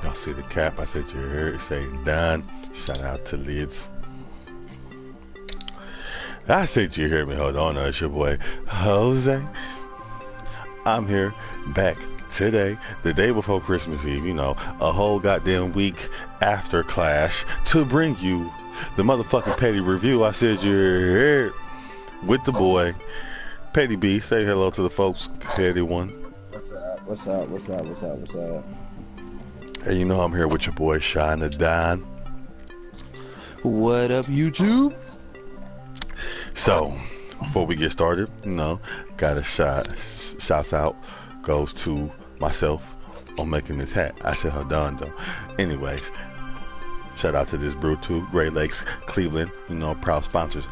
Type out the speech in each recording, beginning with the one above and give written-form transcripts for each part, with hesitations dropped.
Y'all see the cap? I said you heard it say done. Shout out to Lids. I said you hear me. Hold on, it's your boy Jose. I'm here back today, the day before Christmas Eve. You know, a whole goddamn week after Clash to bring you the motherfucking Petty review. I said you're here with the boy Petty B. Say hello to the folks, Petty One. What's up? What's up? What's up? What's up? What's up? Hey, you know I'm here with your boy Shine the Don. What up, YouTube? So, before we get started, you know, got a shouts out goes to myself on making this hat. I said her done though. Anyways, shout out to this brew too, Great Lakes, Cleveland, you know, proud sponsors.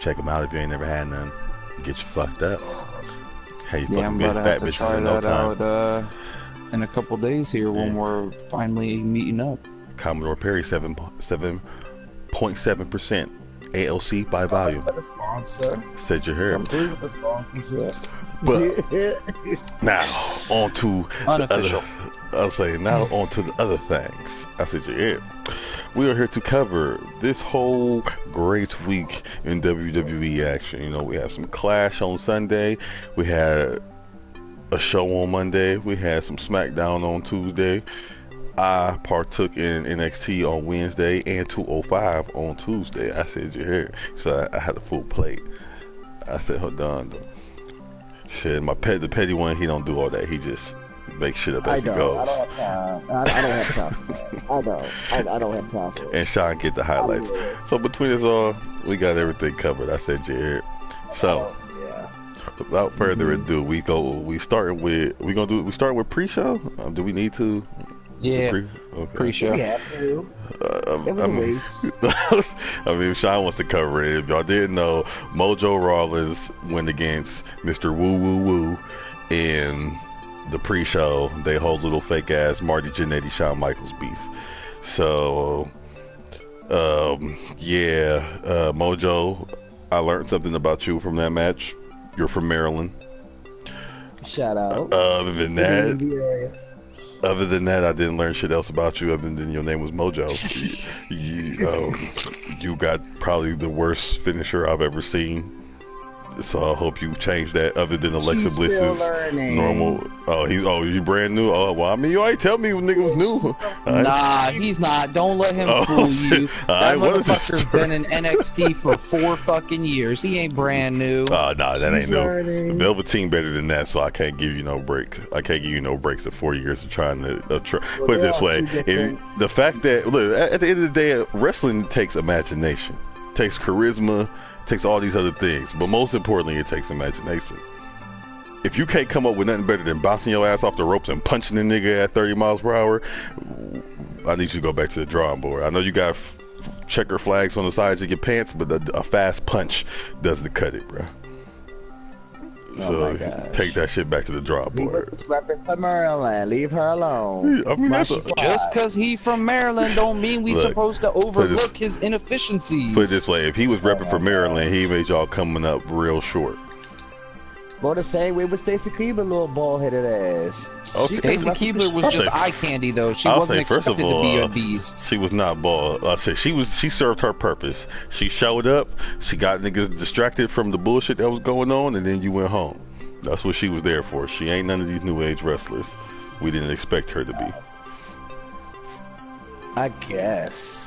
Check them out if you ain't never had none. Get you fucked up. Hey, you fucking be a fat bitch in no time. Out, in a couple days here when we're finally meeting up. Commodore Perry 7.7% ALC by volume. Said you heard. But now on to unofficial. I'll say now on to the other things. I said you heard. We are here to cover this whole great week in WWE action. You know, we had some Clash on Sunday. We had a show on Monday. We had some SmackDown on Tuesday. I partook in NXT on Wednesday and 205 on Tuesday. I said you heard. So I had a full plate. I said hold on. Said the Petty One, he don't do all that. He just makes shit up as he goes. I don't have time. I don't have time for that. I don't have time for it. And Sean get the highlights. So between us all, we got everything covered. I said Jared. So without further ado, we start with pre-show. Do we need to? Yeah, pre-show. Yeah, it was a race. I mean, Sean wants to cover it. If y'all didn't know, Mojo Rawlins went against Mr. Woo Woo Woo in the pre-show. They hold little fake ass Marty Jannetty Shawn Michaels beef. So, Mojo, I learned something about you from that match. You're from Maryland. Shout out. Other than that, I didn't learn shit else about you other than your name was Mojo. You got probably the worst finisher I've ever seen. So I hope you change that. Other than Alexa Bliss's normal. You brand new. Oh well, I mean you ain't tell me when nigga was new. Nah, he's not. Don't let him fool you. That motherfucker's been in NXT for 4 fucking years. He ain't brand new. Nah, that ain't new. Velveteen better than that, so I can't give you no break. I can't give you no breaks of 4 years of trying to put it this way. The fact that look at the end of the day, wrestling takes imagination, takes charisma. Takes all these other things, but most importantly, it takes imagination. If you can't come up with nothing better than bouncing your ass off the ropes and punching the nigga at 30 miles per hour, I need you to go back to the drawing board. I know you got checker flags on the sides of your pants, but a fast punch doesn't cut it, bro. So take that shit back to the drawing board. From Maryland, leave her alone. I mean, just because he from Maryland don't mean we supposed to overlook his inefficiencies. Put it this way: if he was repping for Maryland, he made y'all coming up real short. Well, the same way with Stacy Keibler, little bald-headed ass. Okay. Stacy Keibler was just eye candy, though. She wasn't expected to be a beast. She was not bald. I said she served her purpose. She showed up. She got niggas distracted from the bullshit that was going on, and then you went home. That's what she was there for. She ain't none of these new age wrestlers. We didn't expect her to be. I guess.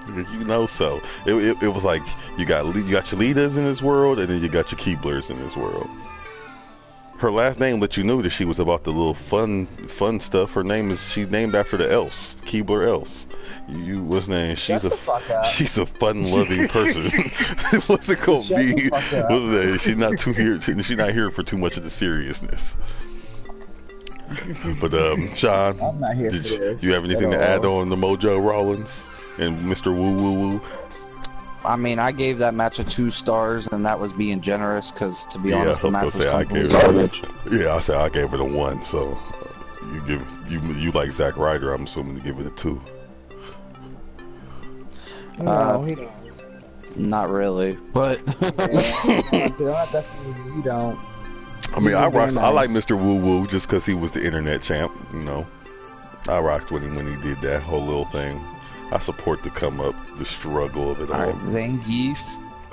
You know, so it was like you got your leaders in this world, and then you got your Keeblers in this world. Her last name let you know that she was about the little fun stuff. Her name is named after the Else, Keebler Else. What's her name? She's a fun-loving person. What's it gonna be? What's her name? She's not here for too much of the seriousness. But Sean, I'm not here for this. You have anything to add on the Mojo Rawlins and Mr. Woo Woo Woo? I mean, I gave that match a 2 stars, and that was being generous, because to be honest, the match was completely garbage. Yeah, I said I gave it a 1, so you like Zack Ryder, I'm assuming to give it a 2. No, he don't. Not really, but you don't. I mean, I like Mr. Woo Woo just because he was the internet champ, you know. I rocked with him when he did that whole little thing. I support the come up, the struggle of it all. Alright, Zangief,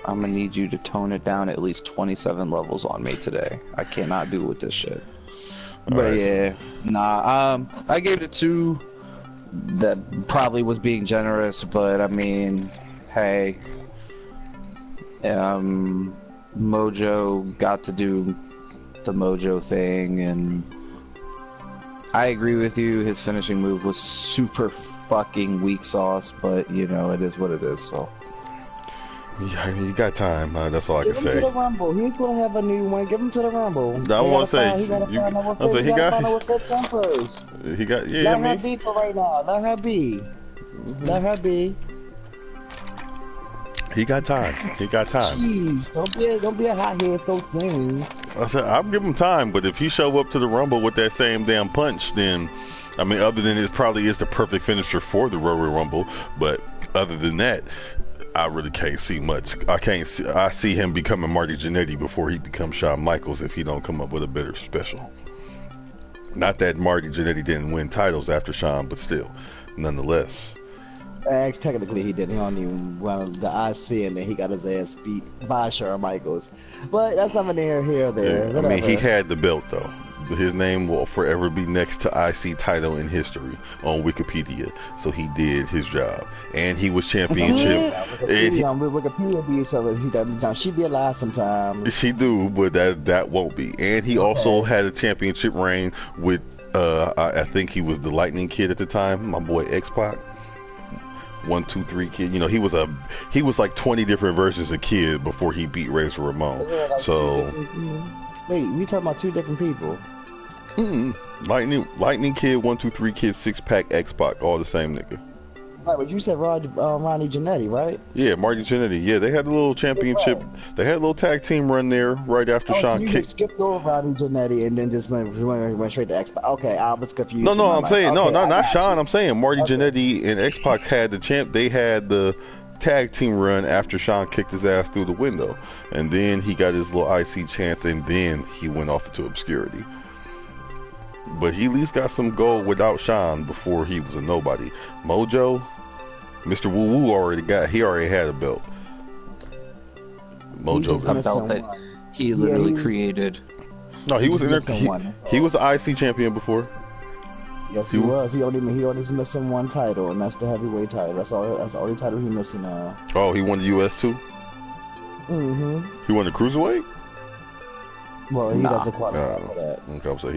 I'm gonna need you to tone it down at least 27 levels on me today. I cannot do with this shit. But right. yeah, nah, I gave it a 2. That probably was being generous, but I mean, hey, Mojo got to do the Mojo thing, and I agree with you, his finishing move was super fucking weak sauce, but you know, it is what it is, so. Yeah, you got time. That's all I can say. Give him to the Rumble. He's gonna have a new one. Give him to the Rumble. I want to say. He gotta find out what fits him first. He got. Yeah, Let her be for right now. Let her be. Let her be. He got time. He got time. Jeez, don't be a hothead so soon. I said I'm giving him time, but if he show up to the Rumble with that same damn punch, then I mean, other than it probably is the perfect finisher for the Royal Rumble, but other than that, I really can't see much. I see him becoming Marty Jannetty before he becomes Shawn Michaels if he don't come up with a better special. Not that Marty Jannetty didn't win titles after Shawn, but still, nonetheless. Technically, he did. He only won the IC, and then he got his ass beat by Shawn Michaels. But that's not near here or there. Yeah, I mean, he had the belt though. His name will forever be next to IC title in history on Wikipedia. So he did his job, and he was championship. Wikipedia be so she be alive sometime. She do, but that won't be. And he also had a championship reign with I think he was the Lightning Kid at the time, my boy X-Pac. 1, 2, 3 Kid. You know, he was like 20 different versions of Kid before he beat Razor Ramon. So wait, we talking about 2 different people? Lightning Kid, 1, 2, 3 Kid, 6-pack, X-Pac, all the same nigga. Right, but you said Ronnie Jannetty, right? Yeah, Marty Jannetty. Yeah, they had a little championship. They had a little tag team run there right after Shawn so you just skipped over Ronnie Jannetty and then just went straight to X-Pac. Okay, I was confused. No, I'm saying not Shawn. I'm saying Marty Jannetty and X-Pac had the champ. They had the tag team run after Shawn kicked his ass through the window, and then he got his little IC chance, and then he went off into obscurity. But he at least got some gold without Shawn before he was a nobody. Mojo, Mr. Woo Woo already had a belt. Mojo a belt that he literally created. No, he was in there. He was the IC champion before. Yes, he was. He only's missing 1 title, and that's the heavyweight title. That's the only title he's missing now. Oh, he won the US too? He won the cruiserweight? Well, he doesn't qualify for that. Okay, so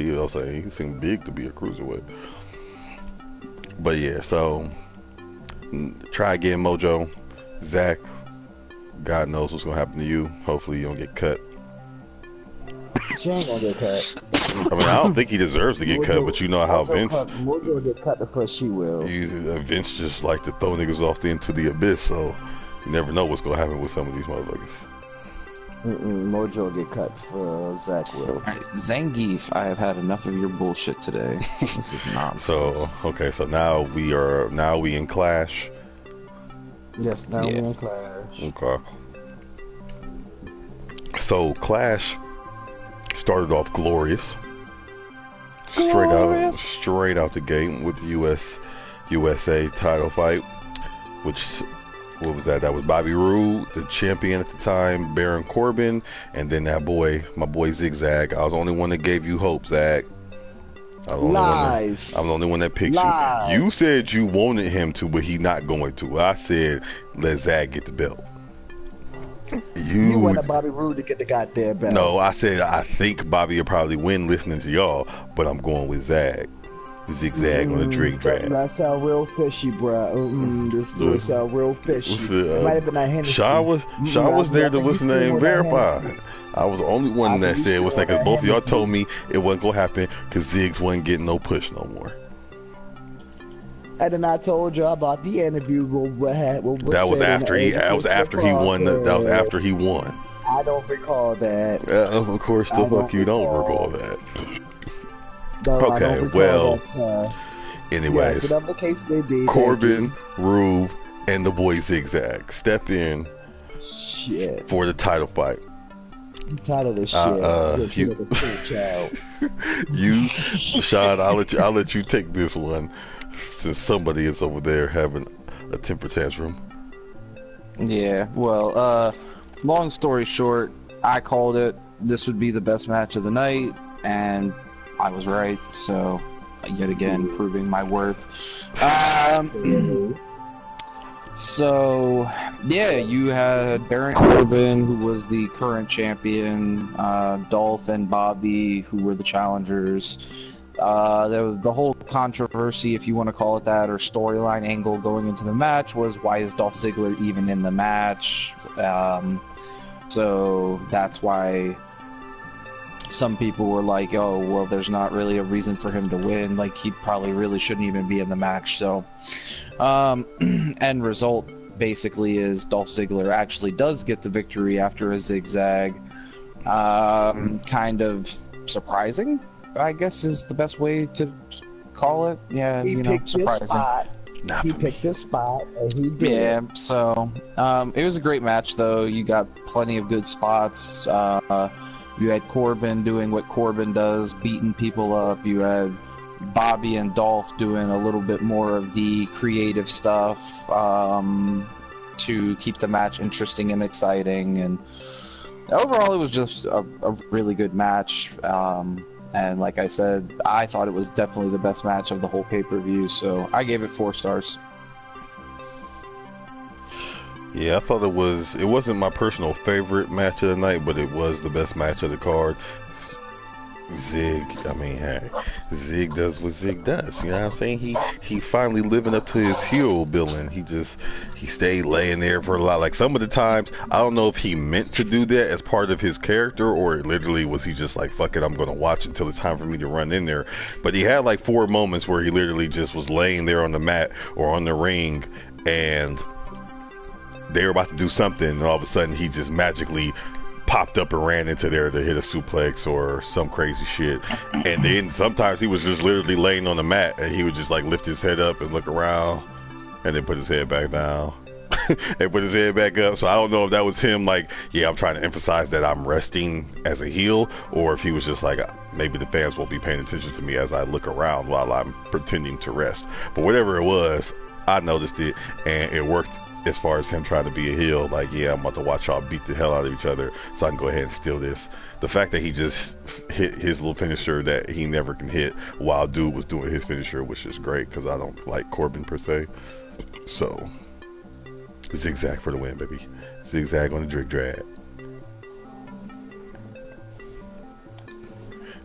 he seemed big to be a cruiserweight. But yeah, so try again, Mojo. Zach, God knows what's gonna happen to you. Hopefully you don't get cut. She ain't gonna get cut. I mean, I don't think he deserves to get cut, but you know how Vince. Mojo will get cut before she will. Vince just like to throw niggas off into the abyss, so you never know what's gonna happen with some of these motherfuckers. Mojo will get cut for Zach will. Alright, Zangief, I have had enough of your bullshit today. This is nonsense. So now we in Clash. Yes, now we're in Clash. Okay. So Clash started off glorious. Straight out the gate with the USA title fight, which what was that? That was Bobby Roode, the champion at the time, Baron Corbin, and then my boy Zigzag. I was the only one that gave you hope, Zach. Lies. I'm the only one that picked Lies. you. You said you wanted him to, but he's not going to. I said let Zach get the belt. You wanted Bobby Roode to get the goddamn belt. No, I said I think Bobby will probably win listening to y'all, but I'm going with Zag. Zigzag on the drink draft. That sound real fishy, bro. This sound real fishy. It might have been that Hennessy. Shaw was there to what's name verify. I was the only one that said what's that, because both of y'all told me it wasn't gonna happen because Ziggs wasn't getting no push no more. And then I told you about the interview. That was after he won. That was after he won. I don't recall that. Of course, the fuck you don't recall that. No, okay, well, anyways, yes, whatever the case may be, Corbin, Rube, and the boy Zigzag step in for the title fight. I'm tired of this shit. You, like a cool child. Sean, I'll let you take this one, since somebody is over there having a temper tantrum. Yeah, well, long story short, I called it. This would be the best match of the night, and I was right. So, yet again, proving my worth. So, yeah, you had Baron Corbin, who was the current champion, Dolph and Bobby, who were the challengers. The whole controversy, if you want to call it that, or storyline angle going into the match was, why is Dolph Ziggler even in the match? So that's why some people were like, oh, well, there's not really a reason for him to win. Like, he probably really shouldn't even be in the match. So, end result basically is Dolph Ziggler actually does get the victory after a zigzag. Kind of surprising, I guess, is the best way to call it. Yeah, He picked surprising. this spot. He picked this spot, and he did. Yeah, so it was a great match, though. You got plenty of good spots. You had Corbin doing what Corbin does, beating people up. You had Bobby and Dolph doing a little bit more of the creative stuff to keep the match interesting and exciting. And overall, it was just a really good match. And like I said, I thought it was definitely the best match of the whole pay-per-view, so I gave it 4 stars. Yeah, I thought it wasn't my personal favorite match of the night, but it was the best match of the card. Zig does what Zig does, you know what I'm saying? He finally living up to his heel billing. He stayed laying there for a lot. Like, some of the times, I don't know if he meant to do that as part of his character, or literally was he just like, fuck it, I'm gonna watch until it's time for me to run in there. But he had like 4 moments where he literally just was laying there on the mat or on the ring, and they were about to do something, and all of a sudden he just magically popped up and ran into there to hit a suplex or some crazy shit. And then sometimes he was just literally laying on the mat, and he would just like lift his head up and look around, and then put his head back down and put his head back up. So I don't know if that was him like, yeah, I'm trying to emphasize that I'm resting as a heel, or if he was just like, maybe the fans won't be paying attention to me as I look around while I'm pretending to rest. But whatever it was, I noticed it, and it worked. As far as him trying to be a heel, like, yeah, I'm about to watch y'all beat the hell out of each other so I can go ahead and steal this. The fact that he just hit his little finisher that he never can hit while dude was doing his finisher, which is great because I don't like Corbin per se. So, zigzag for the win, baby. Zigzag on the drink drag.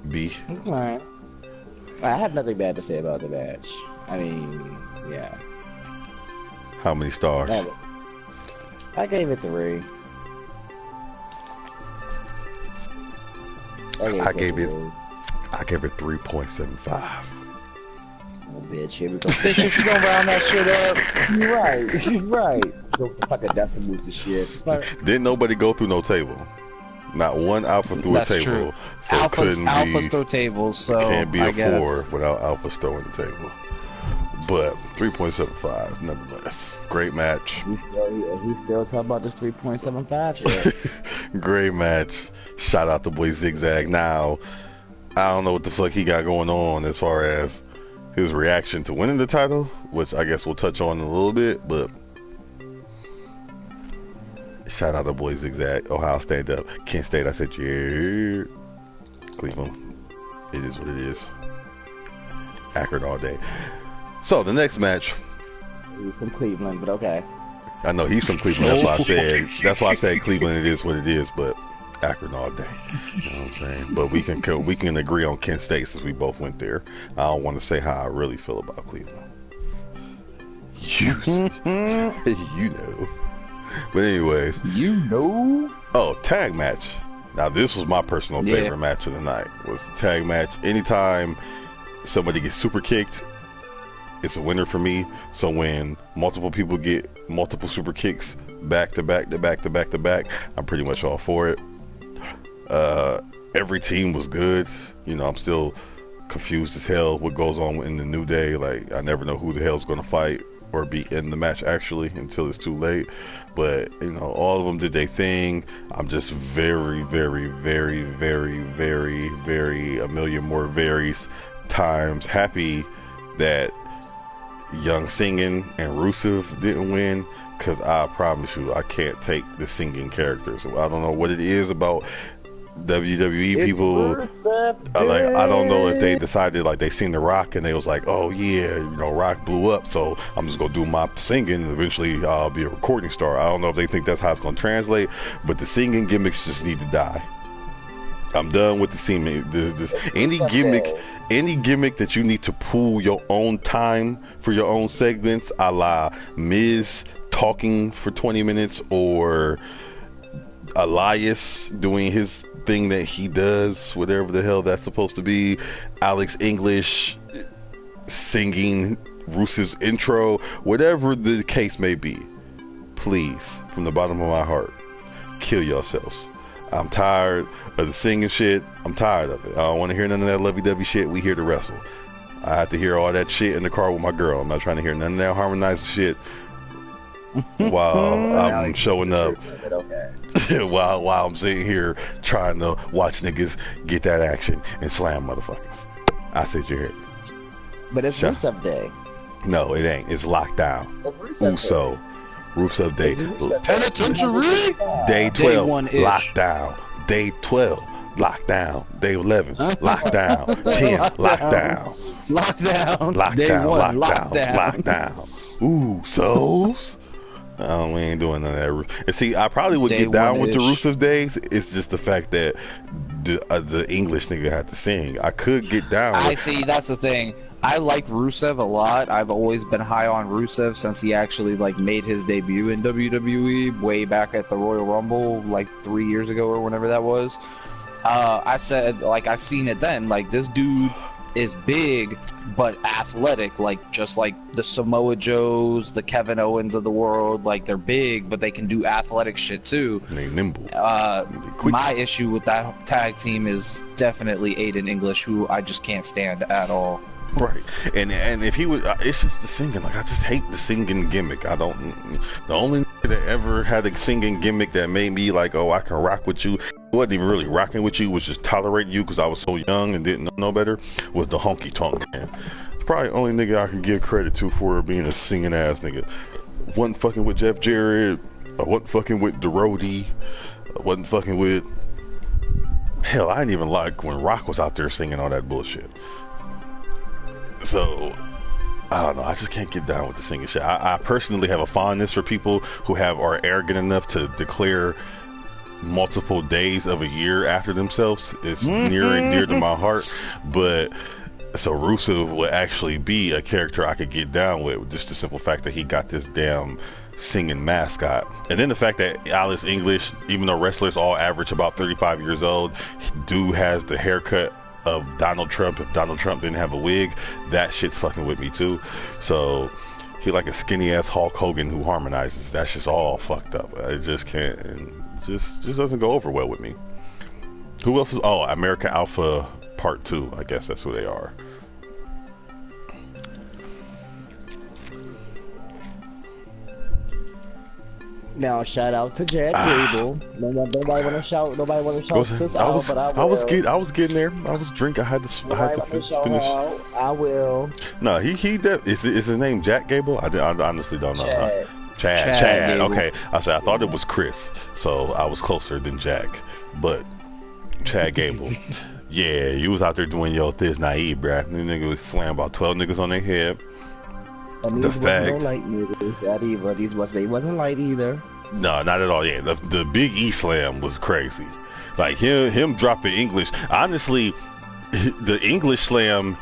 B. Alright. I have nothing bad to say about the match. I mean, yeah. How many stars? I gave it 3. I gave it 3.75. Oh, bitch, here we go. Bitch, if you gonna round that shit up, you're right. Go fucking decimals and shit. Didn't nobody go through no table. Not one alpha through a table. True. So alphas throw tables, so can't be a guess. 4 without alphas throwing the table. But 3.75 nonetheless. Great match. He's still talking about this 3.75 shit. Great match. Shout out to boy Zigzag. Now, I don't know what the fuck he got going on as far as his reaction to winning the title, which I guess we'll touch on in a little bit, but shout out to boy Zigzag. Ohio stand up. Kent State, I said, yeah. Cleveland. It is what it is. Akron all day. So the next match. He's from Cleveland, but okay. I know he's from Cleveland. That's why I said. That's why I said Cleveland. It is what it is. But Akron all day. You know what I'm saying? But we can agree on Kent State since we both went there. I don't want to say how I really feel about Cleveland. You know. But anyways. You know. Oh, tag match. Now this was my personal favorite match of the night. Was the tag match. Anytime somebody gets super kicked, it's a winner for me. So when multiple people get multiple super kicks back to back, I'm pretty much all for it. Every team was good. You know, I'm still confused as hell what goes on in the New Day. Like, I never know who the hell's gonna fight or be in the match actually until it's too late. But you know, all of them did their thing. I'm just very, very, very, very, very, very a million more varies times happy that Young Singing and Rusev didn't win, because I promise you I can't take the singing characters. I don't know what it is about WWE people. Like, I don't know if they decided, like, they seen The Rock and they was like, oh yeah, you know, Rock blew up, so I'm just gonna do my singing and eventually I'll be a recording star. I don't know if they think that's how it's gonna translate, but the singing gimmicks just need to die. I'm done with the singing. Any gimmick that you need to pull your own time for your own segments, a la Miz talking for 20 minutes or Elias doing his thing that he does, whatever the hell that's supposed to be, Alex English singing Rusev's intro, whatever the case may be, please, from the bottom of my heart, kill yourselves. I'm tired of the singing shit. I'm tired of it. I don't want to hear none of that lovey-dovey shit. We here to wrestle. I have to hear all that shit in the car with my girl. I'm not trying to hear none of that harmonizing shit while I'm showing up. while I'm sitting here trying to watch niggas get that action and slam motherfuckers. I said you heard. But it's Rusev Day. No, it ain't. It's lockdown. Uso. Rusev Day. Penitentiary. Day 12. Lockdown. Day 12. Lockdown. Day 11. Lockdown. 10. Lockdown. Lockdown. Day 1. Lockdown. Usos. Oh, we ain't doing none of that. And see, I probably would get down with the Rusev days. It's just the fact that the English nigga had to sing. I could get down. I see. That's the thing. I like Rusev a lot. I've always been high on Rusev since he actually like made his debut in WWE way back at the Royal Rumble like 3 years ago or whenever that was. I said, like, I seen it then. Like, this dude is big but athletic, like just like the Samoa Joes, the Kevin Owens of the world. Like, they're big but they can do athletic shit too. And they nimble. My issue with that tag team is definitely Aiden English, who I just can't stand at all. Right, and if he was, it's just the singing. Like, I just hate the singing gimmick. I don't. The only that ever had a singing gimmick that made me like, oh, I can rock with you. It wasn't even really rocking with you. Was just tolerating you because I was so young and didn't know better. Was the honky tonk man. It's probably the only nigga I can give credit to for being a singing ass nigga. Wasn't fucking with Jeff Jarrett. I wasn't fucking with the Redi. I wasn't fucking with. Hell, I didn't even like when Rock was out there singing all that bullshit. So, I don't know. I just can't get down with the singing shit. I personally have a fondness for people who are arrogant enough to declare multiple days of a year after themselves. It's near and dear to my heart. But so Rusev would actually be a character I could get down with. Just the simple fact that he got this damn singing mascot, and then the fact that Alex English, even though wrestlers all average about 35 years old, dude has the haircut of Donald Trump. If Donald Trump didn't have a wig, that shit's fucking with me too. So he like a skinny ass Hulk Hogan who harmonizes. That's just all fucked up. I just can't, and just doesn't go over well with me. Who else is? Oh, American Alpha Part 2. I guess that's who they are. Now, shout out to Jack Gable. Nobody want to shout. Nobody want to shout sis out, but I will. I was getting there. I was drinking. I had to finish. I will. No, is his name Jack Gable? I honestly don't know. Chad. Okay, I thought it was Chris, so I was closer than Jack, but Chad Gable. Yeah, you was out there doing your Thiz Naive, bruh. The nigga was slam about 12 niggas on their head. And these wasn't no light niggas. They wasn't light either. No, not at all. Yeah, the Big E slam was crazy. Like him dropping English. Honestly, the English slam,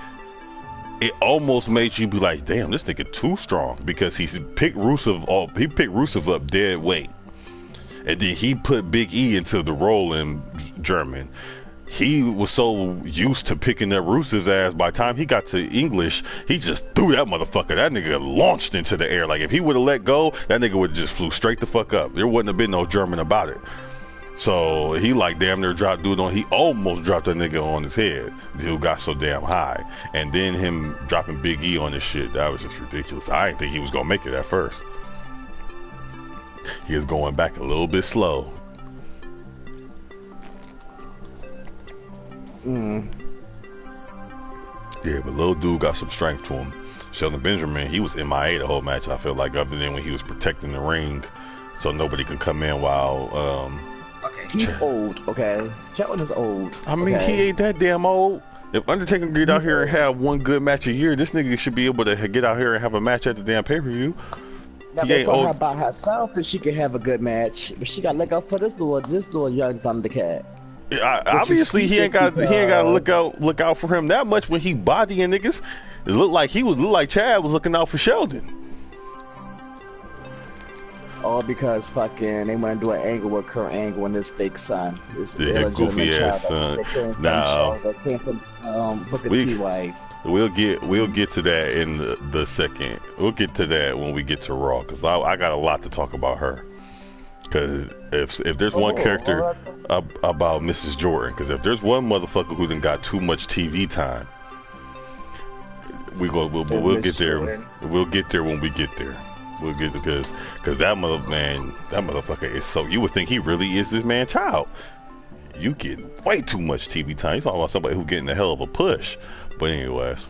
it almost made you be like, damn, this nigga too strong, because he picked Rusev up dead weight, and then he put Big E into the role in German. He was so used to picking up Rusev's ass, by the time he got to English, he just threw that motherfucker. That nigga launched into the air. Like, if he would have let go, that nigga would have just flew straight the fuck up. There wouldn't have been no German about it. So he like damn near dropped dude on. He almost dropped a nigga on his head. Dude got so damn high, and then him dropping Big E on this shit. That was just ridiculous. I didn't think he was gonna make it at first. He was going back a little bit slow. Yeah, but little dude got some strength to him. Shelton Benjamin, he was MIA the whole match. I feel like, other than when he was protecting the ring, so nobody can come in while. Okay, he's old. Okay, Shelton is old. I mean, okay? he ain't that damn old. If Undertaker can get out here and have one good match a year, this nigga should be able to get out here and have a match at the damn pay-per-view. Now, He ain't for old. her by herself, that she could have a good match, but she got to look out for this little young Thundercat. Obviously, he ain't got to look out for him that much when he bodying niggas. It looked like Chad was looking out for Sheldon. All because fucking they want to do an angle with Kurt Angle and his fake son. This Yeah, goofy ass son. Nah, that came from Booker T wife. We'll get to that in the second. We'll get to that when we get to Raw, because I got a lot to talk about her. Because if there's one character about Mrs. Jordan, because if there's one motherfucker who done got too much TV time, we'll get there. Jordan. We'll get there when we get there. We'll get because that motherfucker is so. You would think he really is this man's child. You getting way too much TV time. You talking about somebody who getting a hell of a push. But anyways,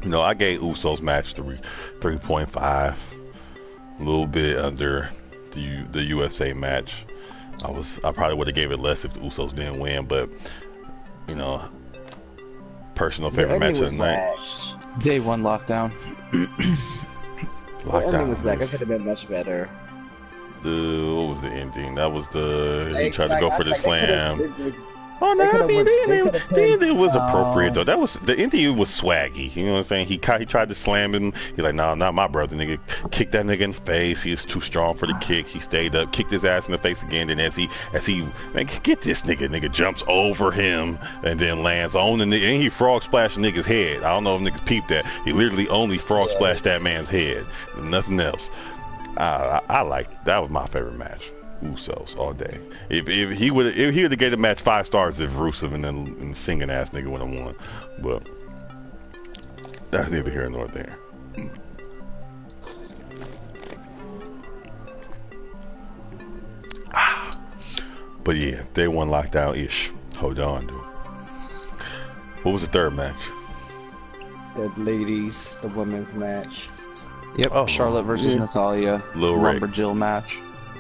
I gave Usos match 3.5, a little bit under the USA match. I probably would have gave it less if the Usos didn't win, but personal favorite match of the night. Day 1 lockdown. The ending was back. It could have been much better. What was the ending? That was he tried to go for the slam. Oh no, the ending was appropriate though. That was the ending was swaggy. You know what I'm saying? He tried to slam him. He's like, nah, not my brother, nigga. Kicked that nigga in the face. He is too strong for the kick. He stayed up, kicked his ass in the face again. Then as he man, get this nigga jumps over him and then lands on the nigga. And he frog splashed the nigga's head. I don't know if niggas peeped that. He literally only frog splashed that man's head. Nothing else. I like that. Was my favorite match. Usos all day. If he would have gave the match 5 stars if Rusev and singing ass nigga would have won, but that's neither here nor there. But yeah, day 1 lockdown ish. Hold on, dude. What was the third match? The ladies, the women's match. Yep. Charlotte versus Natalia. Lil Ray. Lumberjill match.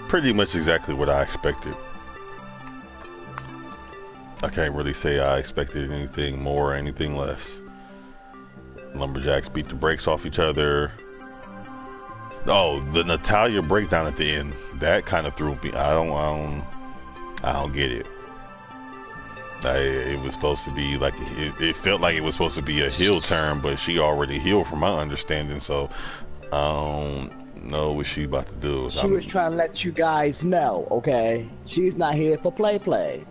Pretty much exactly what I expected. I can't really say I expected anything more or anything less. Lumberjacks beat the brakes off each other. Oh, the Natalia breakdown at the end. That kind of threw me. I don't get it. It was supposed to be like it felt like it was supposed to be a heel turn, but she already healed from my understanding, so I don't know what she about to do. She was trying to let you guys know, okay? She's not here for play.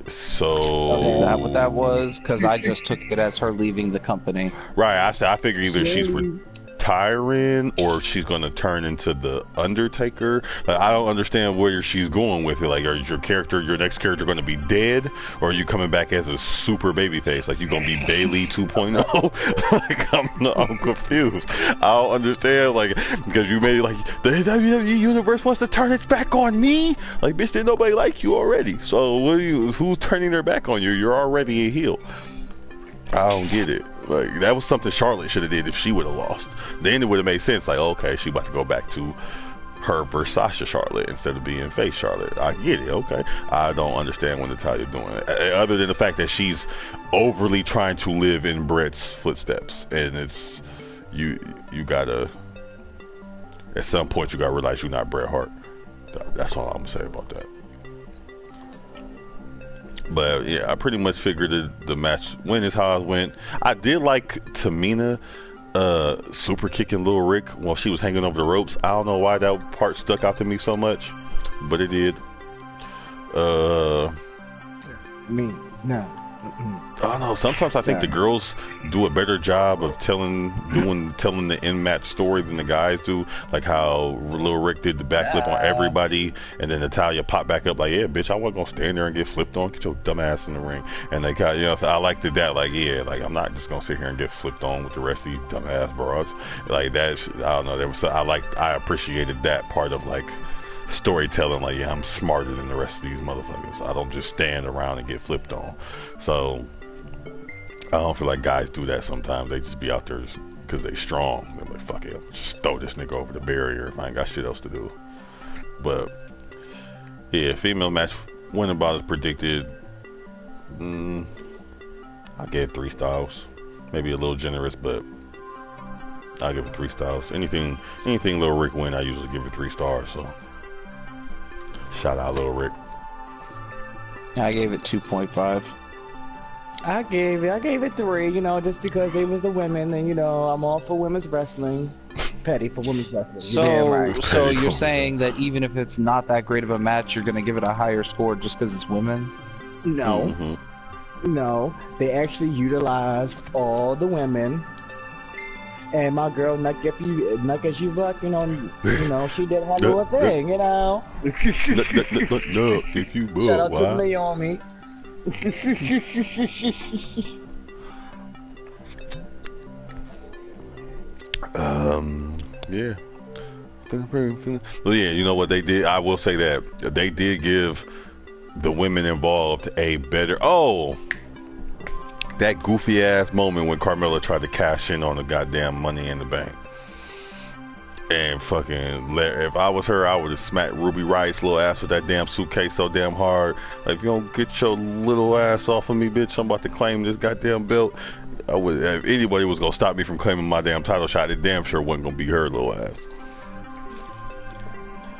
So is that what that was? Because I just took it as her leaving the company. Right. I figured either she's retiring or she's gonna turn into the Undertaker. Like, I don't understand where she's going with it. Like, are your next character gonna be dead, or are you coming back as a super babyface? Like, you gonna be Bailey 2.0? Like, I'm confused. I don't understand. Like, because you made like the WWE universe wants to turn its back on me. Like, bitch, did nobody like you already? So who's turning their back on you? You're already a heel. I don't get it. Like, that was something Charlotte should have did if she would have lost. Then it would have made sense. Like, okay, she about to go back to her versus Sasha Charlotte instead of being face Charlotte. I get it. Okay, I don't understand what Natalia's doing, other than the fact that she's overly trying to live in Brett's footsteps, and it's you gotta at some point you gotta realize you're not Bret Hart. That's all I'm gonna say about that. But yeah, I pretty much figured the match win is how it went. I did like Tamina super kicking Lil Rick while she was hanging over the ropes. I don't know why that part stuck out to me so much, but it did. Me, no. I don't know. Sometimes I think the girls do a better job of telling the in-match story than the guys do. Like how Lil Rick did the backflip on everybody, and then Natalia popped back up like, "Yeah, bitch, I wasn't gonna stand there and get flipped on. Get your dumb ass in the ring." And they got, so I liked that. Like, yeah, like I'm not just gonna sit here and get flipped on with the rest of these dumb ass bros. Like that. I don't know. I appreciated that part of like storytelling. Like, yeah, I'm smarter than the rest of these motherfuckers. I don't just stand around and get flipped on. So I don't feel like guys do that sometimes. They just be out there because they strong. They're like, fuck it, just throw this nigga over the barrier if I ain't got shit else to do. But yeah, female match winning bout is predicted. I gave 3 stars. Maybe a little generous, but I'll give it 3 stars. Anything Lil Rick win, I usually give it 3 stars. So shout out Lil Rick. I gave it 2.5. I gave it 3, just because they was the women, and I'm all for women's wrestling. Petty for women's wrestling. So you're saying that even if it's not that great of a match, you're gonna give it a higher score just because it's women? No. No, they actually utilized all the women. And my girl, Nuck as you buck, she did her little thing, Nuck if you buck. Shout out to Naomi. Yeah. Well, yeah, you know what they did? I will say that they did give the women involved a better. That goofy ass moment when Carmella tried to cash in on the goddamn Money in the Bank. And fucking, if I was her, I would have smacked Ruby Riot's little ass with that damn suitcase so damn hard. Like, if you don't get your little ass off of me, bitch, I'm about to claim this goddamn belt. If anybody was gonna stop me from claiming my damn title shot, it damn sure wasn't gonna be her little ass.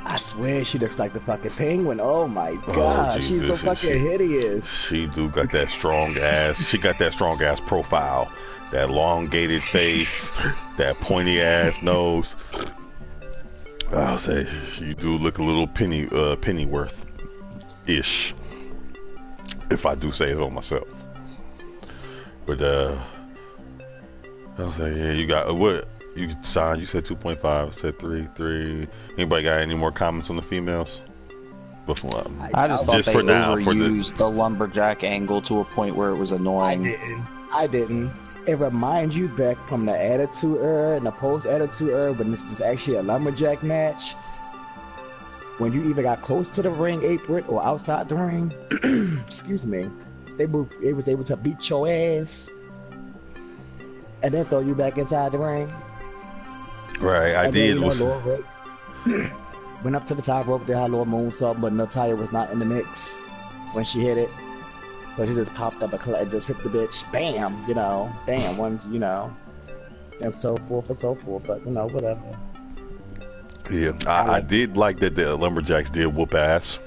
I swear she looks like the fucking penguin. Oh my god, she's so fucking hideous. She got that strong ass. She got that strong ass profile. That elongated face, that pointy ass nose. I'll say you do look a little Pennyworth-ish, if I do say so myself. But I'll say, yeah, you got what? You said 2.5. I said 3. Anybody got any more comments on the females? Before I just thought they overused the lumberjack angle to a point where it was annoying. I didn't. It reminds you back from the Attitude Era and the post-Attitude Era when this was actually a lumberjack match. When you either got close to the ring apron or outside the ring, excuse me, it was able to beat your ass and then throw you back inside the ring. Right, I did. Went up to the top rope, did her little moonsault, but Natalia was not in the mix when she hit it. So she just popped up and just hit the bitch, bam, bam, and so forth and so forth, but whatever. Yeah, I did like that the Lumberjacks did whoop ass.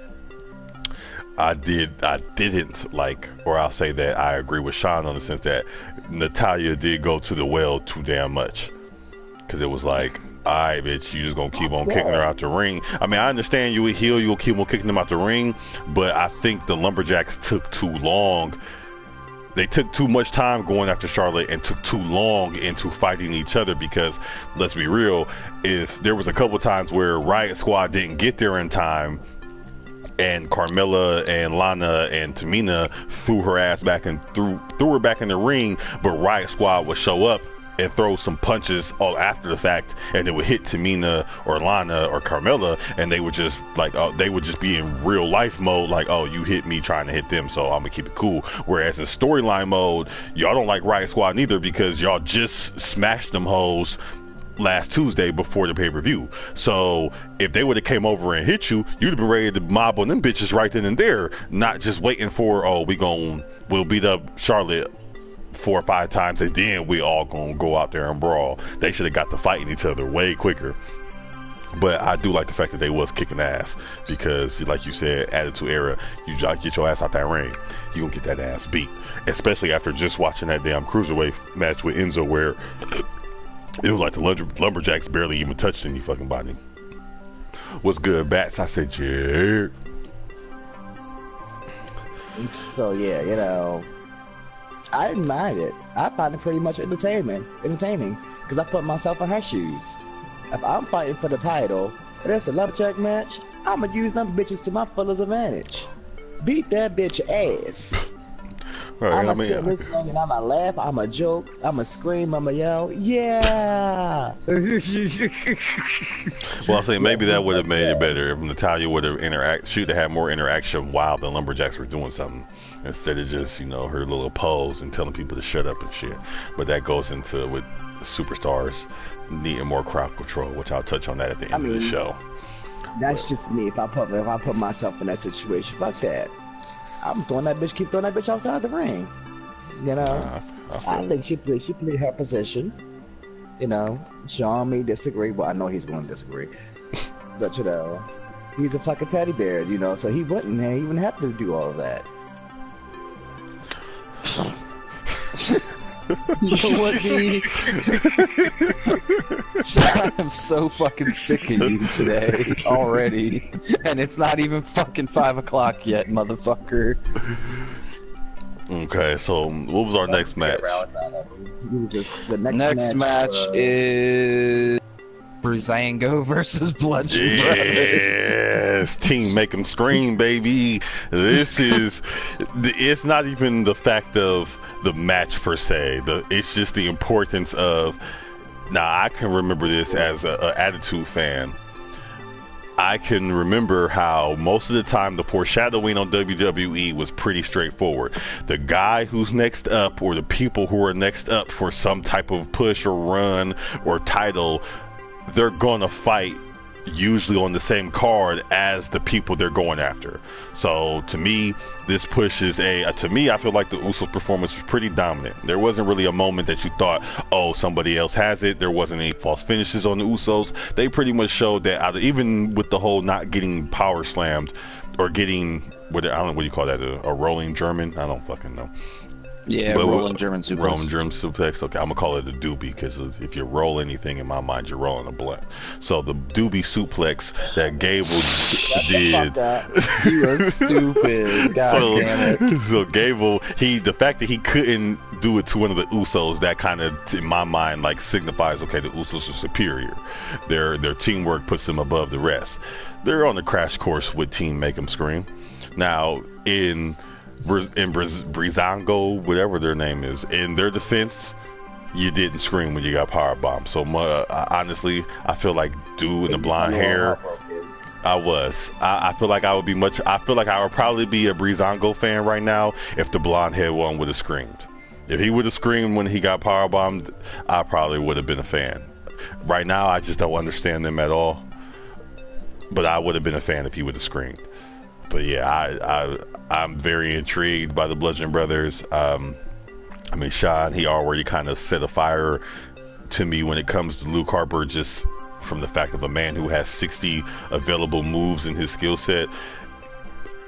I didn't like, or I'll say that I agree with Sean on the sense that Natalia did go to the well too damn much. Cause it was like, alright bitch, you just gonna keep on kicking her out the ring. I mean, I understand you a heel, you'll keep on kicking them out the ring, but I think the Lumberjacks took too long. They took too much time going after Charlotte and took too long into fighting each other because, let's be real, if there was a couple times where Riot Squad didn't get there in time and Carmella and Lana and Tamina threw her ass back and threw her back in the ring, but Riot Squad would show up and throw some punches all after the fact, and it would hit Tamina or Lana or Carmella, and they would just like, they would just be in real life mode, like, oh, you hit me trying to hit them, so I'm gonna keep it cool. Whereas in storyline mode, y'all don't like Riot Squad neither because y'all just smashed them hoes last Tuesday before the pay-per-view. So if they would have came over and hit you, you'd have been ready to mob on them bitches right then and there, not just waiting for, we'll beat up Charlotte 4 or 5 times and then we all gonna go out there and brawl. They should have got to fighting each other way quicker. But I do like the fact that they was kicking ass because, like you said, Attitude Era, you get your ass out that ring, you gonna get that ass beat. Especially after just watching that damn Cruiserweight match with Enzo where it was like the Lumberjacks barely even touched any fucking body. What's good, Bats? I said, yeah. So yeah, I didn't mind it. I find it pretty much entertaining, because I put myself in her shoes. If I'm fighting for the title, and it's a lumberjack match, I'ma use them bitches to my fullest advantage. Beat that bitch ass. Right, I'ma sit in this ring and I'ma laugh, I'ma joke, I'ma scream, I'ma yell, yeah! Well, I say maybe that would have made it better if Natalya would have had more interaction while the Lumberjacks were doing something, instead of just, you know, her little pose and telling people to shut up and shit. But that goes into with superstars needing more crowd control, which I'll touch on that at the end of the show. That's just me. If I put myself in that situation, fuck that. I'm keep throwing that bitch outside the ring. You know, I think she played her position. You know, Sean may disagree, but I know he's going to disagree. But you know, he's a fucking teddy bear, you know, so he wouldn't even have to do all of that. You know what, B? I'm so fucking sick of you today already, and it's not even fucking 5 o'clock yet, motherfucker. Okay, so what was our next match? The next match is Breezango versus Bludgeon Brothers. Yes, team make them scream, baby. This is, it's not even the fact of the match per se. It's just the importance of, now I can remember this as an Attitude fan. I can remember how most of the time the foreshadowing on WWE was pretty straightforward. The guy who's next up, or the people who are next up for some type of push or run or title, they're gonna fight usually on the same card as the people they're going after. So to me, this push is to me, I feel like the Usos' performance was pretty dominant. There wasn't really a moment that you thought, oh, somebody else has it. There wasn't any false finishes on the Usos. They pretty much showed that, even with the whole not getting power slammed or getting, I don't know, what do you call that, a rolling German? I don't fucking know. Yeah, rolling German suplex. Rolling German suplex. Okay, I'm gonna call it a doobie, because if you roll anything in my mind, you're rolling a blunt. So the doobie suplex that Gable did. You are stupid. God damn it. So Gable, the fact that he couldn't do it to one of the Usos, that kind of, in my mind, like signifies, okay, the Usos are superior. Their teamwork puts them above the rest. They're on a crash course with Team Make 'Em Scream. Now in Breezango, whatever their name is, in their defense, you didn't scream when you got powerbombed. So honestly, I feel like dude in the blonde hair, I feel like I would probably be a Breezango fan right now if the blonde head one would have screamed. If he would have screamed when he got powerbombed, I probably would have been a fan. Right now, I just don't understand them at all. But I would have been a fan if he would have screamed. But yeah, I'm very intrigued by the Bludgeon Brothers. I mean, Sean, he already kind of set a fire to me when it comes to Luke Harper, just from the fact of a man who has 60 available moves in his skill set.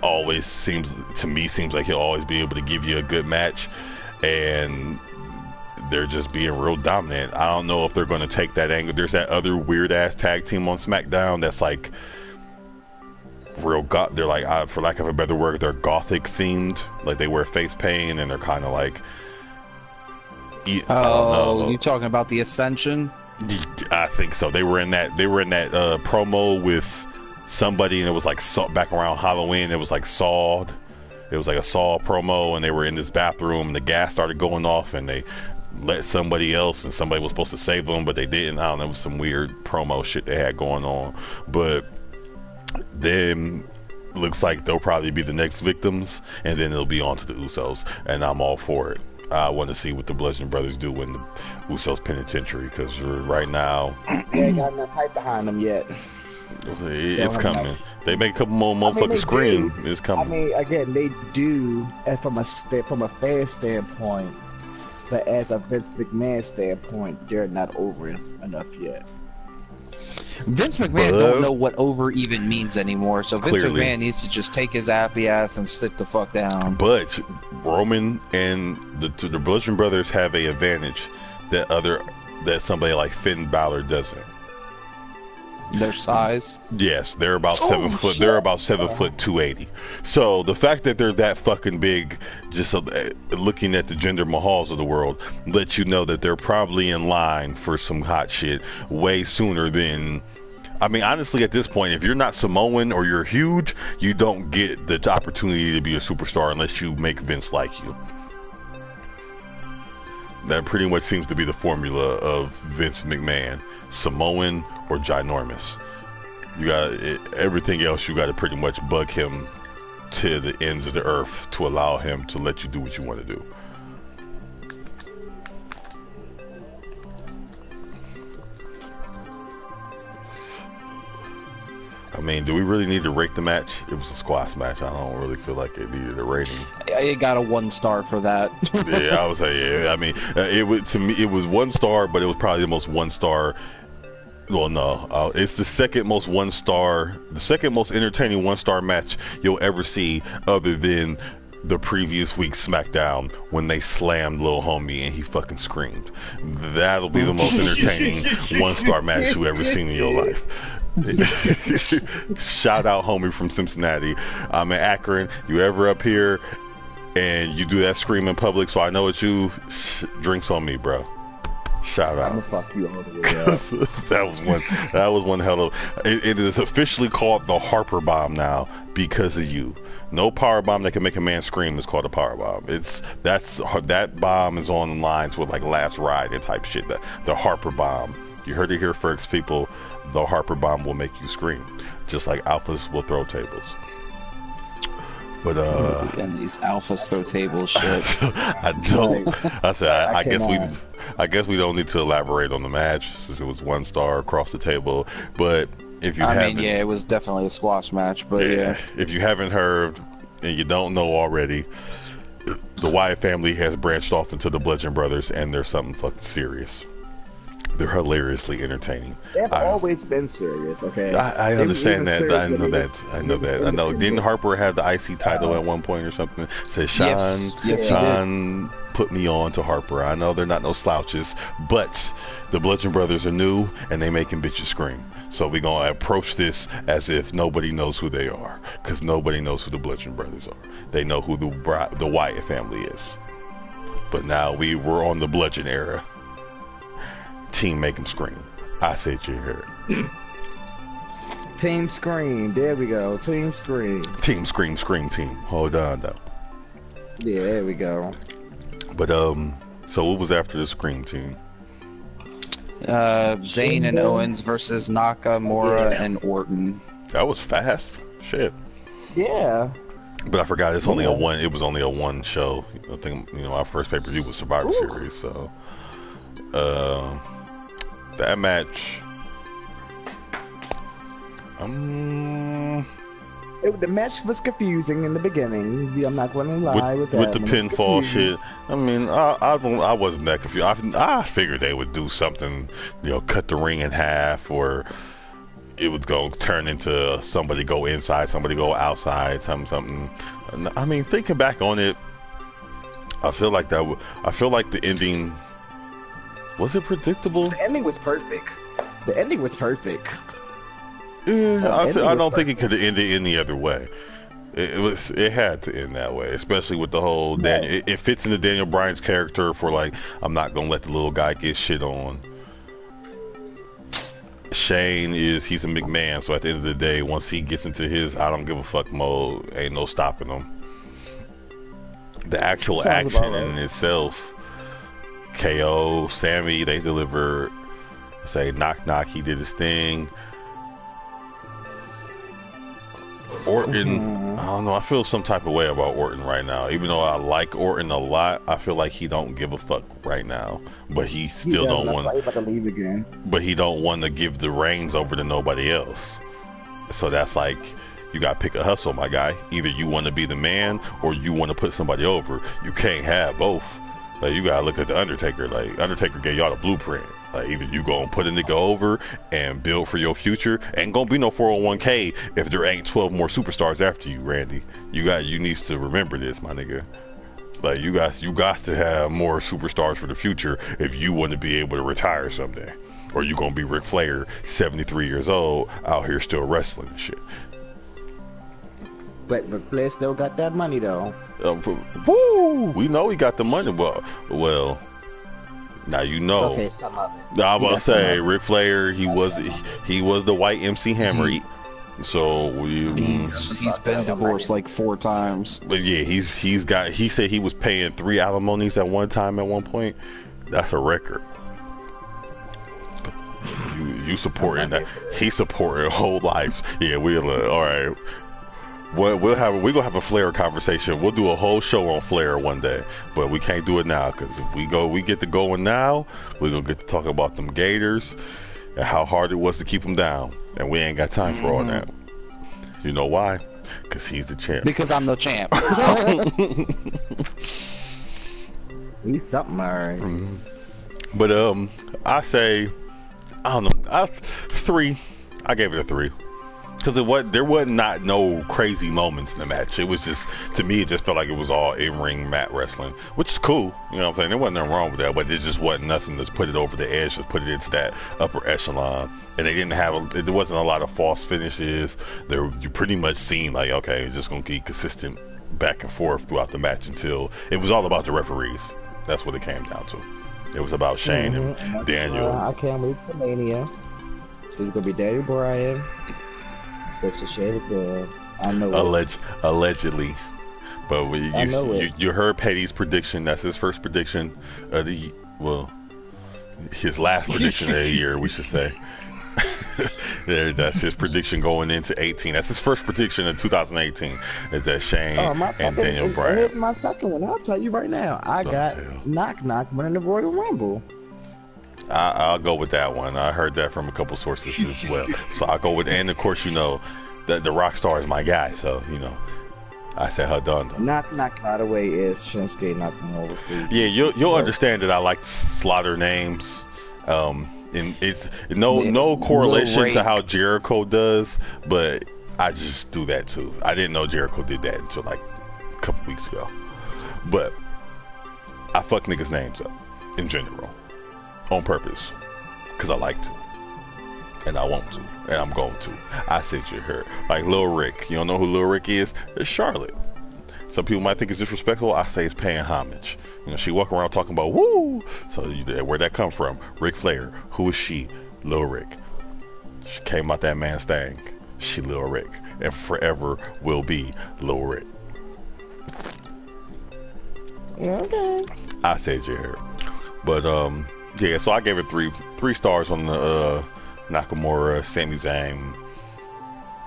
Always seems like he'll always be able to give you a good match, and they're just being real dominant. I don't know if they're going to take that angle. There's that other weird ass tag team on SmackDown that's like they're like, for lack of a better word, they're gothic themed. Like they wear face paint and they're kind of like, oh, you talking about the Ascension? I think so. They were in that promo with somebody, and it was like back around Halloween. It was like Sawed. It was like a Saw promo, and they were in this bathroom, and the gas started going off, and they let somebody else, and somebody was supposed to save them, but they didn't. I don't know. It was some weird promo shit they had going on, but then looks like they'll probably be the next victims, and then it'll be on to the Usos, and I'm all for it. I want to see what the Bludgeon Brothers do in the Usos Penitentiary, because right now they ain't got enough hype behind them yet. It's coming. They make a couple more motherfuckers scream. It's coming. I mean, again, they do from a fan standpoint, but as a Vince McMahon standpoint, they're not over enough yet. Vince McMahon don't know what over even means anymore, so Vince McMahon needs to just take his happy ass and sit the fuck down. But Roman and the Bludgeon Brothers have a advantage that somebody like Finn Balor doesn't. Their size? Yes, they're about 7 foot. Shit. They're about 7 foot 280. So the fact that they're that fucking big, just looking at the Jinder Mahals of the world, lets you know that they're probably in line for some hot shit way sooner than. I mean, honestly, at this point, if you're not Samoan or you're huge, you don't get the opportunity to be a superstar unless you make Vince like you. That pretty much seems to be the formula of Vince McMahon: Samoan or ginormous. You got everything else. You got to pretty much bug him to the ends of the earth to allow him to let you do what you want to do. I mean, do we really need to rate the match? It was a squash match. I don't really feel like it needed a rating. It got a 1 star for that. Yeah, I would say. Yeah. I mean, to me, it was 1 star, but it was probably the most 1 star. Well, no, it's the second most 1 star, the second most entertaining 1 star match you'll ever see, other than the previous week's SmackDown when they slammed Lil Homie and he fucking screamed. That'll be the most entertaining 1 star match you ever seen in your life. Shout out Homie from Cincinnati. I'm in Akron. You ever up here and you do that scream in public, so I know it's you. Drinks on me, bro. Shout out. I'm gonna fuck you all the way up. that was one hell of. It is officially called the Harper Bomb now because of you. No power bomb that can make a man scream is called a power bomb. That bomb is on lines with like Last Ride and type shit. The Harper Bomb. You heard it here first, people. The Harper Bomb will make you scream, just like alphas will throw tables. But and these alphas throw tables shit. I don't. I said I guess we don't need to elaborate on the match since it was 1 star across the table. But if you haven't, yeah, it was definitely a squash match. But yeah, if you haven't heard and you don't know already, the Wyatt family has branched off into the Bludgeon Brothers, and they're something fucking serious. They're hilariously entertaining. They've always been serious, okay? I understand that. I know that. I know. Didn't Harper have the IC title at one point or something? Said Sean put me on to Harper. I know they're not no slouches, but the Bludgeon Brothers are new and they making bitches scream. So we're gonna approach this as if nobody knows who they are, because nobody knows who the Bludgeon Brothers are. They know who the Wyatt family is. But now we're on the Bludgeon era. Team make them scream. I said you heard. Team Scream. There we go. Team Scream. Team Scream, Scream Team. Hold on though. Yeah, there we go. But so what was after the Scream Team? Zayn and Owens versus Nakamura and Orton. That was fast. Shit. Yeah. But I forgot it's only it was only a 1 show. I think our first pay-per-view was Survivor Series, so that match the match was confusing in the beginning. I'm not going to lie with that. With the pinfall shit. I mean, I wasn't that confused. I figured they would do something, cut the ring in half, or it was going to turn into somebody go inside, somebody go outside, something. I mean, thinking back on it, I feel like the ending. Was it predictable? The ending was perfect. Yeah, I don't think it could have ended any other way. It had to end that way, especially with the whole Daniel. It fits into Daniel Bryan's character for like, I'm not gonna let the little guy get shit on. Shane he's a McMahon, so at the end of the day, once he gets into his I don't give a fuck mode, ain't no stopping him. The actual action in itself. KO, Sammy, they deliver. Say knock knock, he did his thing. Orton, I don't know. I feel some type of way about Orton right now. Even though I like Orton a lot, I feel like he don't give a fuck right now. But he still don't want. About to leave again. But he don't want to give the reins over to nobody else. So that's like, you gotta pick a hustle, my guy. Either you want to be the man or you want to put somebody over. You can't have both. Like, you gotta look at the Undertaker. Like, Undertaker gave y'all the blueprint. Like, either you gonna put a nigga over and build for your future. Ain't gonna be no 401k if there ain't 12 more superstars after you, Randy. You needs to remember this, my nigga. Like, you got to have more superstars for the future if you want to be able to retire someday, or you gonna be Ric Flair, 73 years old, out here still wrestling and shit. But Flair still got that money though. Woo! We know he got the money. Well. Now you know. Okay, some of it. I was about to say Ric Flair. He was the white MC Hammer. So he's been divorced like 4 times. But yeah, he said he was paying 3 alimonies at one time at one point. That's a record. You supporting that? He supporting whole lives. Yeah, we're all right. We're gonna have a Flair conversation. We'll do a whole show on Flair one day, but we can't do it now because if we get to going now, we're gonna get to talk about them Gators and how hard it was to keep them down, and we ain't got time for all that. You know why? Because he's the champ. Because I'm the champ. He's something, alright. But I say, I don't know, 3. I gave it a 3. Because there wasn't not no crazy moments in the match. It was just, to me, it just felt like it was all in-ring mat wrestling, which is cool. You know what I'm saying? There wasn't nothing wrong with that, but it just wasn't nothing to put it over the edge, just put it into that upper echelon. And they didn't have, there wasn't a lot of false finishes. You pretty much seen like, okay, it's just going to be consistent back and forth throughout the match until it was all about the referees. That's what it came down to. It was about Shane and Daniel. I can't wait to Mania. It's going to be Daniel Bryan. Versus Shane McMahon. I know allegedly, but you heard Petty's prediction. That's his first prediction of his last prediction of the year, we should say. That's his prediction going into 18. That's his first prediction of 2018. Is that Shane and Daniel Bryan? Here's my second one. I'll tell you right now. I got Knock Knock winning the Royal Rumble. I'll go with that one. I heard that from a couple sources as well. So I'll go with, and of course, you know, that the Rockstar is my guy. So, you know, I said her done. Knock Knock, by the way, is Shinsuke Nakamura. Yeah, you'll understand that I like to slaughter names. And it's no correlation to how Jericho does, but I just do that too. I didn't know Jericho did that until like a couple weeks ago. But I fuck niggas' names up in general. On purpose, because I like to, and I want to, and I'm going to. I said you heard, like Lil Rick. You don't know who Lil Rick is? It's Charlotte. Some people might think it's disrespectful. I say it's paying homage. You know, she walk around talking about woo. So where'd that come from? Ric Flair. Who is she? Lil Rick. She came out that man's thing. She Lil Rick, and forever will be Lil Rick. Okay. I said you heard, but yeah, so I gave it 3 stars on the Nakamura, Sami Zayn,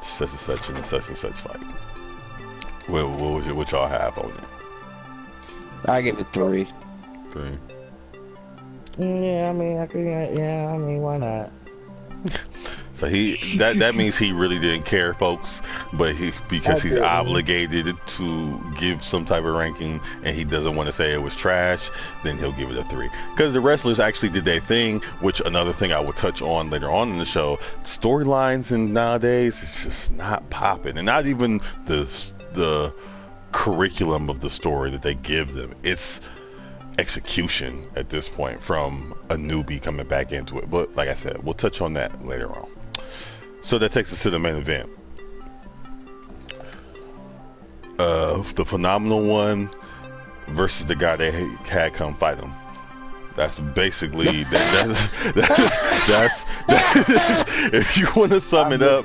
such and such and such and such fight. What y'all have on it? I give it 3. 3. Yeah, I mean, why not? So that means he really didn't care, folks. But because he's obligated to give some type of ranking, and he doesn't want to say it was trash, then he'll give it a 3. Because the wrestlers actually did their thing, which another thing I will touch on later on in the show. Storylines and nowadays it's just not popping, and not even the curriculum of the story that they give them. It's execution at this point from a newbie coming back into it. But like I said, we'll touch on that later on. So that takes us to the main event. The Phenomenal One versus the guy they had come fight him. That's basically that's if you want to sum it up.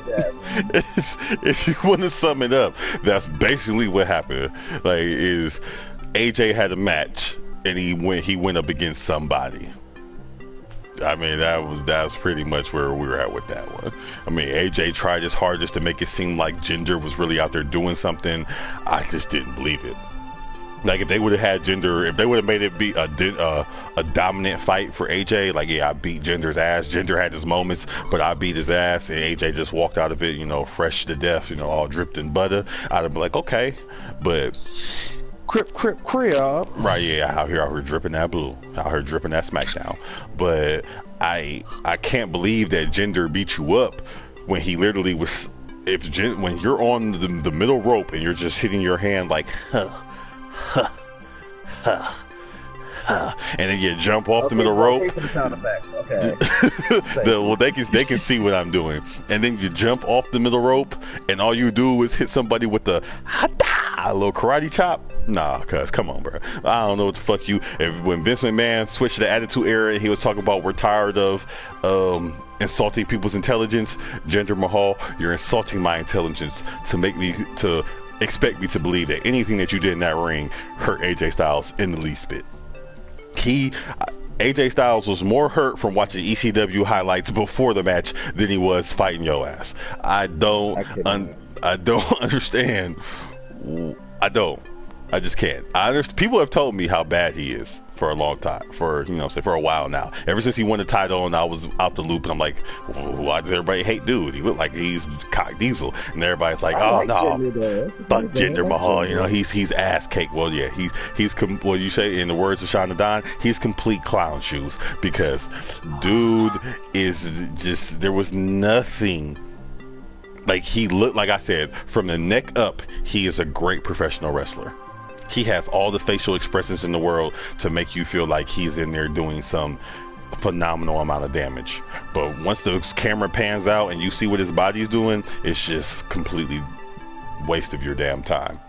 If you want to sum it up, that's basically what happened. Like, is AJ had a match and he went up against somebody. I mean, that was pretty much where we were at with that one. I mean, AJ tried his hardest to make it seem like Jinder was really out there doing something. I just didn't believe it. Like, if they would have had Jinder, if they would have made it be a dominant fight for AJ, like, yeah, I beat Jinder's ass. Jinder had his moments, but I beat his ass, and AJ just walked out of it, you know, fresh to death, you know, all dripped in butter. I'd have been like, okay, but crip, right, yeah, out here dripping that blue, out here dripping that SmackDown. But I can't believe that Jinder beat you up when he literally was. When you're on the middle rope and you're just hitting your hand like, and then you jump off the middle rope. For the sound effects. Okay. Well, they can see what I'm doing, and then you jump off the middle rope, and all you do is hit somebody with the a little karate chop. Nah, cuz come on, bro. I don't know what the fuck you. When Vince McMahon switched to the Attitude Era, he was talking about we're tired of insulting people's intelligence. Jinder Mahal, you're insulting my intelligence to expect me to believe that anything that you did in that ring hurt AJ Styles in the least bit. AJ Styles was more hurt from watching ECW highlights before the match than he was fighting your ass. I don't understand. I just can't. People have told me how bad he is for a long time, for a while now. Ever since he won the title and I was out the loop, and I'm like, why does everybody hate dude? He looked like he's cock diesel, and everybody's like, oh no, fuck Jinder Mahal. He's ass cake. Well, yeah, he's what you say in the words of Shonda Don, he's complete clown shoes, because dude is just, there was nothing. Like, he looked, like I said, from the neck up, he is a great professional wrestler. He has all the facial expressions in the world to make you feel like he's in there doing some phenomenal amount of damage. But once the camera pans out and you see what his body's doing, it's just completely waste of your damn time.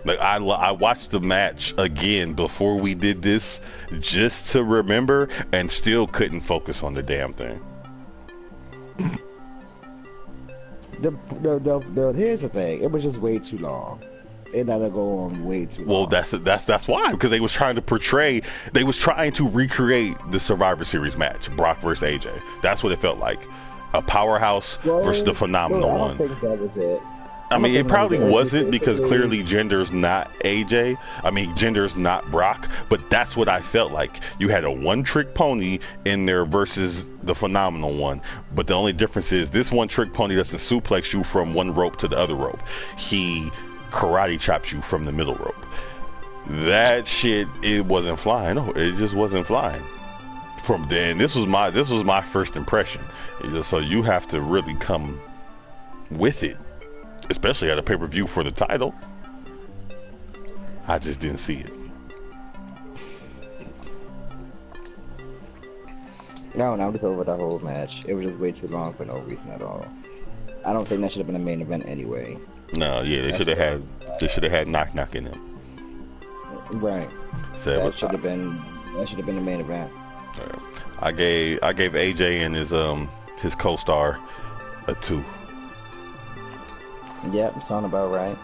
Like, I watched the match again before we did this just to remember, and still couldn't focus on the damn thing. Here's the thing. It was just way too long. It had to go on way too long. Well, that's why, because they was trying to recreate the Survivor Series match, Brock versus AJ. That's what it felt like. A powerhouse versus the phenomenal one. I don't think that was it. I mean, it probably wasn't, because clearly Jinder's not AJ. I mean, Jinder's not Brock, but that's what I felt like. You had a one-trick pony in there versus the phenomenal one, but the only difference is this one-trick pony doesn't suplex you from one rope to the other rope. He karate chops you from the middle rope. That shit, it wasn't flying. No, it just wasn't flying. From then, this was my first impression. So you have to really come with it, especially at a pay-per-view for the title. I just didn't see it. No, I was over the whole match. It was just way too long for no reason at all. I don't think that should have been the main event anyway. No, yeah, they should have had knock in them. Right. So that should have been the main event. I gave AJ and his co-star a 2. Yep, sound about right.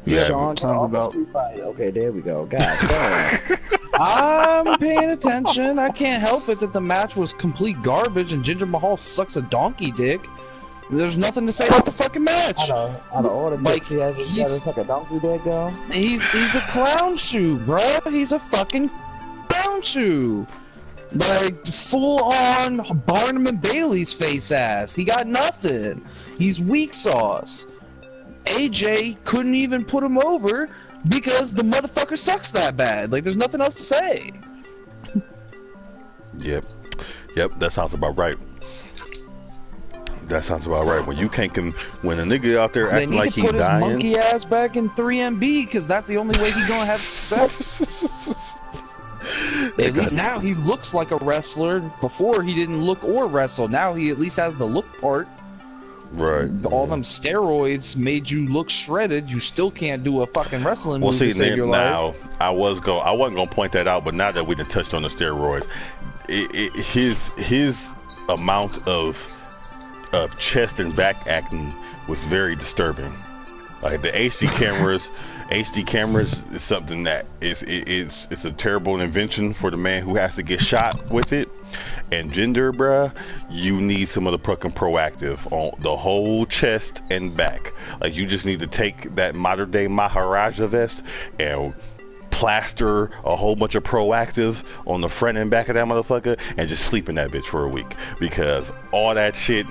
Yeah, sounds about. Okay, there we go. God damn. I'm paying attention. I can't help it that the match was complete garbage and Jinder Mahal sucks a donkey dick. There's nothing to say about the fucking match. Out of all the dicks he has, he's like a donkey dick, though. He's a clown shoe, bro. He's a fucking clown shoe. Like, full on Barnum and Bailey's face ass. He got nothing. He's weak sauce. AJ couldn't even put him over because the motherfucker sucks that bad. Like, there's nothing else to say. Yep, that sounds about right. That sounds about right. When you can't when a nigga out there acting like he's dying, put his monkey ass back in 3MB, because that's the only way he's gonna have success. At least now he looks like a wrestler. Before he didn't look or wrestle. Now he at least has the look part. Right. All them steroids made you look shredded. You still can't do a fucking wrestling move to save your life. I wasn't gonna point that out, but now that we done touched on the steroids, his amount of chest and back acne was very disturbing. Like, the HD cameras is something that it's a terrible invention for the man who has to get shot with it. And Jinder, bruh, you need some of the fucking Proactive on the whole chest and back. Like, you just need to take that modern day Maharaja vest and plaster a whole bunch of Proactive on the front and back of that motherfucker and just sleep in that bitch for a week, because all that shit,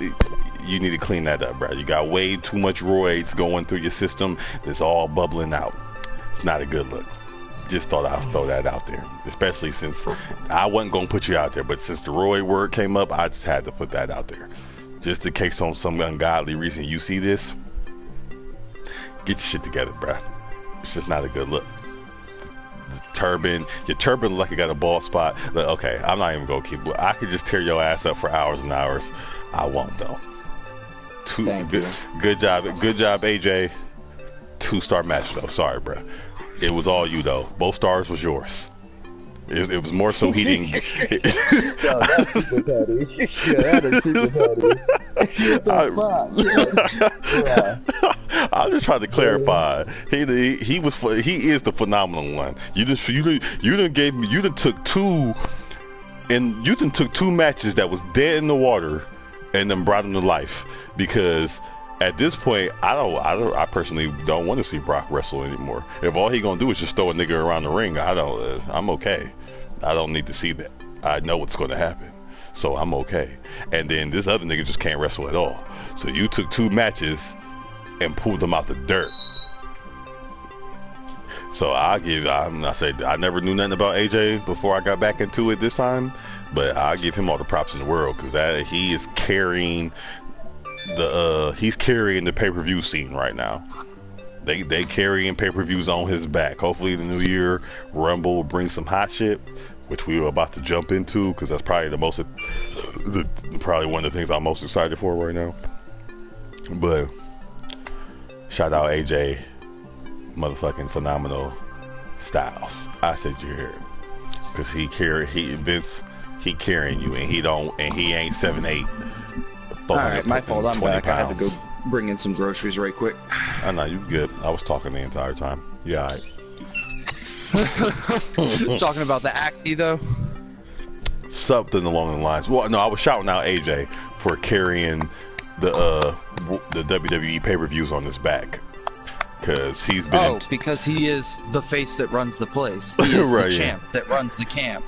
you need to clean that up, bro. You got way too much roids going through your system. It's all bubbling out. It's not a good look. Just thought I'd throw that out there, especially since I wasn't gonna put you out there, but since the roid word came up, I just had to put that out there, just in case on some ungodly reason you see this. Get your shit together, bro. It's just not a good look. turban. Your turban look like it got a bald spot. Like, okay, I'm not even gonna keep. I could just tear your ass up for hours and hours. I won't though. Good job, AJ. 2-star match though. Sorry, bro. It was all you though. Both stars was yours. It was more so he didn't. Yo, that's super petty. Yeah, that is super petty. I just tried to clarify. He is the phenomenal one. You done took two matches that was dead in the water and then brought them to life, because at this point, I personally don't want to see Brock wrestle anymore. If all he gonna do is just throw a nigga around the ring, I'm okay. I don't need to see that. I know what's gonna happen, so I'm okay. And then this other nigga just can't wrestle at all. So you took 2 matches and pulled them out the dirt. So I never knew nothing about AJ before I got back into it this time, but I give him all the props in the world, because he is carrying he's carrying the pay-per-view scene right now. They carrying pay-per-views on his back. Hopefully the new year Rumble will bring some hot shit, which we were about to jump into, because that's probably probably one of the things I'm most excited for right now. But shout out AJ motherfucking phenomenal Styles. I said you hear it, because Vince carrying you, and he ain't 7'8". Alright, my fault, I'm back. Pounds. I had to go bring in some groceries right quick. I know, you good. I was talking the entire time. Yeah, alright. Talking about the acne though? Something along the lines. Well, no, I was shouting out AJ for carrying the WWE pay-per-views on his back. Because he's been... because he is the face that runs the place. He is the champ that runs the camp.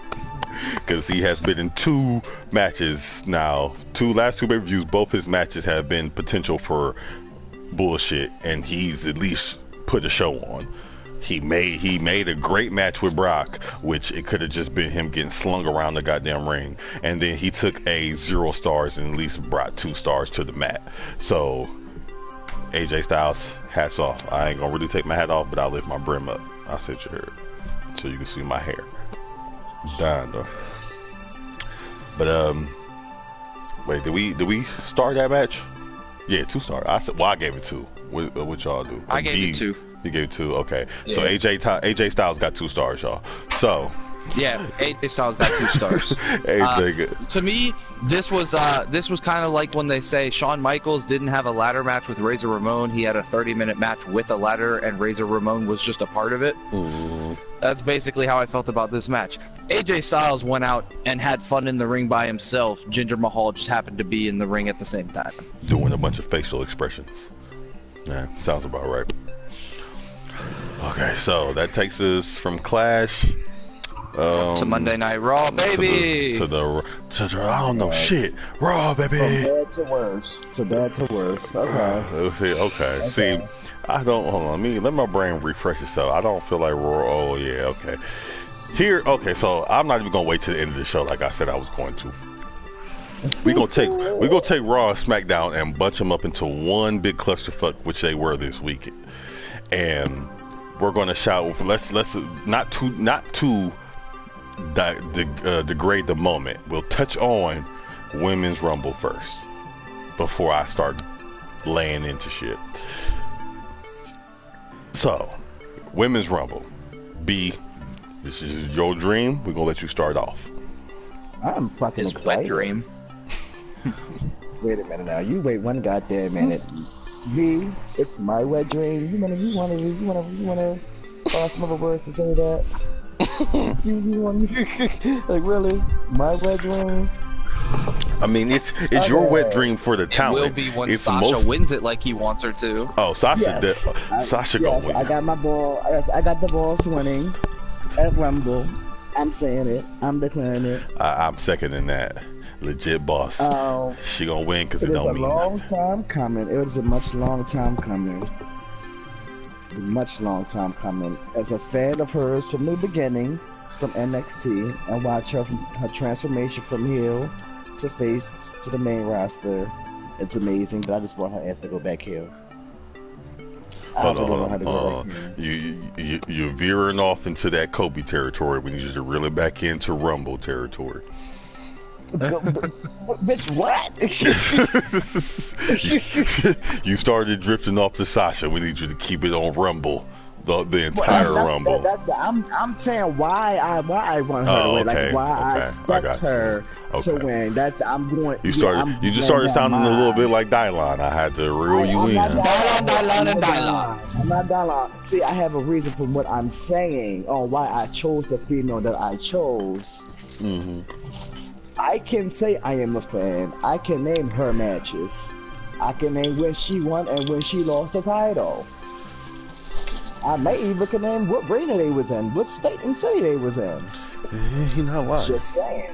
Because he has been in 2 matches now. Last two pay-per-views, both his matches have been potential for bullshit, and he's at least put a show on. He made a great match with Brock, which it could have just been him getting slung around the goddamn ring, and then he took a 0 stars and at least brought 2 stars to the mat. So AJ Styles, hats off. I ain't gonna really take my hat off, but I'll lift my brim up. I said you heard, so you can see my hair. Dying though. But wait, did we start that match? Yeah, 2 stars. I gave it 2. What y'all do? I gave it 2. You gave it 2. Okay. Yeah. So AJ Styles got 2 stars, y'all. So yeah, AJ Styles got 2 stars. To me, this was kind of like when they say Shawn Michaels didn't have a ladder match with Razor Ramon. He had a 30-minute match with a ladder, and Razor Ramon was just a part of it. That's basically how I felt about this match. AJ Styles went out and had fun in the ring by himself. Jinder Mahal just happened to be in the ring at the same time, doing a bunch of facial expressions. Yeah, sounds about right. Okay, so that takes us from Clash to Monday Night Raw, baby. To the I don't know shit. Raw, baby. From bad to worse. To bad to worse. Okay. See, I don't. Hold on. Let my brain refresh itself. I don't feel like Raw. Oh yeah. Okay. Okay. So I'm not even gonna wait till the end of the show, like I said I was going to. We gonna take Raw and SmackDown and bunch them up into one big clusterfuck, which they were this week, and we're gonna shout. Let's not to degrade the moment. We'll touch on Women's Rumble first before I start laying into shit. So, Women's Rumble. B, this is your dream. We're gonna let you start off. I'm fucking His excited. wet dream. Wait a minute now. You wait one goddamn minute. V, it's my wet dream. You wanna find some other words to say that? you want like really? My wet dream? I mean, it's your wet dream for the talent. It will be when Sasha wins it like he wants her to. Oh, Sasha! Yes. Sasha gonna win. I got my ball. I got the ball swinging at Rumble. I'm saying it. I'm declaring it. I'm seconding that. Legit boss. She gonna win because it don't mean nothing. It was a long time coming. It was a much long time coming. As a fan of hers from the beginning, from NXT, and watch her from her transformation from heel to face to the main roster, it's amazing. But I just want her ass to go back heel. Hold on. You're veering off into that Kobe territory. We need you to reel it back into Rumble territory. Bitch, what? You started drifting off to Sasha. We need you to keep it on Rumble. The entire Rumble. I'm saying why I want her to win, like why I expect her to win. I'm just started sounding a little bit like Dylon. I had to reel you in. I'm not Dylon. See, I have a reason for what I'm saying on why I chose the female that I chose. I can say I am a fan. I can name her matches. I can name when she won and when she lost the title. I may even can name what arena they was in, what state and city they was in. You're not lying. Just saying.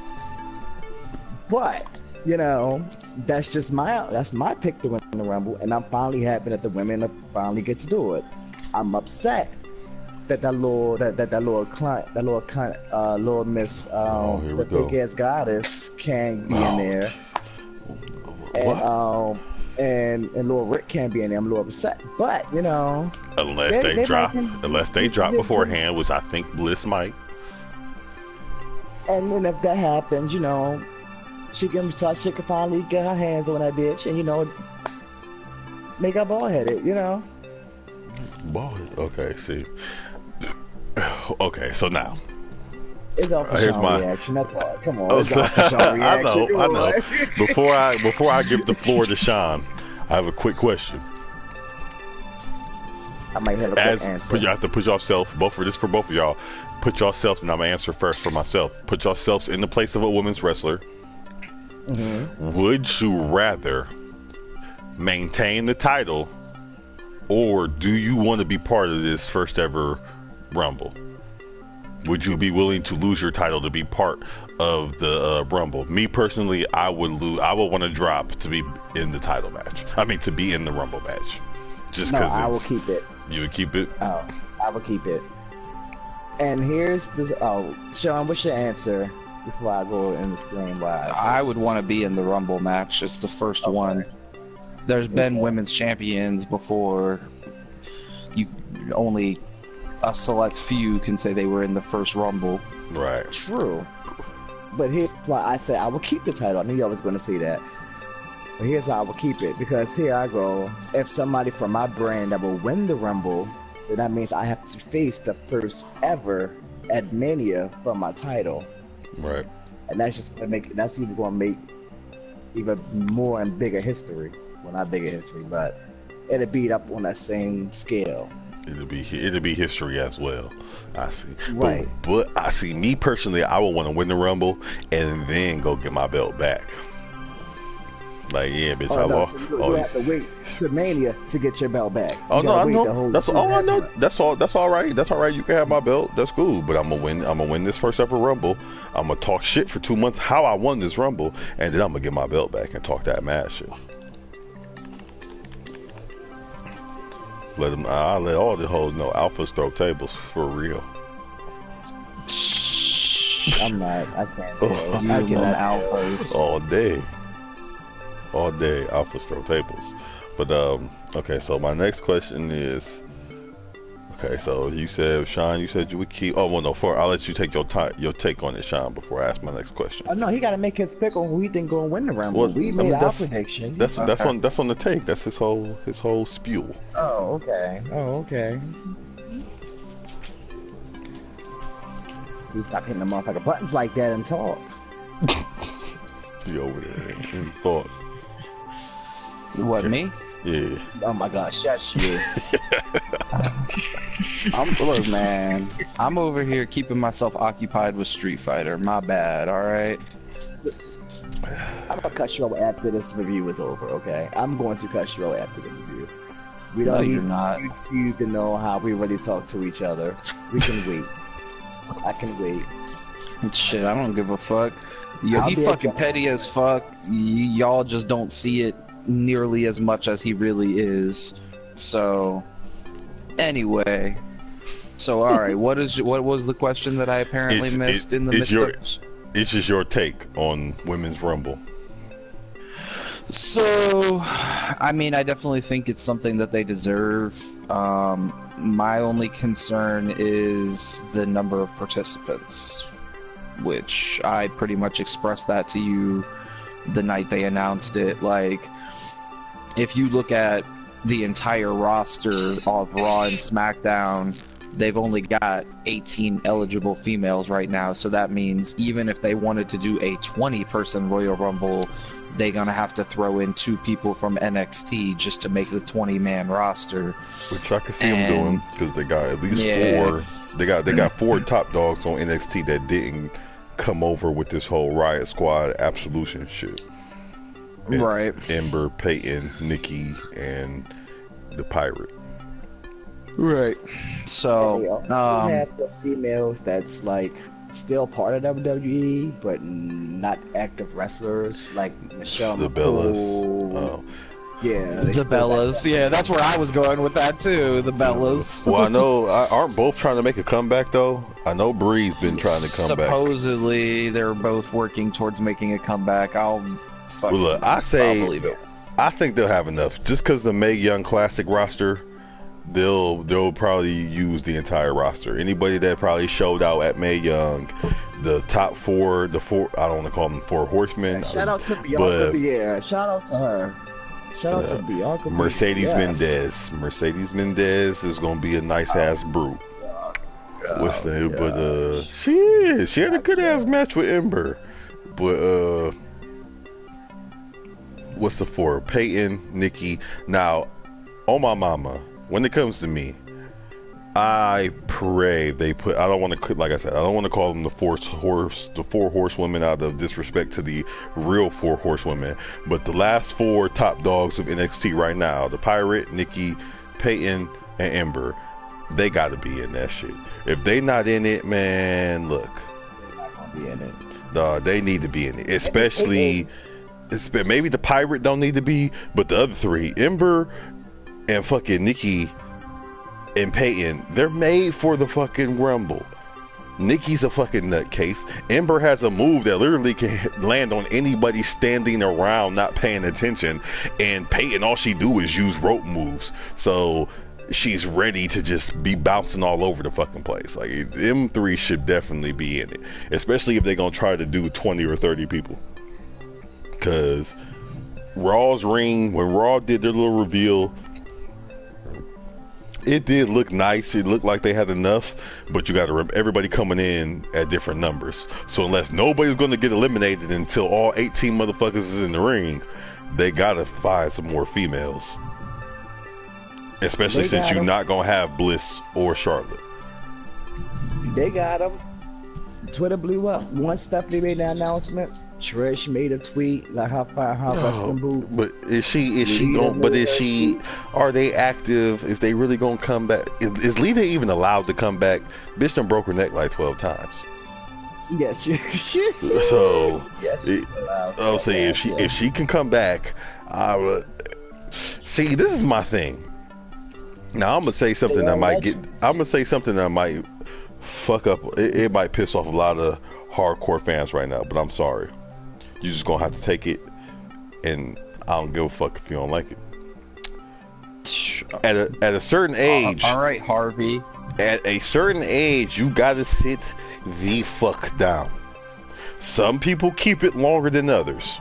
But, you know, that's my pick to win the Rumble, and I'm finally happy that the women finally get to do it. I'm upset that that little Miss the big ass goddess can't be in there. What? And Lord Rick can't be in there. I'm a little upset, but you know, unless they drop beforehand, which I think Bliss might. And then if that happens, you know, she can finally get her hands on that bitch, and you know, make her bald headed. You know. Bald. Okay. See. Okay. So now. It's all for Sean reaction. That's all. Come on. It's all for Sean reaction. I know. Before I give the floor to Sean, I have a quick question. I might have a quick answer. You have to put yourself, for both of y'all, put yourselves, and I'm gonna answer first for myself. Put yourselves in the place of a women's wrestler. Would you rather maintain the title, or do you want to be part of this first ever Rumble? Would you be willing to lose your title to be part of the Rumble? Me personally, I would lose. I would want to drop to be in the title match. I mean, to be in the Rumble match. Just because. No, I will keep it. You would keep it? Oh, I will keep it. And here's the. Oh, Sean, what's your answer before I go and explain why? I would want to be in the Rumble match. It's the first one. There's been women's champions before. You only. A select few can say they were in the first Rumble. Right. True. But here's why I said I will keep the title. I knew y'all was going to say that. But here's why I will keep it. Because here I go. If somebody from my brand that will win the Rumble, then that means I have to face the first ever at Mania for my title. Right. And that's just going to make, that's even going to make even more and bigger history. Well, not bigger history, but it'll beat up on that same scale. It'll be history as well. I see. Right. But I see, me personally, I would want to win the Rumble and then go get my belt back. Like, yeah, bitch, I lost. You have to wait to Mania to get your belt back. Oh no, I know. That's all I know. That's all. That's all right. That's all right. You can have my belt. That's cool. But I'm gonna win. I'm gonna win this first ever Rumble. I'm gonna talk shit for 2 months how I won this Rumble, and then I'm gonna get my belt back and talk that mad shit. I'll let all the hoes know alphas throw tables for real. I'm not. I can't. I get alphas all day. All day, alphas throw tables. But okay. So my next question is, okay. So you said, Sean, you said you would keep. Oh well, no. I'll let you take your take on it, Sean, before I ask my next question. Oh no, he got to make his pick on who he think gonna win the Rumble. Well, we made our prediction. That's on the take. That's his whole spiel. Oh okay. You stop hitting the motherfucker buttons like that and talk. You over there in thought. What, me? Yeah. Oh my God, shush you. Look, man. I'm over here keeping myself occupied with Street Fighter. My bad, alright? I'm gonna cut you off after this review is over, okay? I'm going to cut you off after the review. We don't need YouTube to know how we really talk to each other. We can wait. I can wait. Shit, I don't give a fuck. Yo, he fucking petty as fuck. Y'all just don't see it nearly as much as he really is. So, anyway. So, alright, what was the question that I apparently missed in the midst of... It's just your take on Women's Rumble. So, I mean, I definitely think it's something that they deserve. My only concern is the number of participants, which I pretty much expressed that to you the night they announced it. Like, if you look at the entire roster of Raw and SmackDown, they've only got 18 eligible females right now, so that means even if they wanted to do a 20-person Royal Rumble, they're gonna have to throw in 2 people from NXT just to make the 20-man roster. Which I can see them doing, because they got at least 4. They got 4 top dogs on NXT that didn't come over with this whole Riot Squad Absolution shit. Right. Ember, Peyton, Nikki, and the Pirate. Right. So, they also have the females that's like still part of WWE, but not active wrestlers, like Michelle The McCool. Bellas. Oh. Yeah, the Bellas. Yeah, that's where I was going with that too. The Bellas. Well, I know aren't both trying to make a comeback though. I know Bree's been trying to come back. Supposedly, they're both working towards making a comeback. I'll look. I believe it. I think they'll have enough. Just because the Mae Young Classic roster, they'll probably use the entire roster. Anybody that probably showed out at Mae Young, the top 4, I don't want to call them 4 horsemen. Shout out to Bianca. Yeah, shout out to her. Shout out to Bianca. Mercedes Mendez. Mercedes Mendez is gonna be a nice ass brute. What's the name? But she had a good ass match with Ember. But what's the 4? Peyton, Nikki. Now, on my mama, when it comes to me, I pray they put. I don't want to, like I said, I don't want to call them the 4 horsewomen out of disrespect to the real 4 horsewomen. But the last 4 top dogs of NXT right now, the Pirate, Nikki, Peyton, and Ember, they got to be in that shit. If they not in it, man, look, They're not gonna be in it. they need to be in it. Especially, maybe the Pirate don't need to be, but the other 3, Ember and fucking Nikki and Peyton, they're made for the fucking Rumble. Nikki's a fucking nutcase. Ember has a move that literally can land on anybody standing around not paying attention. And Peyton, all she do is use rope moves. So she's ready to just be bouncing all over the fucking place. Like, them 3 should definitely be in it. Especially if they're gonna try to do 20 or 30 people. Cause Raw's ring, when Raw did their little reveal, it did look nice. It looked like they had enough, but you got to remember, everybody coming in at different numbers. So unless nobody's going to get eliminated until all 18 motherfuckers is in the ring, they got to find some more females. Especially since you're not going to have Bliss or Charlotte. They got them. Twitter blew up. Once Stephanie made the announcement, Trish made a tweet like her wrestling boots. But are they active? Is they really gonna come back? Is Lita even allowed to come back? Bitch done broke her neck like 12 times. Yes, so yes, I'll say if she can come back, I would. See, this is my thing. Now I'm gonna say something that might fuck up. It might piss off a lot of hardcore fans right now, but I'm sorry. You're just gonna have to take it, and I don't give a fuck if you don't like it. At a certain age, all right, Harvey. At a certain age, you gotta sit the fuck down. Some people keep it longer than others.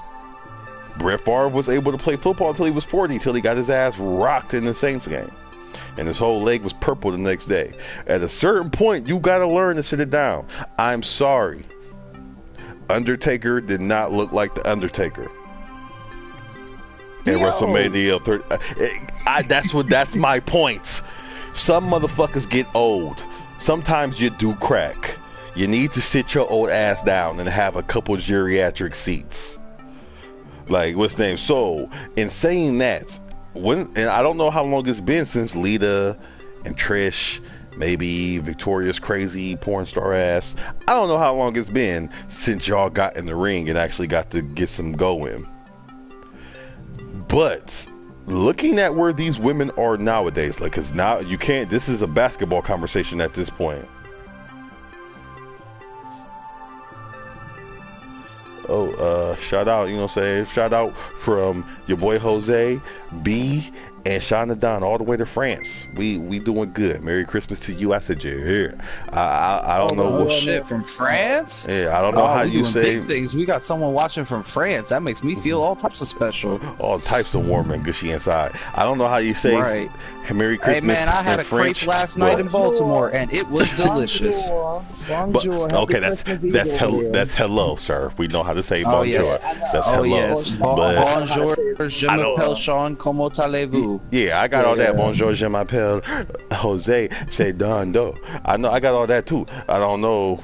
Brett Favre was able to play football until he was 40, till he got his ass rocked in the Saints game, and his whole leg was purple the next day. At a certain point, you gotta learn to sit it down. I'm sorry. Undertaker did not look like the Undertaker at WrestleMania 30. That's my point. Some motherfuckers get old. Sometimes you do crack. You need to sit your old ass down and have a couple geriatric seats. Like, what's the name? So, in saying that, and I don't know how long it's been since Lita and Trish, maybe Victoria's crazy porn star ass, I don't know how long it's been since y'all got in the ring and actually got to get some go in. But looking at where these women are nowadays, like, because now you can't, this is a basketball conversation at this point. Shout out, you know what I'm saying? Shout out from your boy Jose, B, and Shauna Don all the way to France. We doing good. Merry Christmas to you. I said you're here. I don't know what shit from France. Yeah, I don't know how you say big things. We got someone watching from France. That makes me feel all types of special. All types of warm and gushy inside. I don't know how you say Merry Christmas. Hey man, I had a crepe last night in Baltimore, and it was delicious. Bonjour. Okay, that's hello, sir. We know how to say bonjour. Yes. That's hello. Yes. Bonjour, je m'appelle Sean. Comment allez-vous? Yeah, I got all that. Bonjour, je m'appelle Jose. Say Don Do. I know I got all that too. I don't know.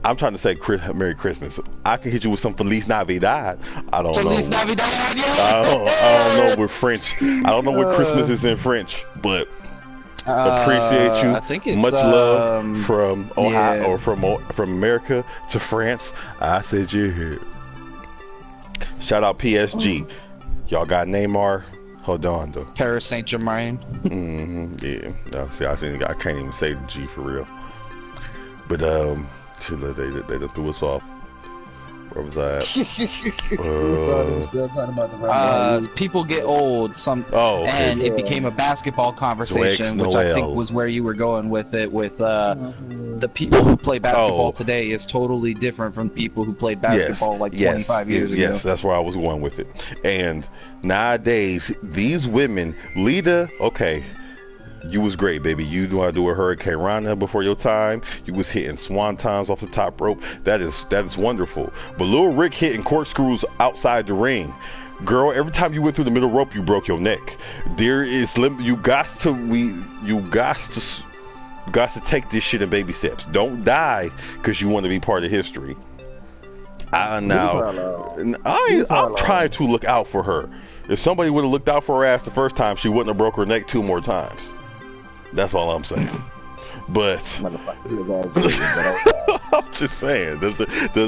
I'm trying to say Merry Christmas. I can hit you with some Feliz Navidad. I don't know. Feliz Navidad, I don't know with French. I don't know what Christmas is in French, but appreciate you. I think it's, much love from Ohio or from America to France. I said you're here. Shout out PSG. Y'all got Neymar. Hold on though. Paris Saint-Germain. Yeah. See, I can't even say the G for real. But they threw us off. Where was I at? Still talking about the people get old. And it became a basketball conversation, which I think was where you were going with it. With the people who play basketball today is totally different from people who played basketball 25 years ago. Yes, that's where I was going with it. And nowadays, these women, Lita, okay. You was great, baby. You knew how to do a Hurricane Rana before your time. You was hitting swantons off the top rope. That is wonderful. But Lil Rick hitting corkscrews outside the ring. Girl, every time you went through the middle rope, you broke your neck. There is you got to take this shit in baby steps. Don't die because you want to be part of history. I'm trying to look out for her. If somebody would have looked out for her ass the first time, she wouldn't have broke her neck 2 more times. That's all I'm saying. But I'm just saying, does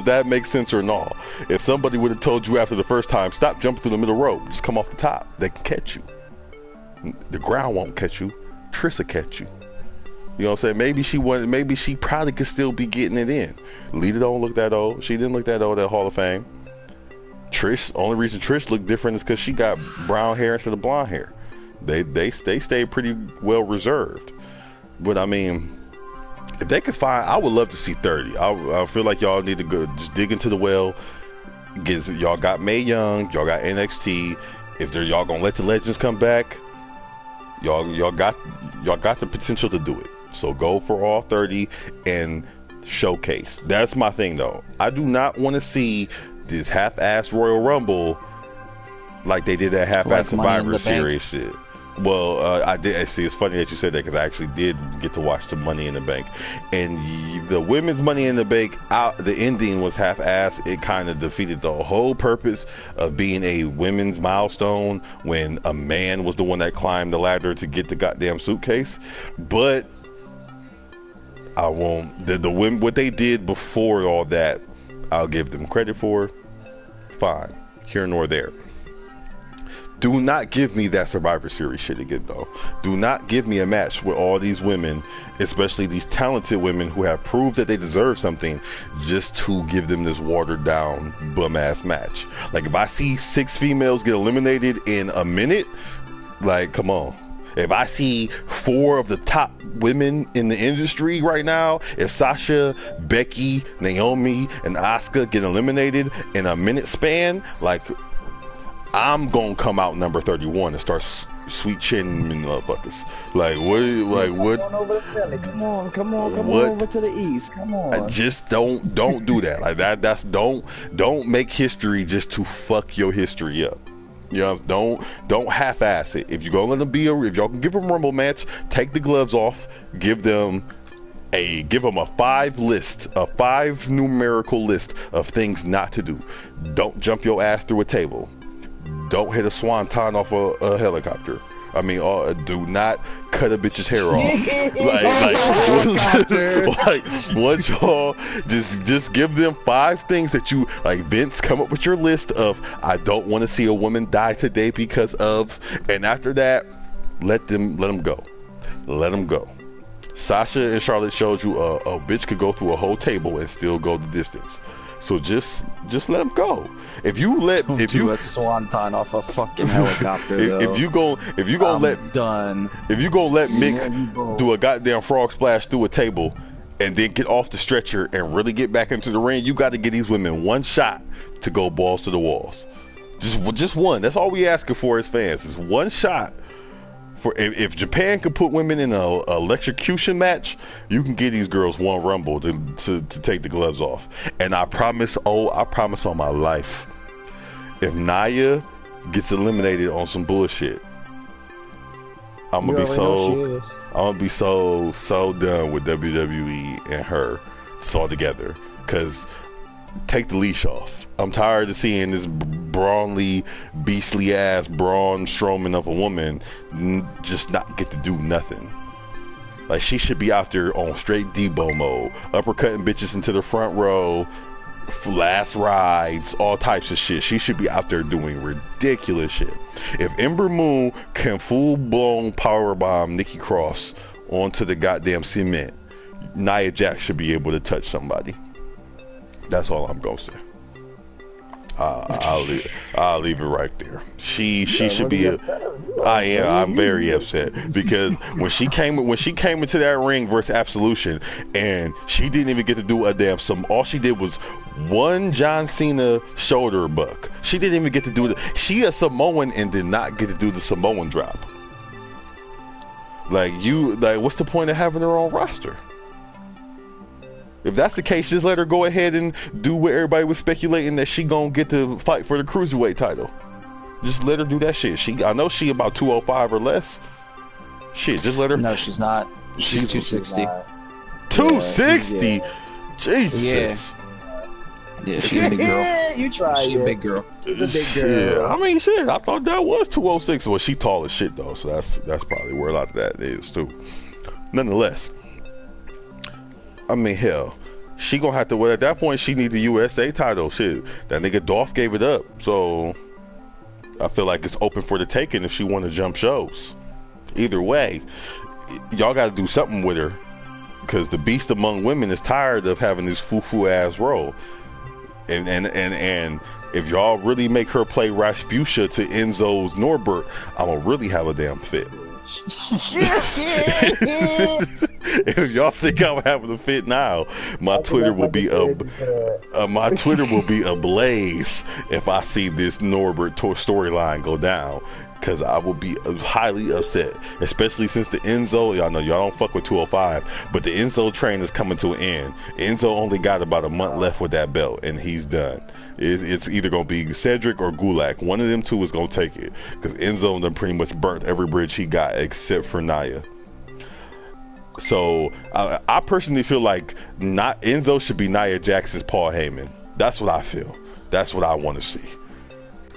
that make sense or not? If somebody would have told you after the first time, stop jumping through the middle rope, just come off the top, they can catch you. The ground won't catch you. Trish will catch you. You know what I'm saying? Maybe she probably could still be getting it in. Lita don't look that old. She didn't look that old at Hall of Fame. Trish, only reason Trish looked different is because she got brown hair instead of blonde hair. They stayed pretty well reserved. But I mean, if they could find, I would love to see 30. I feel like y'all need to go just dig into the well. Y'all got Mae Young, y'all got NXT. If y'all gonna let the legends come back, y'all got the potential to do it. So go for all 30 and showcase. That's my thing though. I do not want to see this half-ass Royal Rumble like they did that half-ass Survivor Series shit. Well, I did see. It's funny that you said that because I actually did get to watch the Money in the Bank, and the women's Money in the Bank the ending was half-ass. It kind of defeated the whole purpose of being a women's milestone when a man was the one that climbed the ladder to get the goddamn suitcase. But I won't. The women, what they did before all that, I'll give them credit for. Fine, here nor there. Do not give me that Survivor Series shit again, though. Do not give me a match with all these women, especially these talented women who have proved that they deserve something, just to give them this watered down bum ass match. Like if I see 6 females get eliminated in a minute, like come on. If I see 4 of the top women in the industry right now, if Sasha, Becky, Naomi, and Asuka get eliminated in a minute span, like I'm gonna come out number 31 and start sweet chinning motherfuckers. Like what? Come on over to the east. Come on. Just don't do that. Like that's don't make history just to fuck your history up. You know, don't half-ass it. If you're gonna let them if y'all can give them a Rumble match, take the gloves off, give them a 5 numerical list of things not to do. Don't jump your ass through a table. Don't hit a swanton off a helicopter. I mean, do not cut a bitch's hair off. like what y'all just give them 5 things that you like. Vince, come up with your list of I don't want to see a woman die today because of, and after that, let them go. Let them go. Sasha and Charlotte showed you a bitch could go through a whole table and still go the distance. So just let them go. If you let Don't do a swanton off a fucking helicopter, if you gonna let Mick do a goddamn frog splash through a table and then get off the stretcher and really get back into the ring, you got to give these women one shot to go balls to the walls. Just one. That's all we asking for as fans is one shot. For if Japan could put women in a electrocution match, you can give these girls one rumble to take the gloves off. And I promise on my life, if Nia gets eliminated on some bullshit, I'm gonna be so done with WWE and her all together. Cause take the leash off. I'm tired of seeing this brawny, beastly ass Braun Strowman of a woman just not get to do nothing. Like, she should be out there on straight Debo mode, uppercutting bitches into the front row, last rides, all types of shit. She should be out there doing ridiculous shit. If Ember Moon can full-blown powerbomb Nikki Cross onto the goddamn cement, Nia Jax should be able to touch somebody. That's all I'm gonna say. I'll leave it right there. She should be. I'm very upset because when she came into that ring versus Absolution, and she didn't even get to do a damn all she did was one John Cena shoulder buck. She didn't even get to do she a Samoan and did not get to do the Samoan drop. Like, what's the point of having her on roster? If that's the case, just let her go ahead and do what everybody was speculating that she gonna get to fight for the cruiserweight title. Just let her do that shit. I know she about 205 or less. Shit, just let her. No, she's not. She's 260. 260? Yeah. Jesus. Yeah, she's a big girl. You try. She's a big girl. She's a big girl. Yeah, I mean, shit. I thought that was 206. Well, she tall as shit though, so that's probably where a lot of that is too. Nonetheless. I mean, hell, she gonna have to. Well, at that point, she need the USA title. Shit, that nigga Dolph gave it up. So I feel like it's open for the taking if she want to jump shows. Either way, y'all got to do something with her, because the beast among women is tired of having this foo-foo ass role. And if y'all really make her play Rasputia to Enzo's Norbert, I'ma really have a damn fit. If y'all think I'm having a fit now, my Twitter will be ablaze if I see this Norbert storyline go down, because I will be highly upset, especially since the Enzo, y'all know y'all don't fuck with 205, but the Enzo train is coming to an end. Enzo only got about a month left with that belt and he's done. It's either going to be Cedric or Gulak. One of them two is going to take it, because Enzo done pretty much burnt every bridge he got except for Nia. So I personally feel like Enzo should be Nia Jax's Paul Heyman. That's what I feel. That's what I want to see.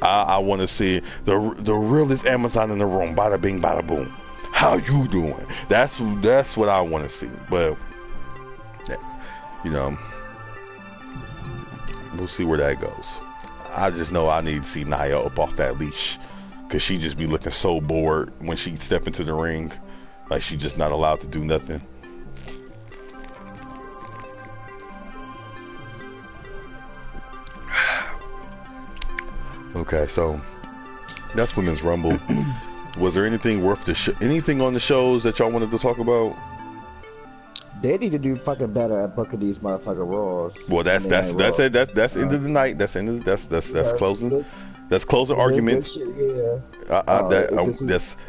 I want to see the realest Amazon in the room. Bada bing, bada boom. How you doing? That's what I want to see. But you know, we'll see where that goes. I just know I need to see Nia up off that leash, because she just be looking so bored when she step into the ring, like she just not allowed to do nothing. Okay, so that's Women's Rumble. Was there anything worth anything on the shows that y'all wanted to talk about? They need to do fucking better at booking these motherfucking Raws. Well, that's it. That's end of the night. That's closing. That's closing arguments.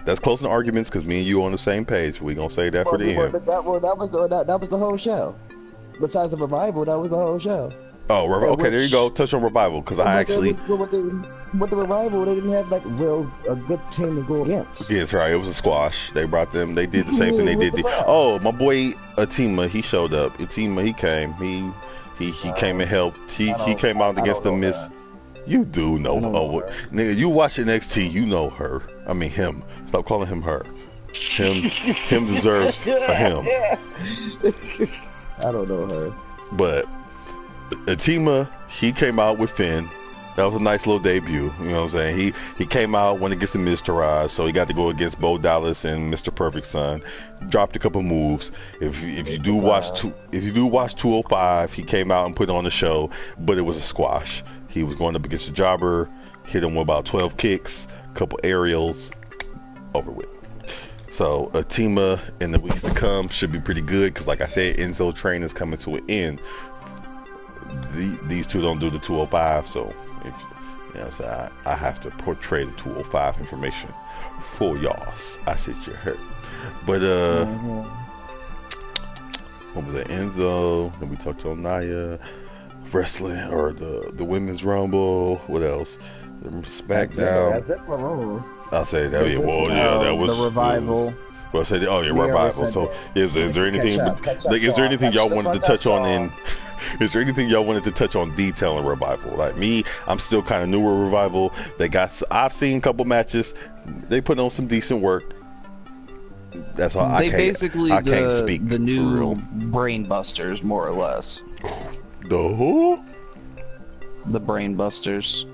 That's closing arguments, because me and you on the same page. We gonna say that for the end. That was the whole show. Besides the revival, that was the whole show. Oh, okay. There you go. Touch on revival, because I actually with the revival, they didn't have like a good team to go against. Yes, right. It was a squash. They brought them. They did the same thing they did. Oh, my boy Atima, he showed up. Atima, he came. He came and helped. He came out against the Miss. You do know. Nigga, you watch NXT. You know her. I mean him. Stop calling him her. Him deserves a him. I don't know her. But Atima, he came out with Finn. That was a nice little debut. You know what I'm saying? He came out, went against the Miz Taraj, so he got to go against Bo Dallas and Mr. Perfect Son. Dropped a couple moves. If you do watch 205, he came out and put on the show, but it was a squash. He was going up against the Jobber, hit him with about 12 kicks, a couple aerials, over with. So Atima in the weeks to come should be pretty good because, like I said, Enzo Train is coming to an end. These two don't do the 205, so if, you know, so I have to portray the 205 information for y'all. I said you heard, but what was that? Enzo. Then we talked on Nia wrestling or the women's rumble. What else? SmackDown. That's it for Raw. I'll say that. That was the revival. Well, I said, revival. So, is there anything? Is there anything y'all wanted to touch on in? Is there anything y'all wanted to touch on detailing Revival? Like me, I'm still kind of newer Revival. I've seen a couple matches. They put on some decent work. That's all. I can't speak the new Brain Busters, more or less. The who? The Brain Busters.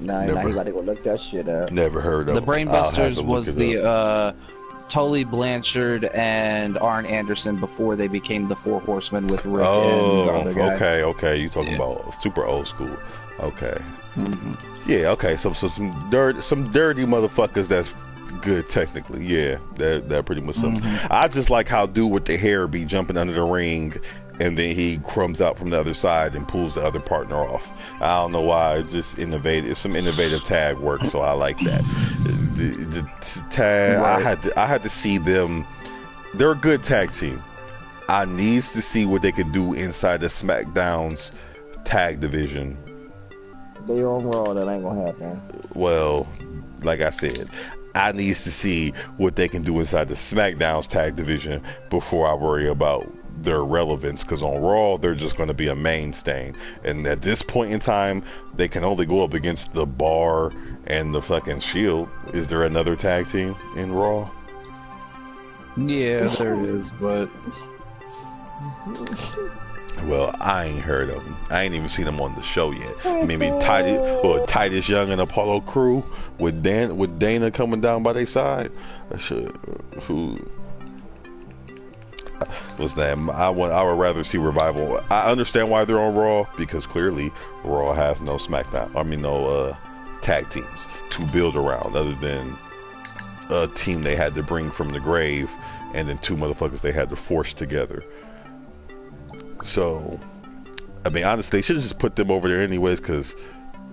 Nah, you gotta go look that shit up. Never heard of the Brain Busters. Was the Tully Blanchard and Arn Anderson before they became the Four Horsemen with Rick and the other guy. Okay. You talking about super old school? Okay. Yeah. Okay. So some dirty motherfuckers. That's good technically. Yeah. That pretty much something. I just like how dude with the hair be jumping under the ring, and then he crumbs out from the other side and pulls the other partner off. I don't know why. It's just innovative. It's some innovative tag work, so I like that. The tag. Right. I had to see them. They're a good tag team. I needs to see what they could do inside the SmackDown's tag division. They on Raw. That ain't gonna happen. Well, like I said, I needs to see what they can do inside the SmackDown's tag division before I worry about their relevance, because on Raw they're just going to be a mainstay, and at this point in time they can only go up against the Bar and the fucking Shield. Is there another tag team in Raw? Yeah, there is, but well, I ain't heard of them. I ain't even seen them on the show yet. Maybe Titus Young and Apollo Crew with Dana coming down by their side. Was that I would rather see Revival. I understand why they're on Raw, because clearly Raw has no SmackDown. I mean, no tag teams to build around other than a team they had to bring from the grave, and then two motherfuckers they had to force together. So, I mean, honestly, they should have just put them over there anyways, because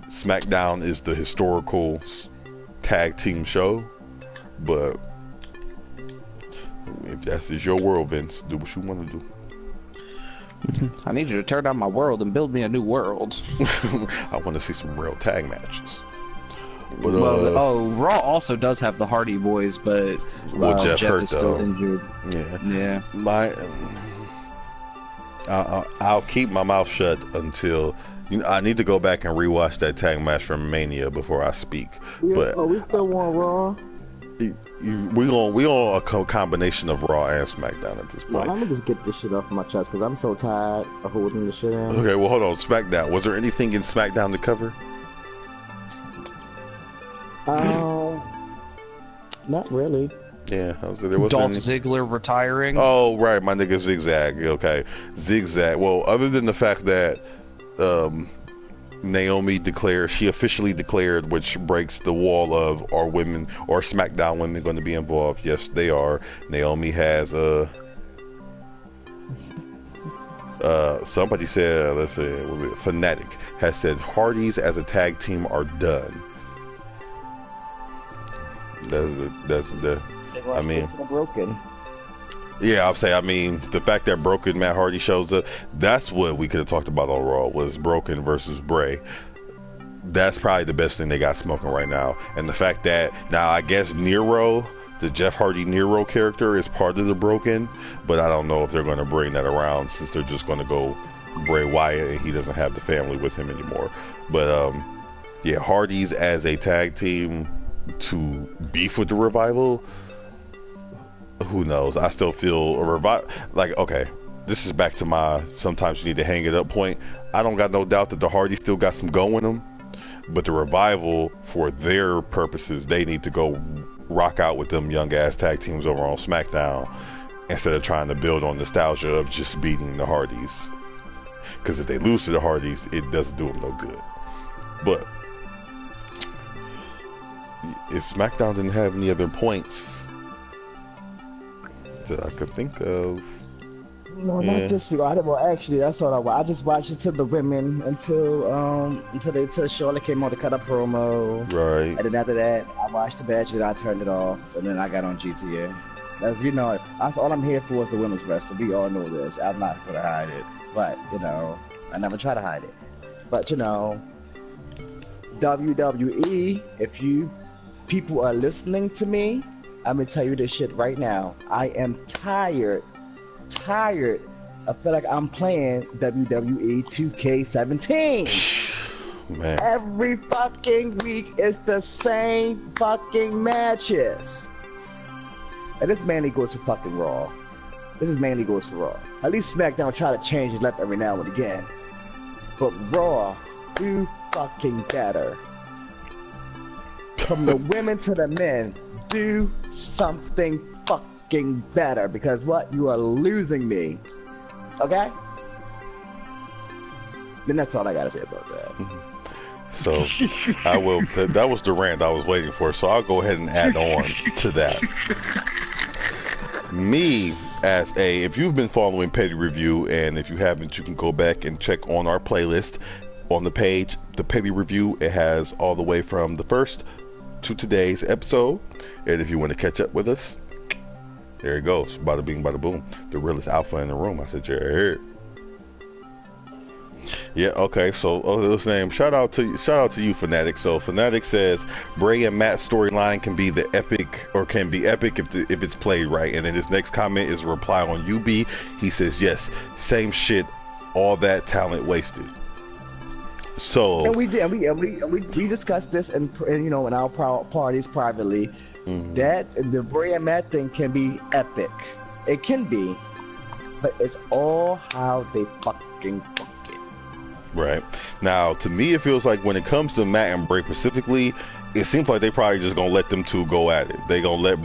SmackDown is the historical tag team show. But if that's your world, Vince, do what you want to do. I need you to tear down my world and build me a new world. I want to see some real tag matches. But, Raw also does have the Hardy Boys, but Jeff is still injured. Yeah. I'll keep my mouth shut until I need to go back and rewatch that tag match from Mania before I speak. Yeah, but we still want Raw. We on a combination of Raw and SmackDown at this point. Let me just get this shit off my chest because I'm so tired of holding this shit in. Okay, well, hold on. SmackDown. Was there anything in SmackDown to cover? Not really. Yeah, there wasn't Dolph Ziggler retiring. Oh, right, my nigga Zigzag. Okay, Zigzag. Well, other than the fact that Naomi officially declared, which breaks the wall of are women or SmackDown women going to be involved? Yes, they are. Naomi has somebody said, let's say, Fanatic has said Hardys as a tag team are done. That's I mean, broken. Yeah, I'll say. I mean, the fact that Broken Matt Hardy shows up, that's what we could have talked about on Raw, was Broken versus Bray. That's probably the best thing they got smoking right now. And the fact that now, I guess Nero, the Jeff Hardy Nero character, is part of the Broken, but I don't know if they're going to bring that around, since they're just going to go Bray Wyatt and he doesn't have the family with him anymore. But yeah, Hardys as a tag team to beef with the Revival, who knows? I still feel a okay, this is back to my sometimes you need to hang it up point. I don't got no doubt that the Hardys still got some go in them, but the Revival, for their purposes, they need to go rock out with them young ass tag teams over on SmackDown instead of trying to build on nostalgia of just beating the Hardys. Because if they lose to the Hardys, it doesn't do them no good. But if SmackDown didn't have any other points that I could think of. No, not this week. Well, actually, that's all I just watched it to the women until Charlotte came on to cut a promo. Right. And then after that, I watched the match and I turned it off, and then I got on GTA. That's all I'm here for is the women's wrestling. We all know this. I'm not gonna hide it, but I never try to hide it. But WWE, if you people are listening to me, I'm gonna tell you this shit right now. I am tired. I feel like I'm playing WWE 2K17. Man. Every fucking week is the same fucking matches. And this mainly goes for fucking Raw. This is mainly goes for Raw. At least SmackDown try to change it up every now and again. But Raw, do fucking better. From the women to the men, do something fucking better, because what? You are losing me. Okay? Then that's all I gotta say about that. So I will. That was the rant I was waiting for. So I'll go ahead and add on to that. Me, if you've been following Petty Review, and if you haven't, you can go back and check on our playlist on the page. The Petty Review, it has all the way from the first to today's episode. And if you want to catch up with us, there it goes. Bada bing, bada boom. The realest alpha in the room. I said, you're here. Yeah, okay, so this name, shout out to you, Fanatic. So Fanatic says Bray and Matt's storyline can be can be epic if it's played right. And then his next comment is a reply on UB. He says, yes, same shit, all that talent wasted. So and we discussed this in our parties privately. Mm-hmm. That the Bray and Matt thing can be epic. It can be, but it's all how they fucking book it. Right. Now, to me, it feels like when it comes to Matt and Bray specifically, it seems like they probably just gonna let them two go at it. They gonna let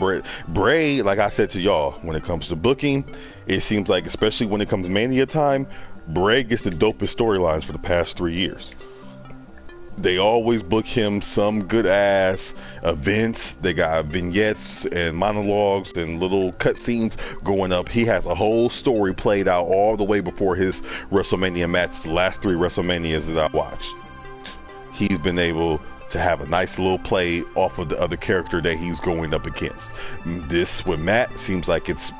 Bray, like I said to y'all, when it comes to booking, it seems like, especially when it comes Mania time, Bray gets the dopest storylines for the past 3 years. They always book him some good ass events. They got vignettes and monologues and little cutscenes going up. He has a whole story played out all the way before his WrestleMania match. The last 3 WrestleManias that I watched, he's been able to have a nice little play off of the other character that he's going up against. This with Matt seems like it's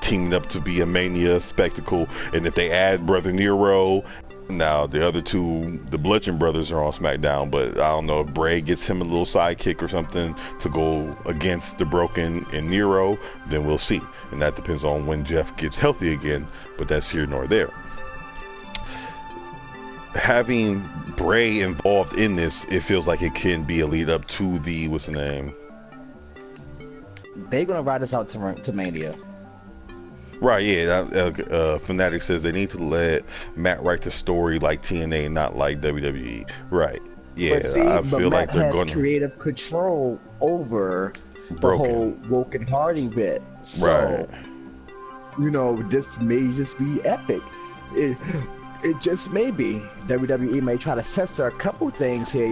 teamed up to be a Mania spectacle. And if they add Brother Nero, now the other two, the Bludgeon Brothers, are on SmackDown, but I don't know if Bray gets him a little sidekick or something to go against the Broken and Nero, then we'll see. And that depends on when Jeff gets healthy again, but that's here nor there. Having Bray involved in this, it feels like it can be a lead up to the, what's the name? They're gonna ride us out to Mania. Right, yeah. Fanatic says they need to let Matt write the story like TNA, not like WWE. Right, yeah. But see, I feel Matt like they're has creative control over the whole Woken Hardy bit. So, right. This may just be epic. It just may be. WWE may try to censor a couple things here.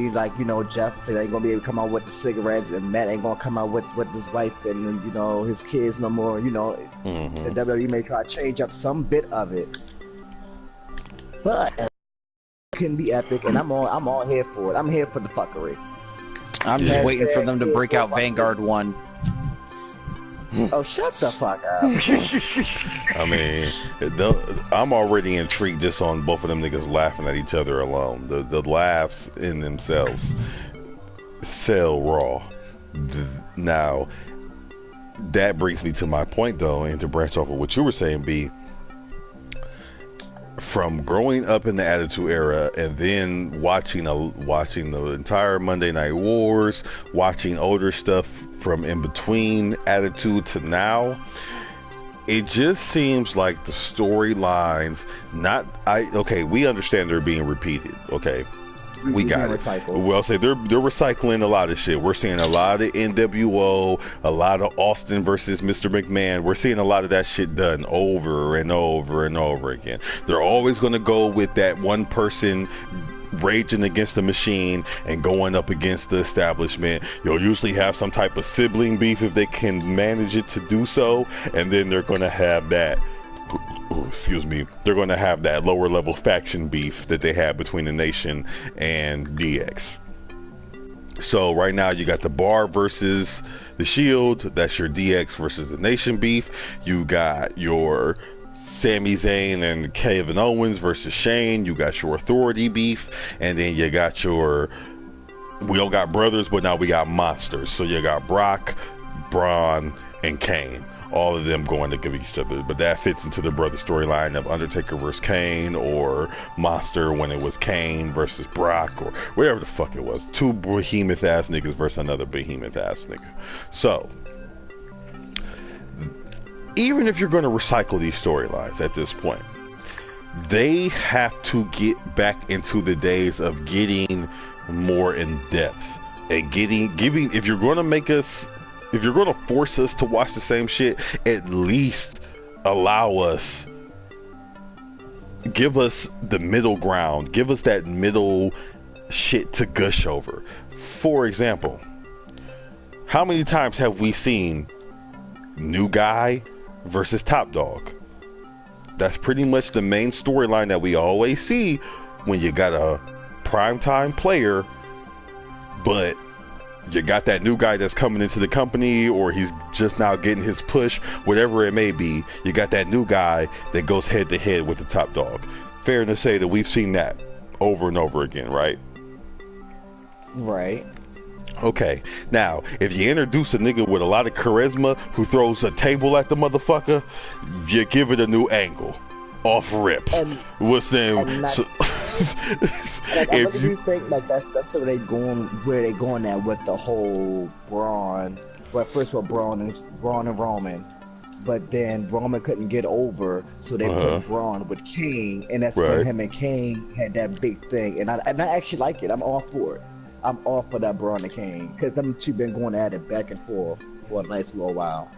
Jeff ain't gonna be able to come out with the cigarettes, and Matt ain't gonna come out with his wife and his kids no more. Mm-hmm. The WWE may try to change up some bit of it, but it can be epic, and I'm all here for it. I'm here for the fucking. I'm just waiting for them to break out Vanguard 1. Oh, shut the fuck up. I mean, I'm already intrigued just on both of them niggas laughing at each other alone. The laughs in themselves sell Raw. Now, that brings me to my point, though, and to branch off of what you were saying, B. From growing up in the Attitude Era and then watching the entire Monday Night Wars, watching older stuff from in between Attitude to now, It just seems like the storylines, okay, we understand they're being repeated. Okay, we got it. Well, say they're recycling a lot of shit. We're seeing a lot of NWO, a lot of Austin versus Mr. McMahon. We're seeing a lot of that shit done over and over and over again. They're always going to go with that one person raging against the machine and going up against the establishment. You'll usually have some type of sibling beef if they can manage it to do so, and then they're going to have that they're going to have that lower level faction beef that they have between the Nation and DX. So right now you got the Bar versus the Shield. That's your DX versus the Nation beef. You got your Sami Zayn and Kevin Owens versus Shane. You got your Authority beef, and then you got your, we don't got brothers, but now we got monsters. So you got Brock, Braun, and Kane. All of them going to give each other, but that fits into the brother storyline of Undertaker versus Kane, or Monster when it was Kane versus Brock, or whatever the fuck it was. Two behemoth ass niggas versus another behemoth ass nigga. So even if you're going to recycle these storylines at this point, they have to get back into the days of getting more in depth and giving, if you're going to make us, if you're going to force us to watch the same shit, at least allow us, give us the middle ground, give us that middle shit to gush over. For example, how many times have we seen New Guy versus Top Dog? That's pretty much the main storyline that we always see when you got a primetime player, but you got that new guy that's coming into the company, or he's just now getting his push, whatever it may be. You got that new guy that goes head to head with the top dog. Fair to say that we've seen that over and over again, right? Right. Okay, now if you introduce a nigga with a lot of charisma who throws a table at the motherfucker, you give it a new angle. Off rip. And, what's name? I really do think like that's where they going at with the whole Braun. Well, first of all, Braun and Roman, but then Roman couldn't get over, so they put Braun with Kane, and that's when him and Kane had that big thing. And I actually like it. I'm all for it. I'm all for that Braun and Kane, because them two been going at it back and forth for a nice little while.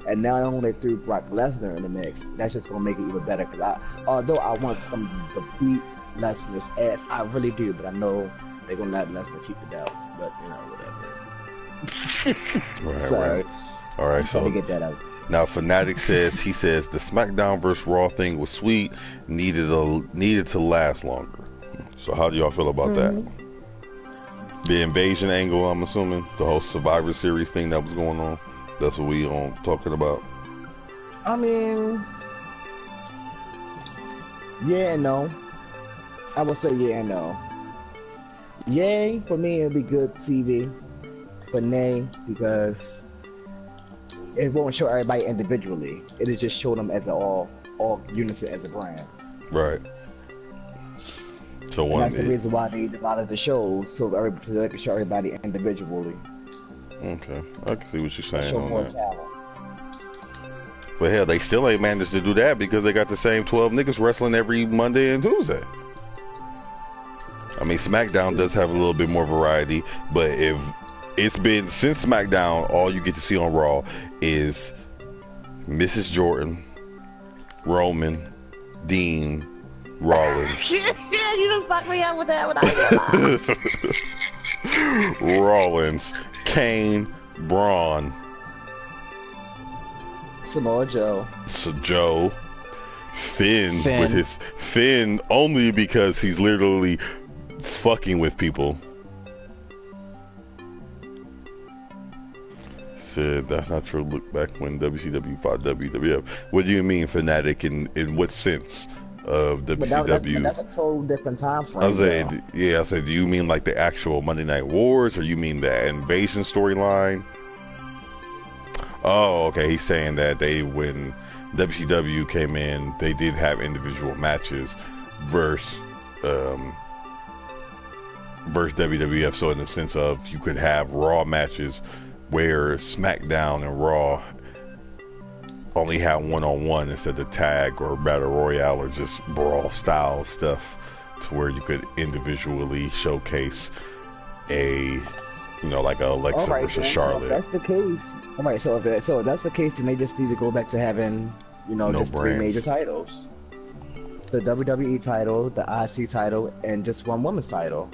And now only threw Brock Lesnar in the mix. That's just gonna make it even better. Cause although I want them to beat Lesnar's ass, I really do. But I know they're gonna let Lesnar keep the belt. But you know, whatever. Right. All right. So get that out. Now Fanatic says the SmackDown vs. Raw thing was sweet, needed to last longer. So how do y'all feel about that? The invasion angle, I'm assuming the whole Survivor Series thing that was going on. That's what we talking about. I mean, yeah and no. I would say yeah and no. Yay, for me it'd be good TV, but nay, because it won't show everybody individually. It'll just show them as all unison as a brand. Right. So that's the reason why they divided the shows, so they can show everybody individually. Okay, I can see what you're saying show on more that. Talent. But hell, they still ain't managed to do that because they got the same 12 niggas wrestling every Monday and Tuesday. I mean, SmackDown does have a little bit more variety, but if it's been since SmackDown, all you get to see on Raw is Mrs. Jordan, Roman, Dean, Rollins. You just fucked me up with that one. Rollins, Kane, Braun, Samoa Joe, Finn with his Finn only because he's literally fucking with people. Said that's not true. Look back when WCW fought WWF. What do you mean, Fanatic? In what sense of WCW? But that's a total different time frame. I said, do you mean like the actual Monday Night Wars, or you mean the invasion storyline? Oh, okay. He's saying that when WCW came in, they did have individual matches versus WWF. So in the sense of you could have Raw matches where SmackDown and Raw only have one-on-one instead of tag or battle royale or just brawl style stuff, to where you could individually showcase a, like a Alexa versus Charlotte. So if that's the case, so if that's the case, then they just need to go back to having, no just brands. 3 major titles: the WWE title, the IC title, and just one women's title.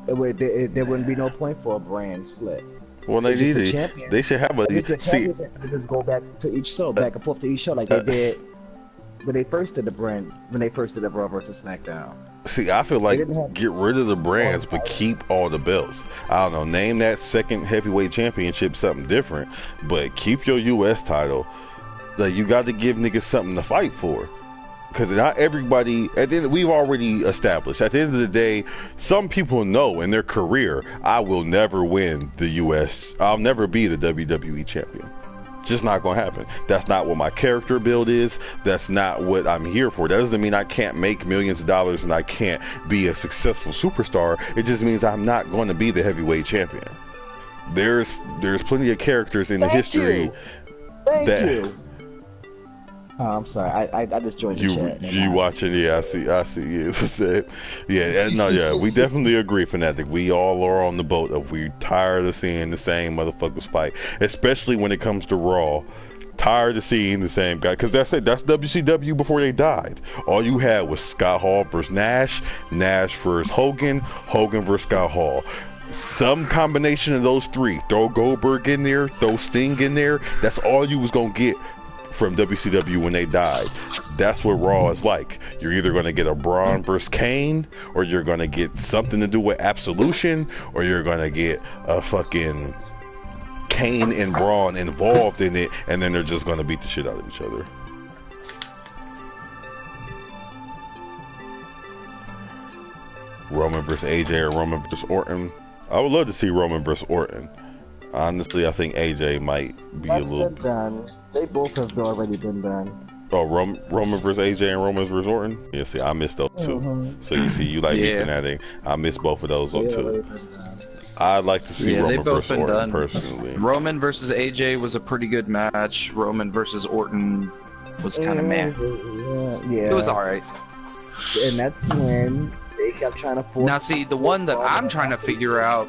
There wouldn't be no point for a brand split. Well, they should have a just go back to each show, back and forth to each show, like they did when they first did the Raw versus SmackDown. See, I feel like get rid of the brands, but keep all the belts. I don't know, name that second heavyweight championship something different, but keep your U.S. title. Like, you got to give niggas something to fight for. Because not everybody, we've already established, at the end of the day, some people know in their career, I will never win the U.S. I'll never be the WWE champion. Just not going to happen. That's not what my character build is. That's not what I'm here for. That doesn't mean I can't make millions of dollars and I can't be a successful superstar. It just means I'm not going to be the heavyweight champion. There's plenty of characters in the history. Thank you. Oh, I'm sorry. I just joined the chat. You watching? Yeah, I see. Yeah. We definitely agree, Fanatic. We all are on the boat of we tired of seeing the same motherfuckers fight, especially when it comes to Raw. Tired of seeing the same guy, because that's it. That's WCW before they died. All you had was Scott Hall versus Nash, Nash versus Hogan, Hogan versus Scott Hall. Some combination of those three. Throw Goldberg in there, throw Sting in there. That's all you was gonna get from WCW when they died. That's what Raw is like. You're either going to get a Braun versus Kane, or you're going to get something to do with Absolution, or you're going to get a fucking Kane and Braun involved in it, and then they're just going to beat the shit out of each other. Roman versus AJ or Roman versus Orton. I would love to see Roman versus Orton. Honestly, I think AJ might be a little... done. They both have already been done. Oh, Roman versus AJ and Roman versus Orton? Yeah, see, I missed those two. So you see, you like me Fanatic. I missed both of those too. I'd like to see Roman versus Orton personally. Roman versus AJ was a pretty good match. Roman versus Orton was kind of meh. Yeah. It was alright. And that's when they kept trying to force... Now see, the one that I'm trying to figure out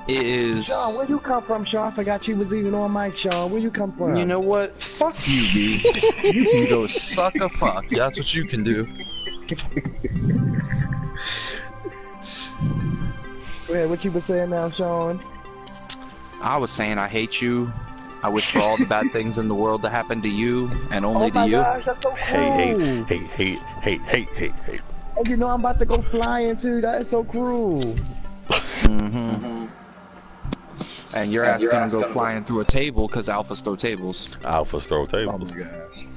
is... Sean, where you come from, Sean? I forgot you was even on mic, Sean. Where you come from? You know what? Fuck you, B. You can go suck a fuck. That's what you can do. Yeah, what you was saying now, Sean? I was saying I hate you. I wish for all the bad things in the world to happen to you, and only to you. Oh my gosh, that's so cool. Hey. And you know I'm about to go flying too. That is so cruel. And your ass gonna go flying through a table because alphas throw tables. Alphas throw tables. Oh my gosh.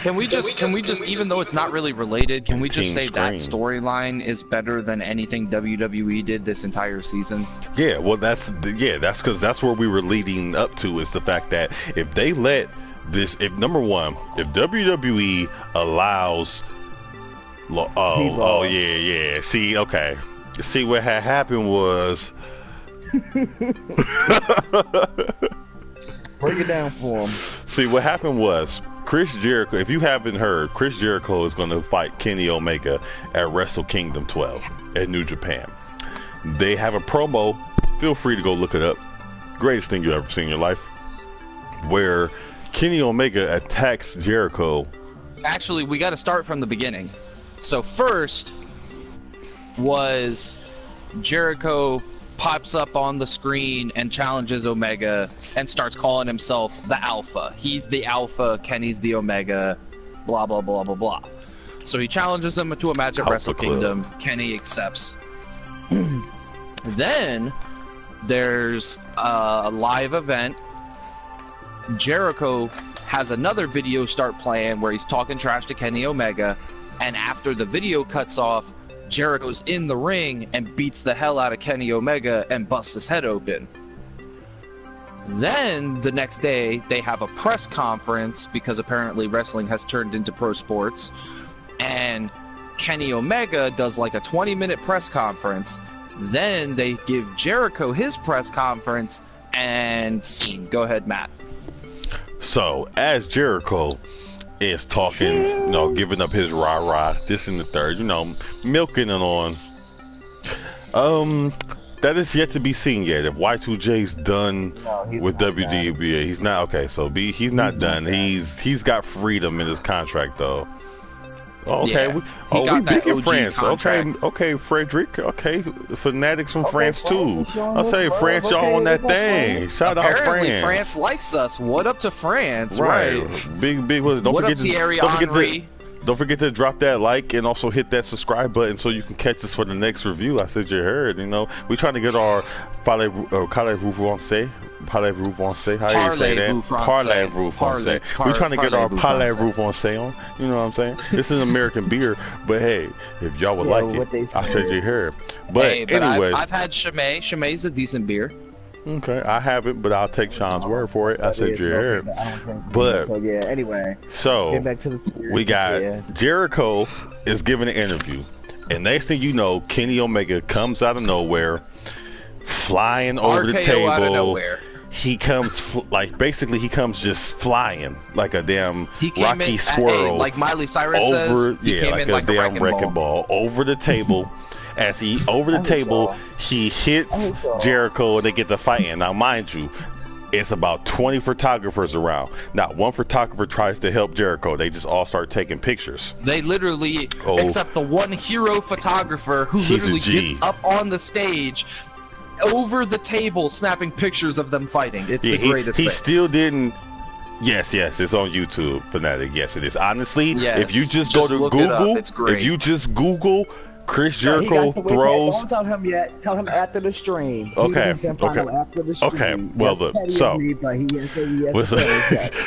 Can we just, even though it's not really related, can we just say that storyline is better than anything WWE did this entire season? Yeah, well that's because that's where we were leading up to, is the fact that if they let this, if number one, if WWE allows, see what had happened was. Break it down for him. See, what happened was Chris Jericho, if you haven't heard, Chris Jericho is going to fight Kenny Omega at Wrestle Kingdom 12 at New Japan. They have a promo, feel free to go look it up, greatest thing you ever seen in your life, where Kenny Omega attacks Jericho. Actually, we got to start from the beginning. So first was Jericho pops up on the screen and challenges Omega and starts calling himself the Alpha. He's the Alpha, Kenny's the Omega, blah, blah, blah, blah, blah. So he challenges him to a match at Wrestle Kingdom. Kenny accepts. Then there's a live event. Jericho has another video start playing where he's talking trash to Kenny Omega, and after the video cuts off, Jericho's in the ring and beats the hell out of Kenny Omega and busts his head open. Then the next day they have a press conference because apparently wrestling has turned into pro sports, and Kenny Omega does like a 20-minute press conference. Then they give Jericho his press conference, And scene. Go ahead, Matt. So, as Jericho is talking, giving up his rah-rah, this and the third, milking it on. That is yet to be seen yet. If Y2J's done with WDBA, he's not. Okay, so he's not done. He's got freedom in his contract though. Okay, yeah, we big in France. Contract. Okay, Frederick. Okay, fanatics from France too. I'll say France, y'all on that thing. Shout out France. France likes us. What up to France? Right. Big. What up, Thierry Henry? Don't forget to drop that like and also hit that subscribe button so you can catch us for the next review. I said you heard. We trying to get our parlez-vous français. Parlez-vous français. How do you say that? Parlez-vous français. We trying to get our parlez-vous français on. You know what I'm saying? This is American beer, but hey, if y'all would like it, I said you heard. But anyways, I've had Chimay. Chimay's a decent beer. Okay, I haven't, but I'll take Sean's word for it. I said you heard. But so yeah, anyway. So get back to the we got Jericho is giving an interview, and next thing you know, Kenny Omega comes out of nowhere, flying over the table. Out of nowhere. He comes basically he comes just flying like a damn Rocky squirrel, like Miley Cyrus over says. Like a damn wrecking ball over the table. As he he hits Jericho and they get to fighting. Now, mind you, it's about 20 photographers around. Not one photographer tries to help Jericho. They just all start taking pictures. They literally, except the one hero photographer who literally gets up on the stage over the table snapping pictures of them fighting. It's the greatest thing. He still didn't. Yes, it's on YouTube, Fanatic. Yes, it is. Honestly, if you just go to Google, if you just Google Chris Jericho throws. Don't tell him yet. Tell him after the stream. Okay. After the stream. Okay. Well, look.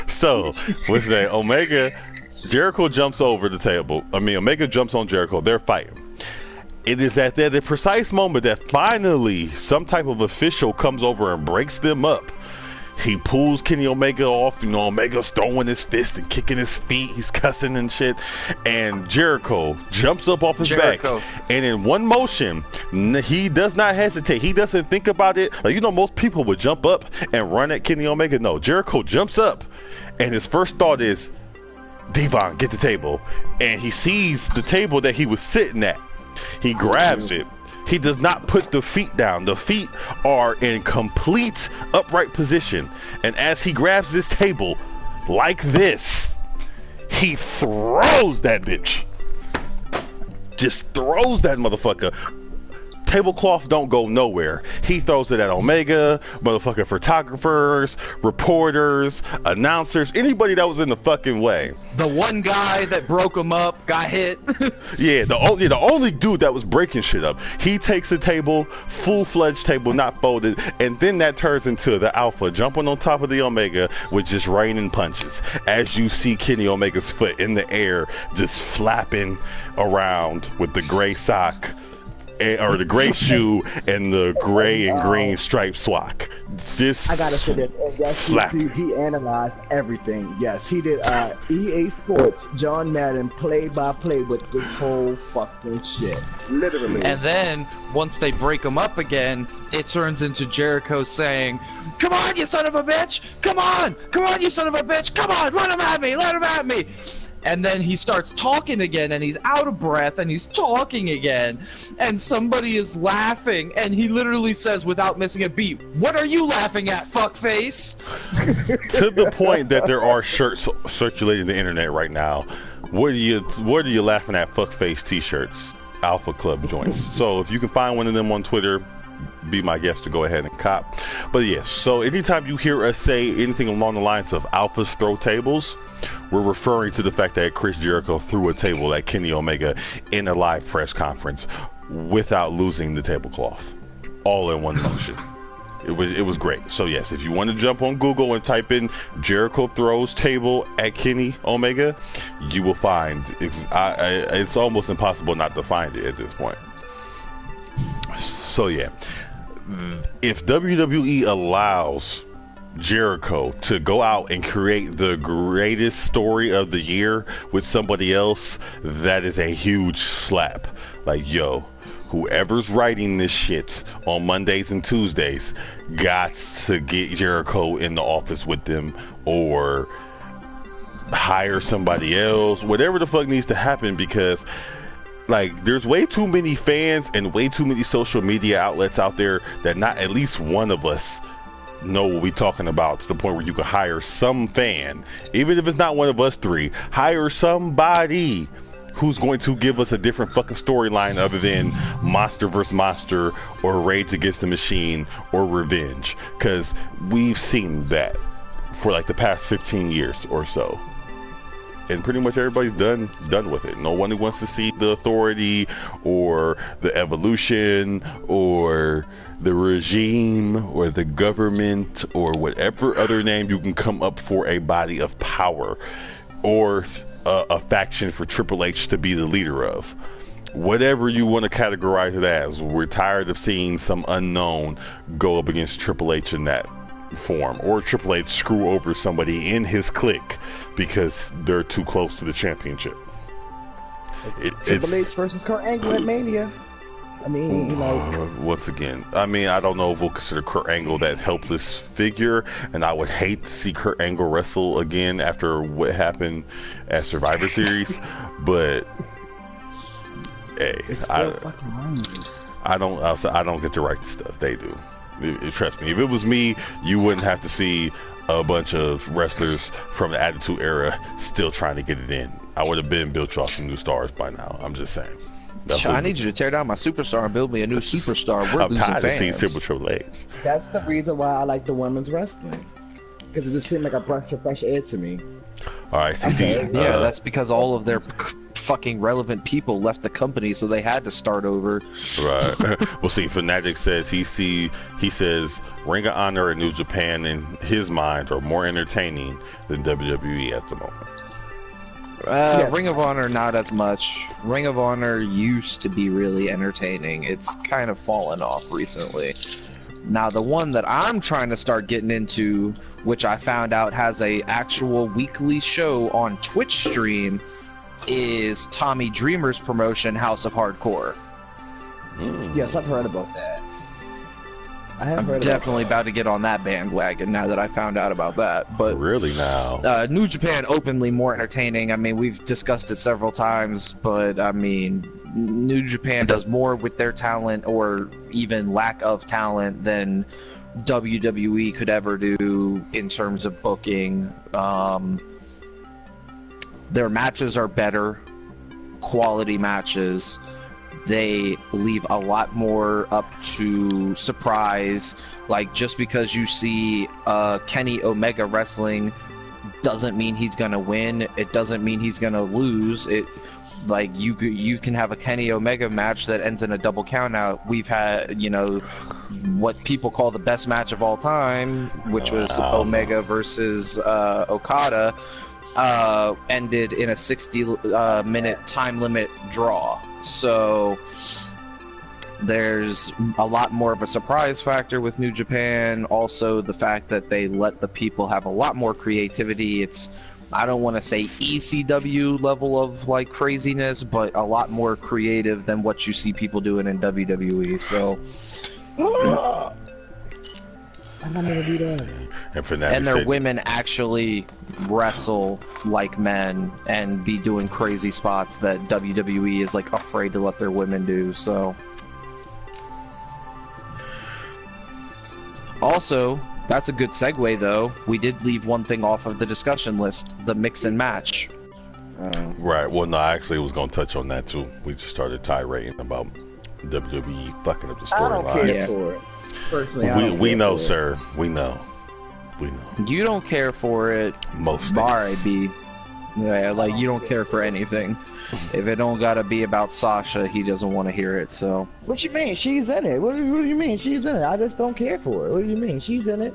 So, what's that? Omega, Jericho jumps over the table. Omega jumps on Jericho. They're fighting. It is at the precise moment that finally some type of official comes over and breaks them up. He pulls Kenny Omega off. Omega's throwing his fist and kicking his feet. He's cussing and shit. And Jericho jumps up off his back. And in one motion, he does not hesitate. He doesn't think about it. Most people would jump up and run at Kenny Omega. No, Jericho jumps up. And his first thought is, Devon, get the table. And he sees the table that he was sitting at. He grabs it. He does not put the feet down. The feet are in complete upright position. And as he grabs this table, like this, he throws that bitch. Just throws that motherfucker. Tablecloth don't go nowhere. He throws it at Omega, motherfucking photographers, reporters, announcers, anybody that was in the fucking way. The one guy that broke him up got hit. Yeah, the only dude that was breaking shit up. He takes a table, full-fledged table, not folded, and then that turns into the Alpha jumping on top of the Omega with just raining punches. As you see Kenny Omega's foot in the air, just flapping around with the gray sock. Or the gray shoe and the gray and green striped swag. I gotta say this, and yes, he analyzed everything. Yes, he did EA Sports, John Madden, play-by-play with this whole fucking shit. Literally. And then, once they break him up again, it turns into Jericho saying, "Come on, you son of a bitch! Come on! Come on, you son of a bitch! Come on! Let him at me! Let him at me!" And then he starts talking again, and he's out of breath, and he's talking again, and somebody is laughing, and he literally says, without missing a beat, "What are you laughing at, fuckface?" To the point that there are shirts circulating the internet right now. What are you laughing at, fuckface t-shirts? Alpha Club joints. So if you can find one of them on Twitter, be my guest to go ahead and cop. But yes, so anytime you hear us say anything along the lines of Alphas throw tables, we're referring to the fact that Chris Jericho threw a table at Kenny Omega in a live press conference without losing the tablecloth, all in one motion. It was great. So yes, if you want to jump on Google and type in Jericho throws table at Kenny Omega, you will find it's almost impossible not to find it at this point. So yeah, if WWE allows Jericho to go out and create the greatest story of the year with somebody else, that is a huge slap. Like, yo, whoever's writing this shit on Mondays and Tuesdays got to get Jericho in the office with them, or hire somebody else, whatever the fuck needs to happen, because like there's way too many fans and way too many social media outlets out there that not at least one of us know what we're talking about, to the point where you can hire some fan, even if it's not one of us three, hire somebody who's going to give us a different fucking storyline other than Monster vs. Monster or Rage Against the Machine or Revenge, because we've seen that for like the past 15 years or so, and pretty much everybody's done with it. No one wants to see the Authority or the Evolution or the regime or the government or whatever other name you can come up for a body of power, or a faction for Triple H to be the leader of. Whatever you want to categorize it as, we're tired of seeing some unknown go up against Triple H in that form, or Triple H screw over somebody in his clique because they're too close to the championship. Triple H versus Kurt Angle at Mania. I mean, once again, I mean, I don't know if we'll consider Kurt Angle that helpless figure, and I would hate to see Kurt Angle wrestle again after what happened at Survivor Series, but hey, I don't get to write the stuff, they do. Trust me, if it was me, you wouldn't have to see a bunch of wrestlers from the Attitude Era still trying to get it in. I would have been built off some new stars by now. I'm just saying. I need you to tear down my superstar and build me a new superstar. We're I'm tired of seeing Triple H. That's the reason why I like the women's wrestling, because it just seemed like a breath of fresh air to me. All right, Steve. Yeah, that's because all of their fucking relevant people left the company, so they had to start over. Right. Well, see, Fanatic says he says Ring of Honor and New Japan in his mind are more entertaining than WWE at the moment. Ring of Honor, not as much. Ring of Honor used to be really entertaining. It's kind of fallen off recently. Now, the one that I'm trying to start getting into, which I found out has a actual weekly show on Twitch stream, is Tommy Dreamer's promotion, House of Hardcore. Yes, I've heard about that. I'm definitely about to get on that bandwagon now that I found out about that. But really now, New Japan openly more entertaining. I mean, we've discussed it several times, but I mean, New Japan does more with their talent, or even lack of talent, than WWE could ever do in terms of booking. Their matches are better, quality matches. They leave a lot more up to surprise. Like, just because you see Kenny Omega wrestling doesn't mean he's gonna win. It doesn't mean he's gonna lose. It, like, you can have a Kenny Omega match that ends in a double countout. We've had, you know, what people call the best match of all time, which was Omega versus Okada, ended in a 60-minute time limit draw. So there's a lot more of a surprise factor with New Japan. Also, the fact that they let the people have a lot more creativity. It's, I don't want to say ECW level of like craziness, but a lot more creative than what you see people doing in WWE. So I'm not gonna do that. And their women actually wrestle like men and be doing crazy spots that WWE is like afraid to let their women do. So also, that's a good segue though. We did leave one thing off of the discussion list: the mix and match. Right. Well, no, I actually was going to touch on that too. We just started tirade about WWE fucking up the storyline. I don't care for it. Personally, we know, sir. We know. You don't care for it. Most things. Yeah, like, you don't care for anything. If it don't gotta be about Sasha, he doesn't want to hear it. So. What you mean? She's in it. What do you mean? She's in it. I just don't care for it. What do you mean? She's in it.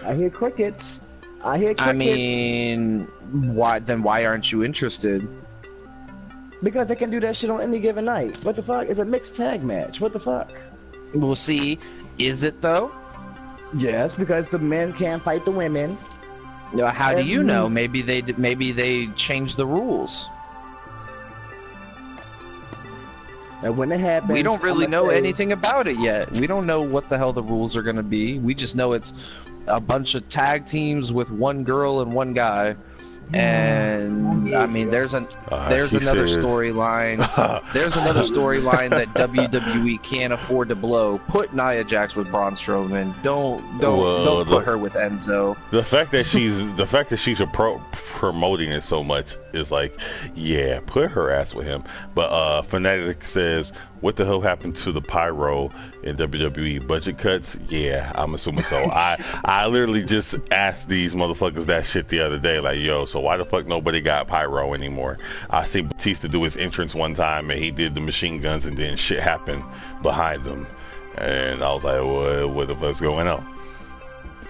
I hear crickets. I mean, why aren't you interested? Because they can do that shit on any given night. What the fuck? It's a mixed tag match. What the fuck? We'll see. Is it though? Yes, because the men can't fight the women. How do you know? Maybe they changed the rules. And when it happens, We don't really know anything about it yet. We don't know what the hell the rules are going to be. We just know it's a bunch of tag teams with one girl and one guy. And I mean, there's another storyline. There's another storyline that WWE can't afford to blow. Put Nia Jax with Braun Strowman. Don't put her with Enzo. The fact that she's promoting it so much is like, yeah, put her ass with him. But Fanatic says, what the hell happened to the pyro in WWE? Budget cuts? Yeah, I'm assuming so. I literally just asked these motherfuckers that shit the other day, like, yo, so why the fuck nobody got pyro anymore? I seen Batista do his entrance one time and he did the machine guns and then shit happened behind them. And I was like, what the fuck's going on?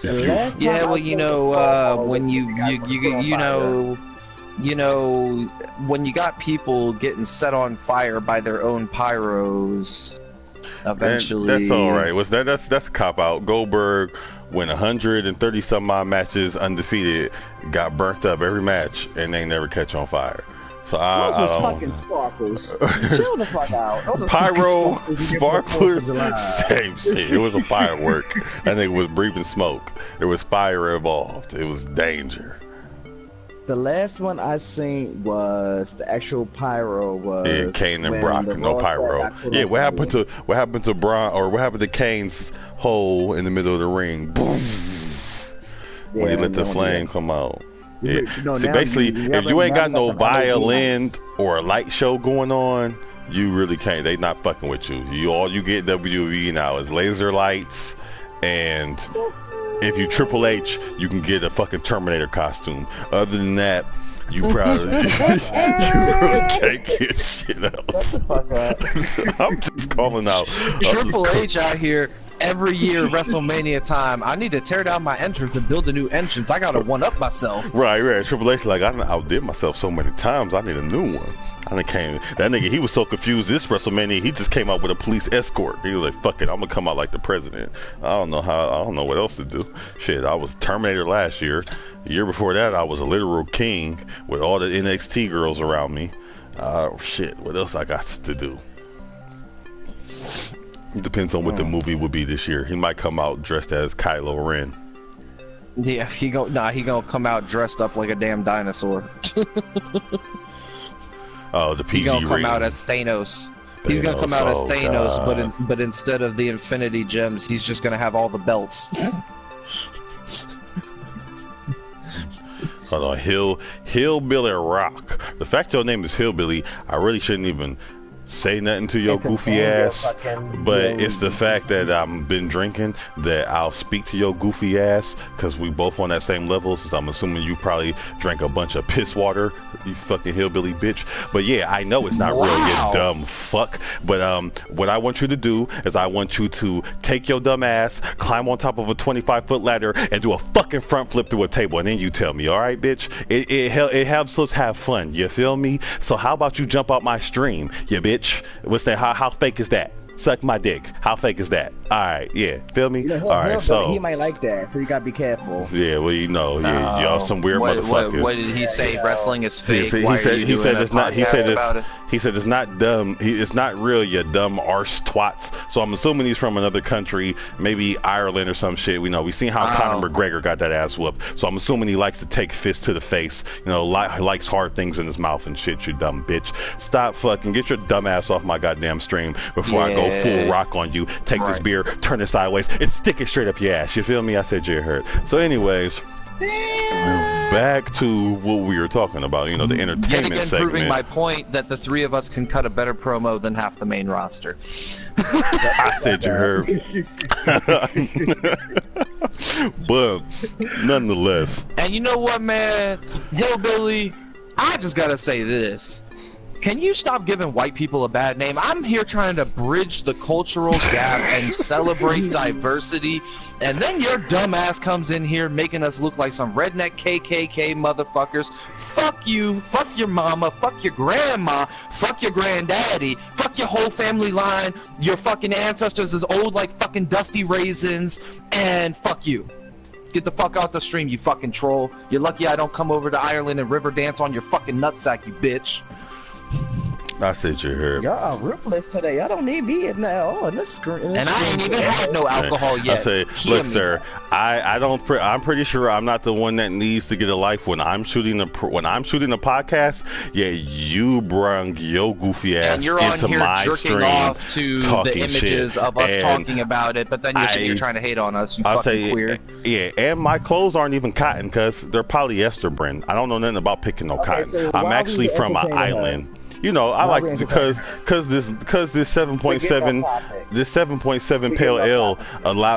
Yeah, well, you know, when you know, when you got people getting set on fire by their own pyros, eventually. That's all right. That's a cop out. Goldberg went 130 some odd matches undefeated, got burnt up every match, and they never catch on fire. So I don't fucking sparkles. Chill the fuck out. Pyro, sparklers, same shit. It was a firework. That nigga was breathing smoke. There was fire involved. It was danger. The last one I seen was the actual pyro was Kane and Brock, no pyro. Yeah, what happened to Braun, or what happened to Kane's hole in the middle of the ring? Boom. When he let the flame come out. Yeah. See, basically, if you ain't got no violin or a light show going on, you really can't. They not fucking with you. All you get WWE now is laser lights, and if you Triple H, you can get a fucking Terminator costume. Other than that, you probably you really can't get shit else. Shut the fuck up. I'm just calling out. Triple H out here every year WrestleMania time. I need to tear down my entrance and build a new entrance. I gotta one up myself. Right. Triple H like, I outdid myself so many times. I need a new one. That nigga, he was so confused this WrestleMania, he just came out with a police escort. He was like, fuck it, I'm gonna come out like the president. I don't know what else to do. Shit, I was Terminator last year. The year before that, I was a literal king with all the NXT girls around me. Shit, what else I got to do? It depends on what the movie will be this year. He might come out dressed as Kylo Ren. Yeah, he gonna come out dressed up like a damn dinosaur. Oh, the PG He's gonna come rating. out as Thanos. He's gonna come out as Thanos, but instead of the Infinity Gems, he's just gonna have all the belts. Hold on, Hillbilly Rock. The fact your name is Hillbilly, I really shouldn't even say nothing to your goofy ass, but it's the fact that I've been drinking that I'll speak to your goofy ass, because we both on that same level, since I'm assuming you probably drank a bunch of piss water, you fucking hillbilly bitch. But yeah, I know it's not real, you dumb fuck. But what I want you to do is I want you to take your dumb ass, climb on top of a 25-foot ladder, and do a fucking front flip through a table, and then you tell me, alright bitch? It helps us have fun, you feel me? So how about you jump out my stream, you bitch? What's that? How fake is that? Suck my dick. How fake is that? Alright, yeah. Feel me? Alright, so he might like that, so you gotta be careful. Yeah, well, you know, y'all some weird motherfuckers. What did he say? Wrestling is fake. He said it's not. He said it's not dumb. It's not real, you dumb arse twats. So I'm assuming he's from another country, maybe Ireland or some shit. We seen how Conor McGregor got that ass whooped. So I'm assuming he likes to take fists to the face. You know, likes hard things in his mouth and shit. You dumb bitch. Stop fucking. Get your dumb ass off my goddamn stream before I go full rock on you. Take this beer, turn it sideways, and stick it straight up your ass. You feel me? I said you hurt. So anyways, back to what we were talking about, the entertainment Yet again, segment. proving my point that the three of us can cut a better promo than half the main roster. I said you heard. But nonetheless. And you know what, man? Hillbilly, I just gotta say this. Can you stop giving white people a bad name? I'm here trying to bridge the cultural gap and celebrate diversity, and then your dumb ass comes in here making us look like some redneck KKK motherfuckers. Fuck you, fuck your mama, fuck your grandma, fuck your granddaddy, fuck fuck your whole family line. Your fucking ancestors is old like fucking dusty raisins, and fuck you. Get the fuck out the stream, you fucking troll. You're lucky I don't come over to Ireland and river dance on your fucking nutsack, you bitch. I said you heard. Y'all are ruthless today. Y'all don't need me in there. Oh, this screen. And I ain't even had no alcohol yet. I say, look, sir, I don't. I'm pretty sure I'm not the one that needs to get a life when I'm shooting a podcast. Yeah, you brung your goofy ass and you're on into here my jerking stream, off to the images shit. of us And talking about it, but then you're trying to hate on us. You I'll fucking say, queer. Yeah, and my clothes aren't even cotton because they're polyester brand. I don't know nothing about picking no cotton. So I'm actually from an island. You know, I like because this 7.7 pale ale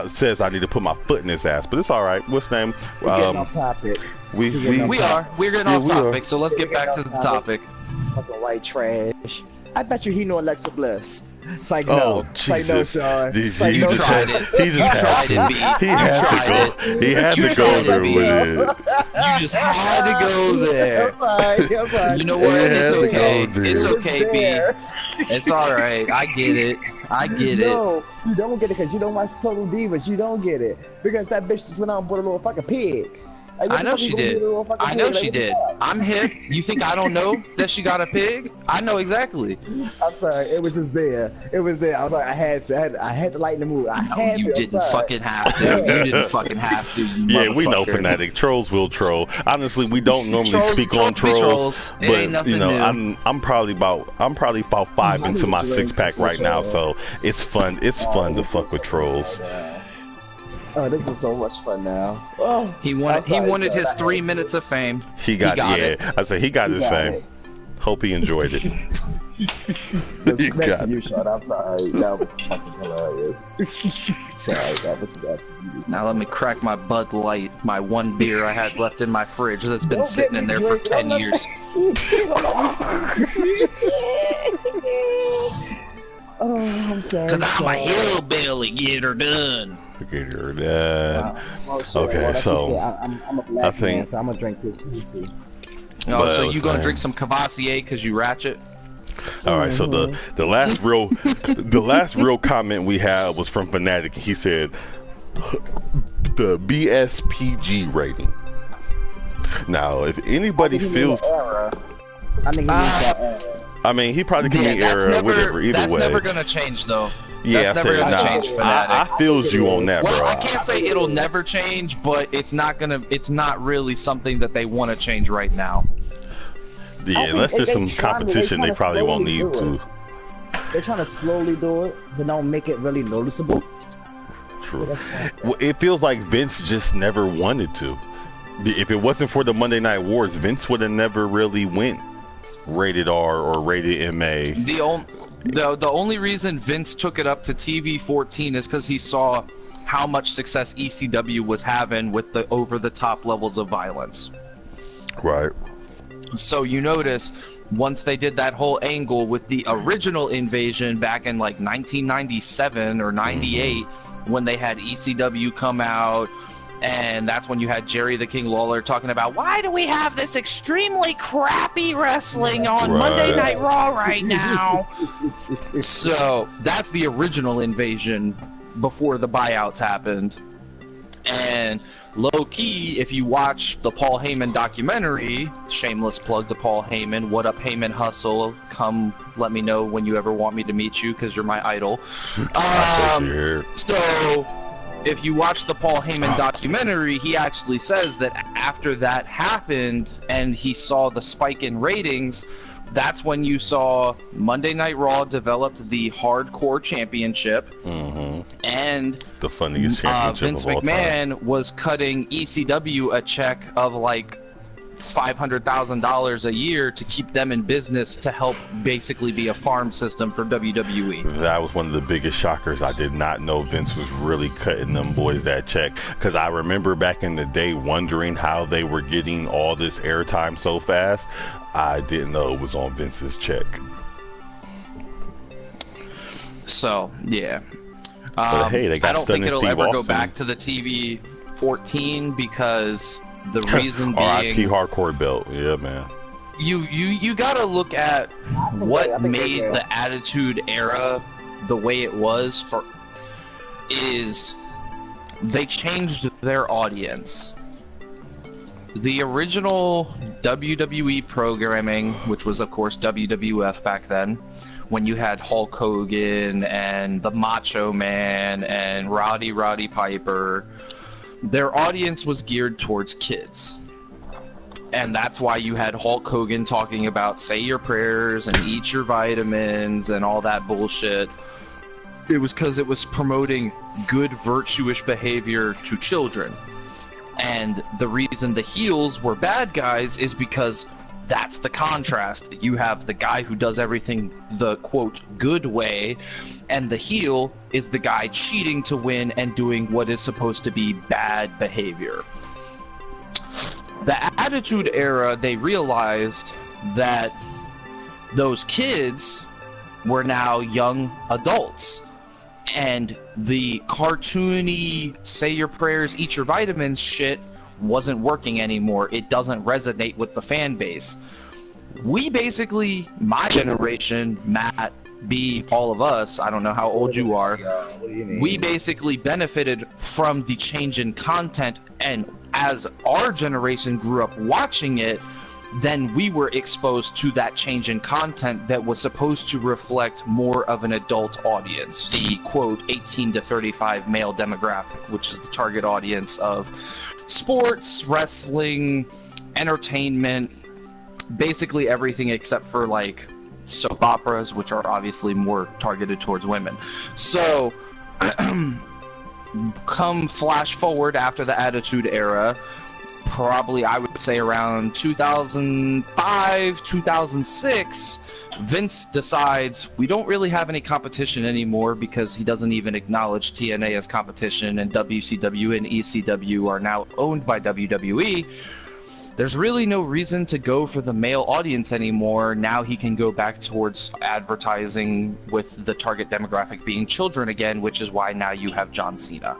says I need to put my foot in his ass, but it's all right. What's name? We're getting off topic. We're getting off topic, so let's get back to the topic. Fucking white trash. I bet you he know Alexa Bliss. It's like, oh, no. Jesus. It's like, no, Sean. He like, just tried it. He just had to. He had to go there with it. You just had to go there. I'm fine. You know what? It's okay. It's okay, B. It's alright. I get it. No, you don't get it because you don't watch Total Divas. You don't get it. Because that bitch just went out and bought a little fucking pig. Like, I know she did. I know she did. I'm hip. You think I don't know that she got a pig? I know exactly. I'm sorry. It was just there. It was there. I was like, I had to lighten the mood. You didn't fucking have to. You didn't fucking have to. Yeah, we know, fanatic. Trolls will troll. Honestly, we don't normally speak on trolls, but you know, I'm probably about 5 into my 6-pack right now, so it's fun. It's fun to fuck with trolls. Oh, this is so much fun now. Oh, he wanted his 3 minutes of fame. He got it. I said he got his fame. Hope he enjoyed it. You got you, Sean. I'm sorry. That was fucking hilarious. Sorry, that was bad. Now let me crack my Bud Light, my one beer I had left in my fridge that's been sitting in there for 10 years. Oh, I'm sorry. Cause I'm a hillbilly, get her done. Get her done. Okay, so I'm a black man, so I'm gonna drink this easy. Oh, so you gonna drink some Cavassier because you ratchet? All right, so the last real comment we had was from Fanatic. He said the BSPG rating. Now, if anybody feels, I mean, he probably can mean error or whatever. Either that's way, never gonna change though. Yeah, that's never gonna change. I feels you on that, bro. I can't say it'll never change, but it's not really something that they want to change right now. Yeah, unless there's some competition, they probably won't need to. They're trying to slowly do it, but don't make it really noticeable. True. Well, it feels like Vince just never wanted to. If it wasn't for the Monday Night Wars, Vince would have never really went rated R or rated MA. The only reason Vince took it up to TV 14 is because he saw how much success ECW was having with the over-the-top levels of violence. Right. So you notice once they did that whole angle with the original Invasion back in like 1997 or 98, when they had ECW come out, and that's when you had Jerry the King Lawler talking about, why do we have this extremely crappy wrestling on Monday Night Raw right now? So that's the original Invasion before the buyouts happened. And low-key, if you watch the Paul Heyman documentary, shameless plug to Paul Heyman, what up Heyman Hustle, come let me know when you ever want me to meet you, because you're my idol. So if you watch the Paul Heyman documentary, he actually says that after that happened and he saw the spike in ratings, that's when you saw Monday Night Raw developed the Hardcore Championship, and the funniest championship Vince of all McMahon time. was cutting ECW a check of like $500,000 a year to keep them in business to help basically be a farm system for WWE. That was one of the biggest shockers. I did not know Vince was really cutting them boys that check, because I remember back in the day wondering how they were getting all this airtime so fast. I didn't know it was on Vince's check. So yeah, but hey, they got I don't think it'll ever go Austin. back to the TV 14 because the reason being RIP Hardcore belt. Yeah, man. You gotta look at what made the Attitude Era the way it was is they changed their audience. The original WWE programming, which was of course WWF back then, when you had Hulk Hogan and the Macho Man and Roddy Piper, their audience was geared towards kids. And that's why you had Hulk Hogan talking about say your prayers and eat your vitamins and all that bullshit. It was because it was promoting good, virtuous behavior to children. And the reason the heels were bad guys is because that's the contrast. You have the guy who does everything the, quote, good way, and the heel is the guy cheating to win and doing what is supposed to be bad behavior. The Attitude Era, they realized that those kids were now young adults. And the cartoony, say your prayers, eat your vitamins shit wasn't working anymore. It doesn't resonate with the fan base. We basically, my generation, Matt, B, all of us, I don't know how old you are, we basically benefited from the change in content, and as our generation grew up watching it, then we were exposed to that change in content that was supposed to reflect more of an adult audience, the quote 18 to 35 male demographic, which is the target audience of sports, wrestling, entertainment, basically everything except for like soap operas, which are obviously more targeted towards women. So come flash forward after the Attitude Era, probably I would say around 2005, 2006, Vince decides we don't really have any competition anymore because he doesn't even acknowledge TNA as competition, and WCW and ECW are now owned by WWE. There's really no reason to go for the male audience anymore. Now he can go back towards advertising with the target demographic being children again, which is why now you have John Cena.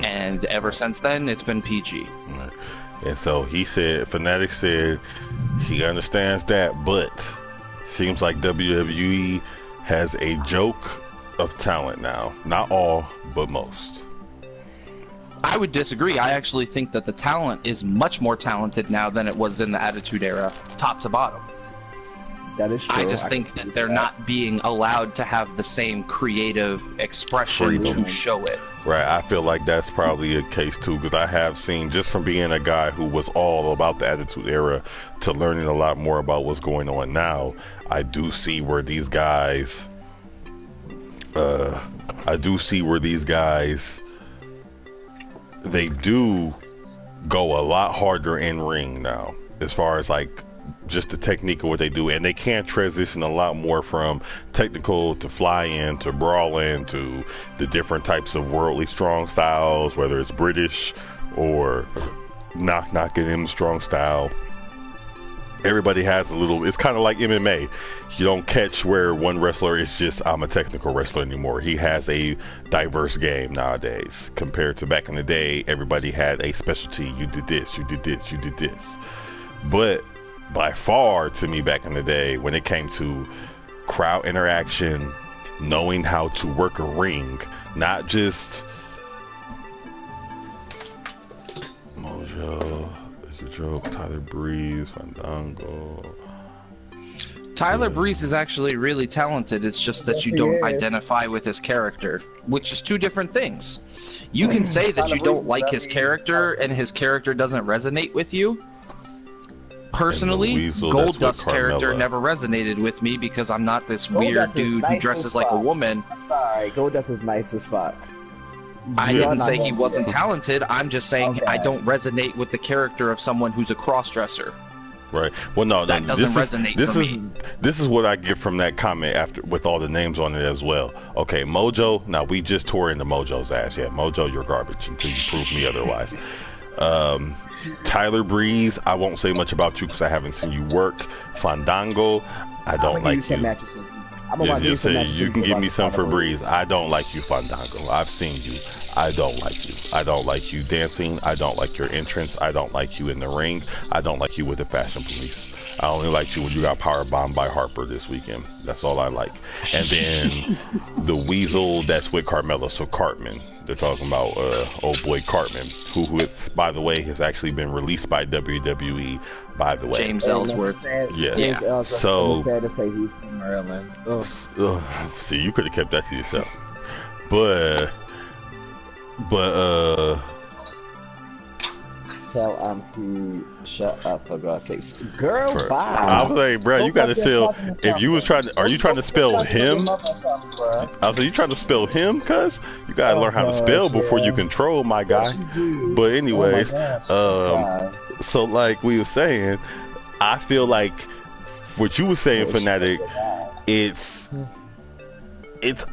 And ever since then, it's been PG. And so he said, Fanatic said he understands that, but seems like WWE has a joke of talent now. Not all, but most. I would disagree. I actually think that the talent is much more talented now than it was in the Attitude Era, top to bottom. That is true. I just think that they're not being allowed to have the same creative expression to show it. Right, I feel like that's probably a case too, because I have seen, just from being a guy who was all about the Attitude Era to learning a lot more about what's going on now, I do see where these guys, they do go a lot harder in ring now, as far as like just the technique of what they do, and they can transition a lot more from technical to fly-in to brawl-in to the different types of worldly strong styles, whether it's British or knocking in strong style. Everybody has a little, it's kind of like MMA. You don't catch where one wrestler is just, I'm a technical wrestler anymore. He has a diverse game nowadays compared to back in the day. Everybody had a specialty. You did this, you did this, you did this. But by far, to me, back in the day, when it came to crowd interaction, knowing how to work a ring, not just Mojo, it's a joke, Tyler Breeze, Fandango. Tyler Breeze is actually really talented. It's just that you don't identify with his character, which is two different things. You can say that you don't like his character and his character doesn't resonate with you. Personally, Goldust's character never resonated with me because I'm not this weird dude who dresses like a woman. Sorry, Goldust is nice as fuck. I didn't say he wasn't talented. I'm just saying I don't resonate with the character of someone who's a cross-dresser. Right. Well, no, that doesn't resonate for me. This is what I get from that comment after, with all the names on it as well. Okay, Mojo. Now we just tore into Mojo's ass. Yeah, Mojo, you're garbage until you prove me otherwise. Tyler Breeze, I won't say much about you because I haven't seen you work. Fandango, I don't like you. Yes, you can give me some for Breeze. I don't like you, Fandango. I've seen you. I don't like you. I don't like you dancing. I don't like your entrance. I don't like you in the ring. I don't like you with the Fashion Police. I only liked you when you got power bombed by Harper this weekend. That's all I like. And then the Weasel that's with Carmella, so Cartman. They're talking about old boy Cartman, who by the way, has actually been released by WWE. By the way, James Ellsworth. Yeah. So sad to say he's from Maryland. see, you could have kept that to yourself. But tell to shut up for God's sakes. Girl, bye. I was like, bro, you gotta spell. If you was trying to, are you trying to spell him? I was like, you trying to spell him? Cause you gotta learn how to spell before you control, my guy. But anyways, so like we were saying, I feel like what you were saying, Fanatic,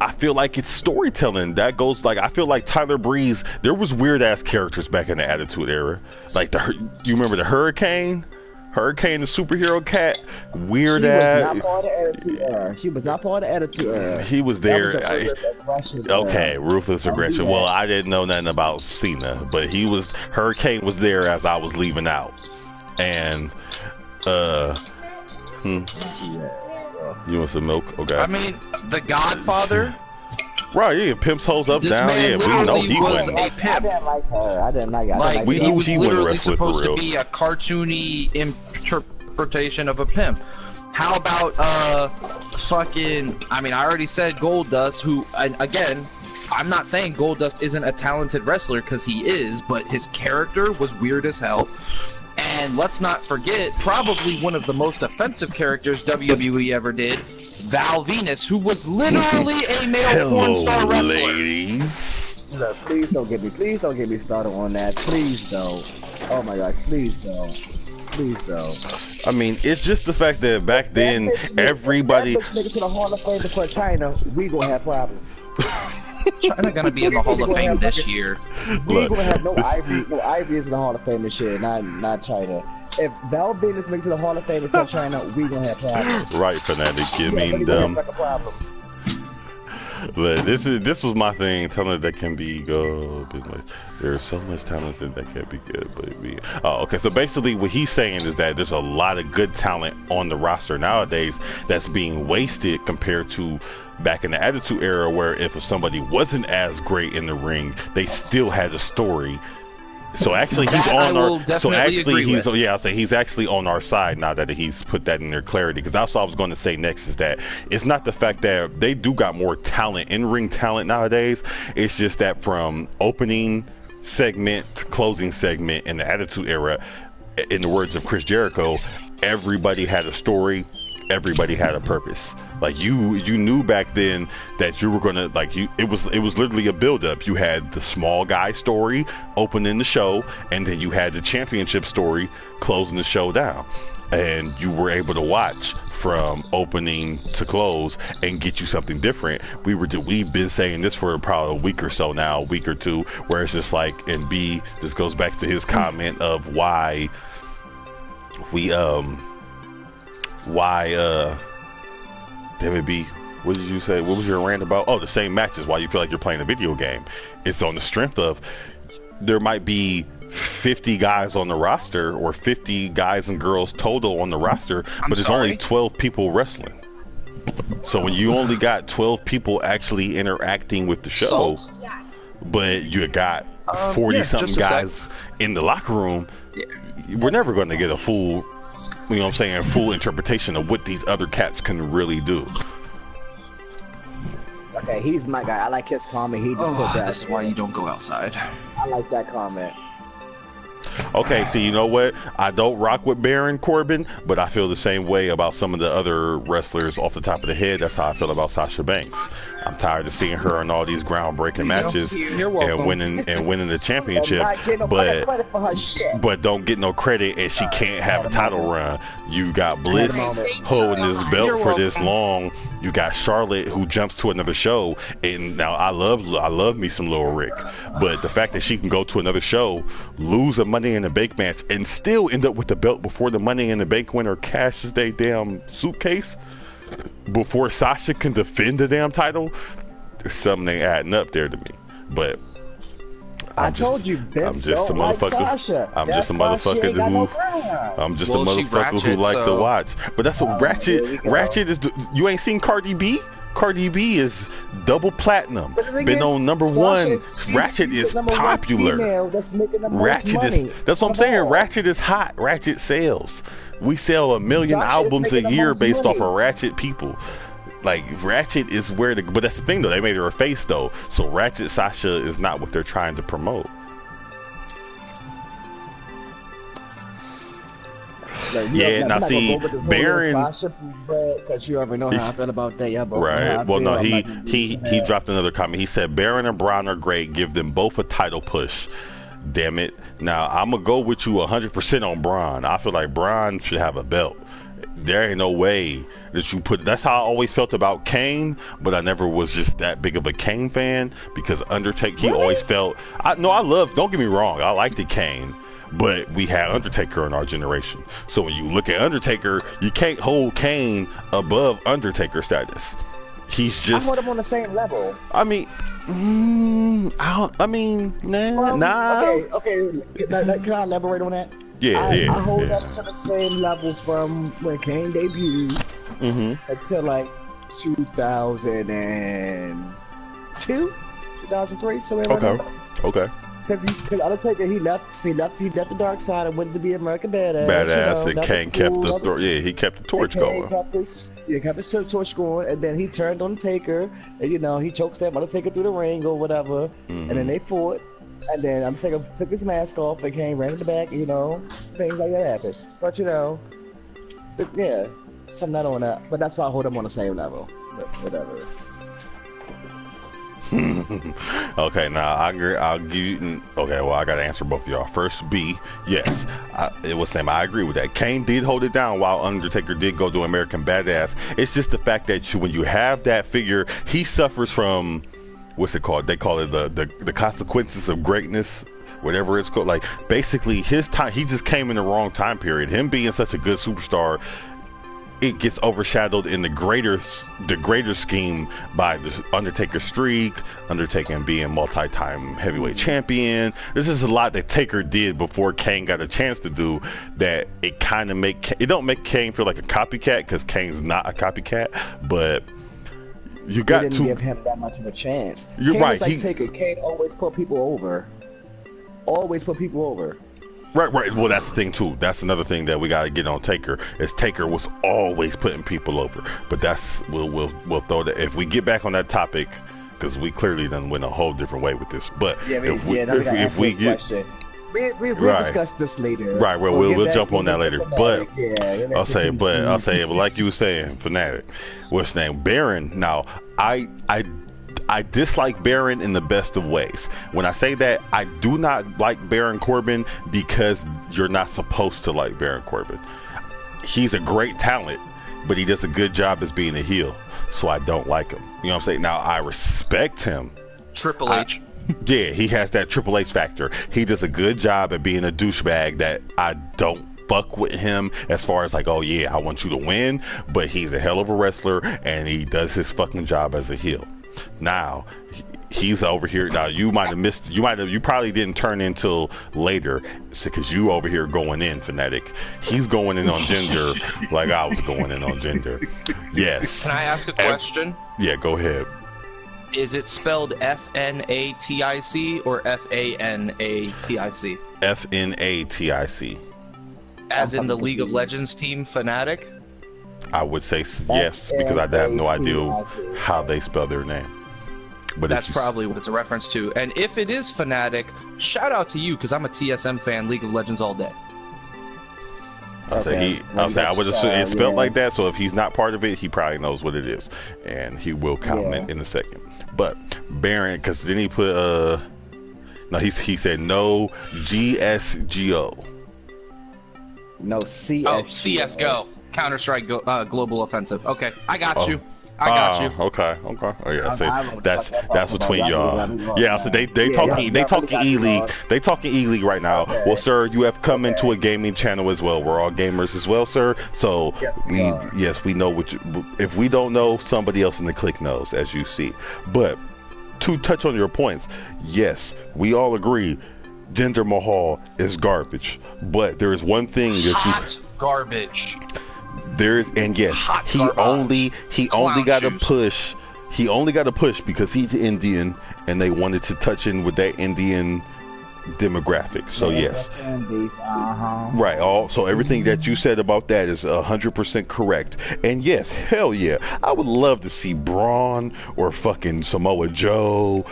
I feel like it's storytelling that goes like, I feel like Tyler Breeze, there was weird ass characters back in the Attitude Era, like you remember the Hurricane the superhero cat, weird ass. She was not part of the Attitude Era. She was not part of the Attitude Era. He was there. Ruthless aggression. Well, I didn't know nothing about Cena, but Hurricane was there as I was leaving out, and you want some milk? Okay. I mean, The Godfather. Right, yeah, pimps hoes up, down. Yeah, we know he was went. a pimp. I didn't like her. I didn't like her. Like, we knew he wouldn't literally wrestle for supposed to real. be a cartoony interpretation of a pimp. How about fucking? I mean, I already said Goldust. Who, again, I'm not saying Goldust isn't a talented wrestler, because he is, but his character was weird as hell. And let's not forget, probably one of the most offensive characters WWE ever did, Val Venus, who was literally a male porn star wrestler. Ladies. Look, please don't get me started on that. Please don't. Oh my God, please don't. Please don't. I mean, it's just the fact that back then everybody. If that bitch to the Hall of Fame before China, we gonna have problems. China gonna be in the Hall of Fame this year. We gonna have no Ivory is in the Hall of Fame this year, not China. If Val Venus makes it to the Hall of Fame before China, we gonna have problems. Right, Fanatic. You mean dumb. But this was my thing. Talent that can be good. There's so much talent that can be good, but okay. So basically, what he's saying is that there's a lot of good talent on the roster nowadays that's being wasted compared to back in the Attitude Era, where if somebody wasn't as great in the ring, they still had a story. So actually, he's on our. So actually, he's actually on our side now that he's put that in their clarity. Because that's what I was going to say next, is that it's not the fact that they do got more talent, in-ring talent nowadays. It's just that from opening segment to closing segment in the Attitude Era, in the words of Chris Jericho, everybody had a story, everybody had a purpose. Like you knew back then that you were gonna it was literally a build up. You had the small guy story opening the show, and then you had the championship story closing the show down, and you were able to watch from opening to close and get you something different. We've been saying this for probably a week or so now, a week or two, where it's just like, and B, this goes back to his comment of why damn it, B, what did you say? What was your rant about? Oh, the same matches. Why you feel like you're playing a video game? It's on the strength of there might be 50 guys on the roster, or 50 guys and girls total on the roster, but there's only 12 people wrestling. So when you only got 12 people actually interacting with the show, but you got 40 something guys in the locker room, we're never going to get a full, you know what I'm saying, full interpretation of what these other cats can really do. Okay, he's my guy. I like his comment. He just put that. This is why you don't go outside. I like that comment. Okay, so you know what? I don't rock with Baron Corbin, but I feel the same way about some of the other wrestlers off the top of the head. That's how I feel about Sasha Banks. I'm tired of seeing her in all these groundbreaking matches and winning the championship, but don't get no credit, and she can't have a title run. You got Bliss holding this belt for this long. You got Charlotte, who jumps to another show, and now I love me some Lil Rick, but the fact that she can go to another show, lose a Money in the Bank match, and still end up with the belt before the Money in the Bank winner cashes their damn suitcase. before Sasha can defend the damn title, there's something adding up there to me. But I told you, Vince I'm just a don't like motherfucker. Sasha. I'm That's just a why she motherfucker ain't got who. no crown. I'm just Well, a she motherfucker who ratchet, like to so- watch. But that's what There we Ratchet. go. Ratchet is. You ain't seen Cardi B? Cardi B is double platinum. But the thing Been is, on number Sasha one. she's Ratchet the is number one popular. female that's making the most Ratchet money. is. That's what I'm saying. Come on. Ratchet is hot. Ratchet sells. We sell 1 million Sasha is albums a making the year most based money. off of Ratchet people. Like Ratchet is where the. But that's the thing though. They made her a face though. So Ratchet Sasha is not what they're trying to promote. Like, Yeah, now see, Baron. Because you already know how I feel about that. Yeah, both know how Right. I Well, feel. no, I'm he not gonna get he into he that. dropped another comment. He said Baron and Braun are great. Give them both a title push. Damn it. Now I'm gonna go with you 100% on Braun. I feel like Braun should have a belt. There ain't no way that you put. That's how I always felt about Kane, but I never was just that big of a Kane fan because Undertaker. He Really? always felt. I love. Don't get me wrong. I liked the Kane. But we had Undertaker in our generation. So when you look at Undertaker, you can't hold Kane above Undertaker status. He's I just. hold them on the same level. I mean, nah. Okay. Can I elaborate on that? Yeah, I yeah. hold yeah. up to the same level from when Kane debuted Mm-hmm. until like 2002, 2003, somewhere around Okay. there. Okay. Because Undertaker, he left the dark side and went to be American Badass. Badass. You And know, Kane kept the he kept the torch going. Kept his torch going, and then he turned on Taker, and he chokes that Undertaker through the ring or whatever, and then they fought, and then Undertaker took his mask off and Kane ran in the back, things like that happened. But yeah, so I'm not on that, but that's why I hold them on the same level. But whatever. Okay, now I agree. I'll give you. Okay, well I got to answer both of y'all. First, B. Yes, it was Sam. I agree with that. Kane did hold it down while Undertaker did go to American Badass. It's just the fact that when you have that figure, he suffers from what's it called? They call it the consequences of greatness. Whatever it's called. Like basically, his time. He just came in the wrong time period. Him being such a good superstar, it gets overshadowed in the greater scheme by the Undertaker streak, Undertaker being multi-time heavyweight champion. There's just a lot that Taker did before Kane got a chance to do that it kind of don't make Kane feel like a copycat because Kane's not a copycat, but you got They didn't to give him that much of a chance. You're Kane right. is like Taker. Kane always put people over. Right. Well, that's the thing too. That's another thing that we got to get on Taker. Is Taker was always putting people over. But we'll throw that if we get back on that topic because we clearly done went a whole different way with this. But if we get we'll Right. discuss this later. right, well we'll jump on that later. But I'll say, but like you were saying, Fanatic, what's his name, Baron. Now I dislike Baron in the best of ways. When I say that, I do not like Baron Corbin because you're not supposed to like Baron Corbin. He's a great talent, but he does a good job as being a heel, so I don't like him. You know what I'm saying? Now, I respect him. Triple H. Yeah, he has that Triple H factor. He does a good job at being a douchebag that I don't fuck with him as far as like, oh yeah, I want you to win, but he's a hell of a wrestler and he does his fucking job as a heel. Now he's over here. Now you might have missed. You probably didn't turn in until later, because you over here going in, Fanatic. He's going in on gender like I was going in on gender. Yes. Can I ask a question? Yeah, go ahead. Is it spelled FNATIC or FANATIC? FNATIC. As in the League of Legends team Fnatic? I would say yes, because I have no idea how they spell their name. But that's probably what it's a reference to. And if it is Fnatic, shout out to you, because I'm a TSM fan, League of Legends all day. I would assume it's spelled like that. So if he's not part of it, he probably knows what it is, and he will comment in a second. But Baron, because then he put no, he said no GSGO. No CS. Oh, CS:GO. Counter-Strike Global Offensive. Okay, I got you. I got you. Okay. Oh yeah, see, I know that's between y'all. Yeah, so they Yeah, talking y'all They talking E-League right now. Okay. Well, sir, you have come into a gaming channel as well. We're all gamers as well, sir. So Yes, we know what if we don't know, somebody else in the clique knows, as you see. But to touch on your points, yes, we all agree Jinder Mahal is garbage. But there is one thing that Hot garbage. there is, and yes, Hot he garbage. only got to shoes. push. He only got to push because he's Indian, and they wanted to touch in with that Indian demographic. So yes, right. So everything that you said about that is 100% correct. And yes, hell yeah, I would love to see Braun or fucking Samoa Joe,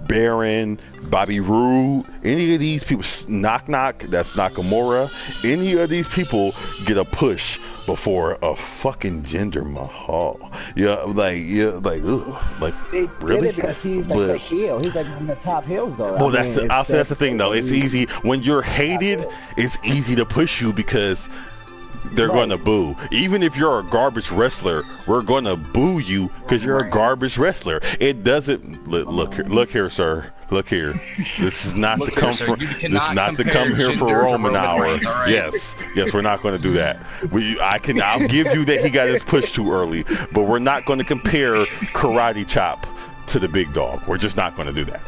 Baron, Bobby Roode, any of these people, Knock, that's Nakamura, any of these people get a push before a fucking Jinder Mahal. Ugh, like They really? did it because he's like the heel. He's like one of the top heels, though. Well, that's the thing, though. It's easy when you're hated. It's easy to push you because they're going to boo. Even if you're a garbage wrestler, we're going to boo you because you're a garbage wrestler. It doesn't look here, sir. Look here. This is not to come from. This is not to come here for Roman hour. Right? Yes, we're not going to do that. I'll give you that he got his push too early, but we're not going to compare Karate Chop to the big dog. We're just not going to do that.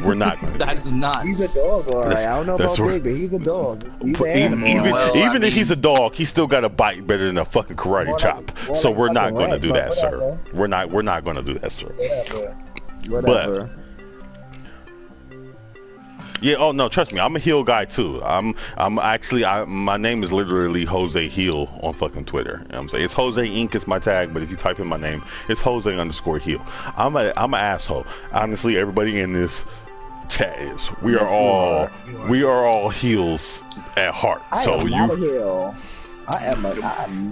We're not going to. That is not. He's a dog, all right. I don't know about big, but he's a dog. He's an animal. Even if he's a dog, he's still got a bite better than a fucking Karate Chop. So we're not going to do that, sir. We're not going to do that, sir. Whatever. But yeah, oh no, trust me, I'm a heel guy too. I'm actually my name is literally Jose Heel on fucking Twitter. You know what I'm saying? It's Jose Inc. is my tag, but if you type in my name, it's Jose_Heel. I'm an asshole. Honestly, everybody in this chat is. We are all heels at heart. So you I'm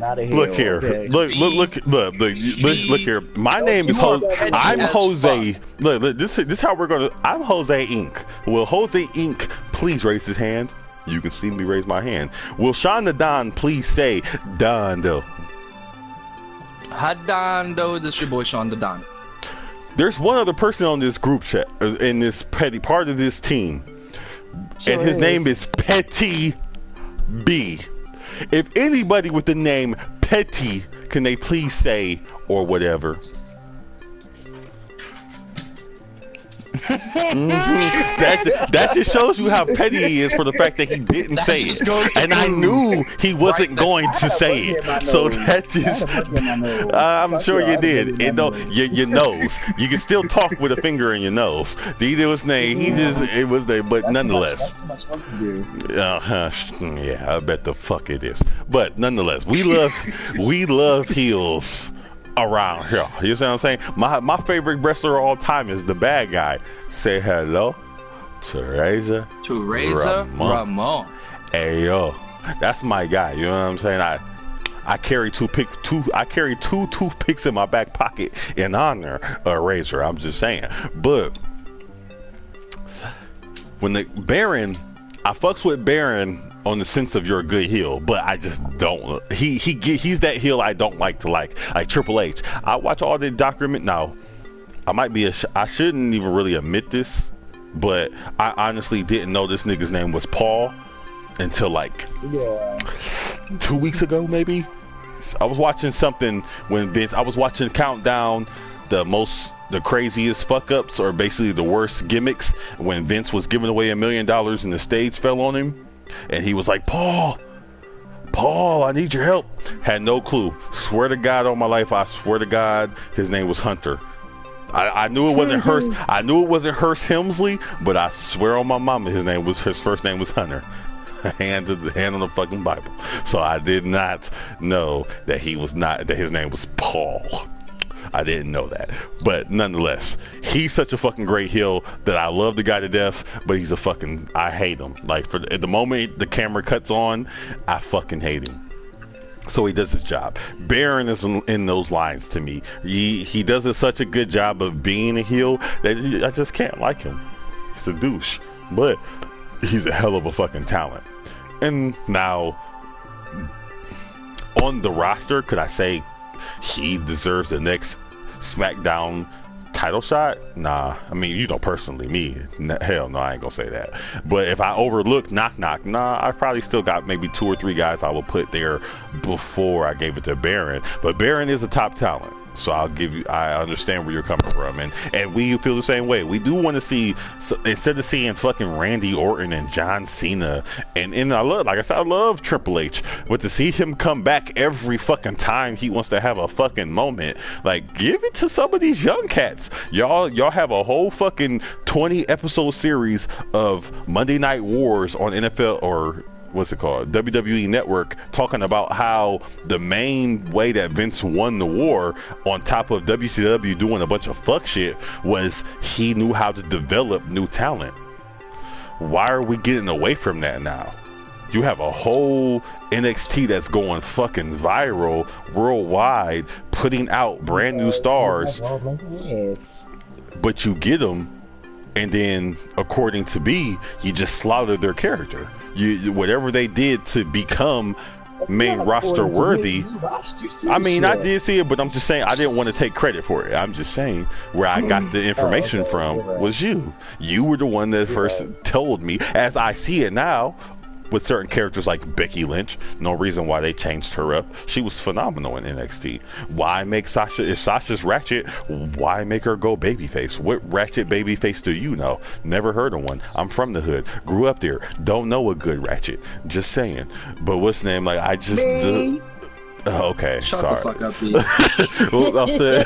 not a heel. look here. Okay. Look here. My name is Jose. I'm Jose. Look, this is how we're gonna. I'm Jose Inc. Will Jose Inc. please raise his hand? You can see me raise my hand. Will Sean the Don please say Dondo? Hadondo, this is your boy Sean the Don. There's one other person on this group chat in this petty part of this team, and his name is Petty B. If anybody with the name Petty, can they please say or whatever? That just shows you how petty he is for the fact that he didn't say it, and I knew he wasn't going to say it. So that just, I'm sure you did. Your nose. You can still talk with a finger in your nose. It was name. It was there, but nonetheless. Yeah, I bet the fuck it is. But nonetheless, we love heels around here. You see what I'm saying? My favorite wrestler of all time is the bad guy. Say hello to Razor Ramon. Hey yo, that's my guy. You know what I'm saying? I carry two toothpicks in my back pocket in honor of Razor. I'm just saying. But when the Baron, I fucks with Baron on the sense of you're a good heel, but I just don't. He's that heel I don't like Triple H. I watch all the document now. I shouldn't even really admit this, but I honestly didn't know this nigga's name was Paul until 2 weeks ago, maybe. I was watching something when Vince. I was watching Countdown, the craziest fuck ups, or basically the worst gimmicks, when Vince was giving away $1 million and the stage fell on him. And he was like, Paul, I need your help. Had no clue. Swear to God on my life, I swear to God, his name was Hunter. I knew it wasn't Hearst. I knew it wasn't Hearst Helmsley, but I swear on my mama, his first name was Hunter. Hand on the fucking Bible. So I did not know that his name was Paul. I didn't know that. But nonetheless, he's such a fucking great heel that I love the guy to death, but I hate him. At the moment the camera cuts on, I fucking hate him. So he does his job. Baron is in those lines to me. He does such a good job of being a heel that I just can't like him. He's a douche. But he's a hell of a fucking talent. And now, on the roster, could I say he deserves the next SmackDown title shot? Nah, I mean, you know, personally, me, hell no, I ain't gonna say that. But if I overlook Knock, nah, I probably still got maybe 2 or 3 guys I would put there before I gave it to Baron. But Baron is a top talent. So I understand where you're coming from, and we feel the same way. We do want to see, instead of seeing fucking Randy Orton and John Cena, and I love, like I said, I love Triple H, but to see him come back every fucking time he wants to have a fucking moment, like, give it to some of these young cats. Y'all have a whole fucking 20 episode series of Monday Night Wars on NFL, or what's it called, WWE Network, talking about how the main way that Vince won the war, on top of WCW doing a bunch of fuck shit, was he knew how to develop new talent. Why are we getting away from that now? You have a whole NXT that's going fucking viral worldwide, putting out brand new stars, but you get them, and then, according to B, you just slaughter their character. Whatever they did to become main roster worthy. I mean, I did see it, but I'm just saying I didn't want to take credit for it. I'm just saying where I got the information from was you. You were the one that first told me, as I see it now, with certain characters like Becky Lynch. No reason why they changed her up. She was phenomenal in NXT. Why make Sasha, if Sasha's ratchet, why make her go babyface? What ratchet babyface do you know? Never heard of one. I'm from the hood, grew up there, don't know a good ratchet. Just saying. But what's the name? Like, I just okay, shut sorry. The fuck up, B. Well, I'll say.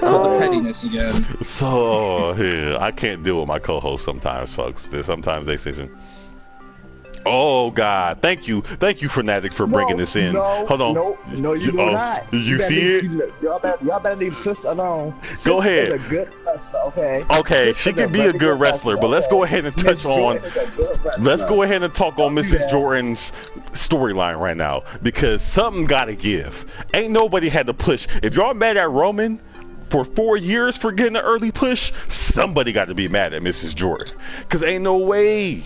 So the pettiness again. So yeah, I can't deal with my co-host sometimes, folks. Sometimes they say, "Oh God, thank you, Fanatic, for bringing this in." Hold on, no, you do not. You see it? Y'all better leave Sis alone. Sis go ahead. Is a good wrestler, okay. Okay, she can be a good wrestler, but let's go ahead and touch on. Let's go ahead and talk on Mrs. Jordan's storyline right now, because something gotta give. Ain't nobody had to push. If y'all mad at Roman for 4 years for getting an early push, somebody got to be mad at Mrs. Jordan, because ain't no way.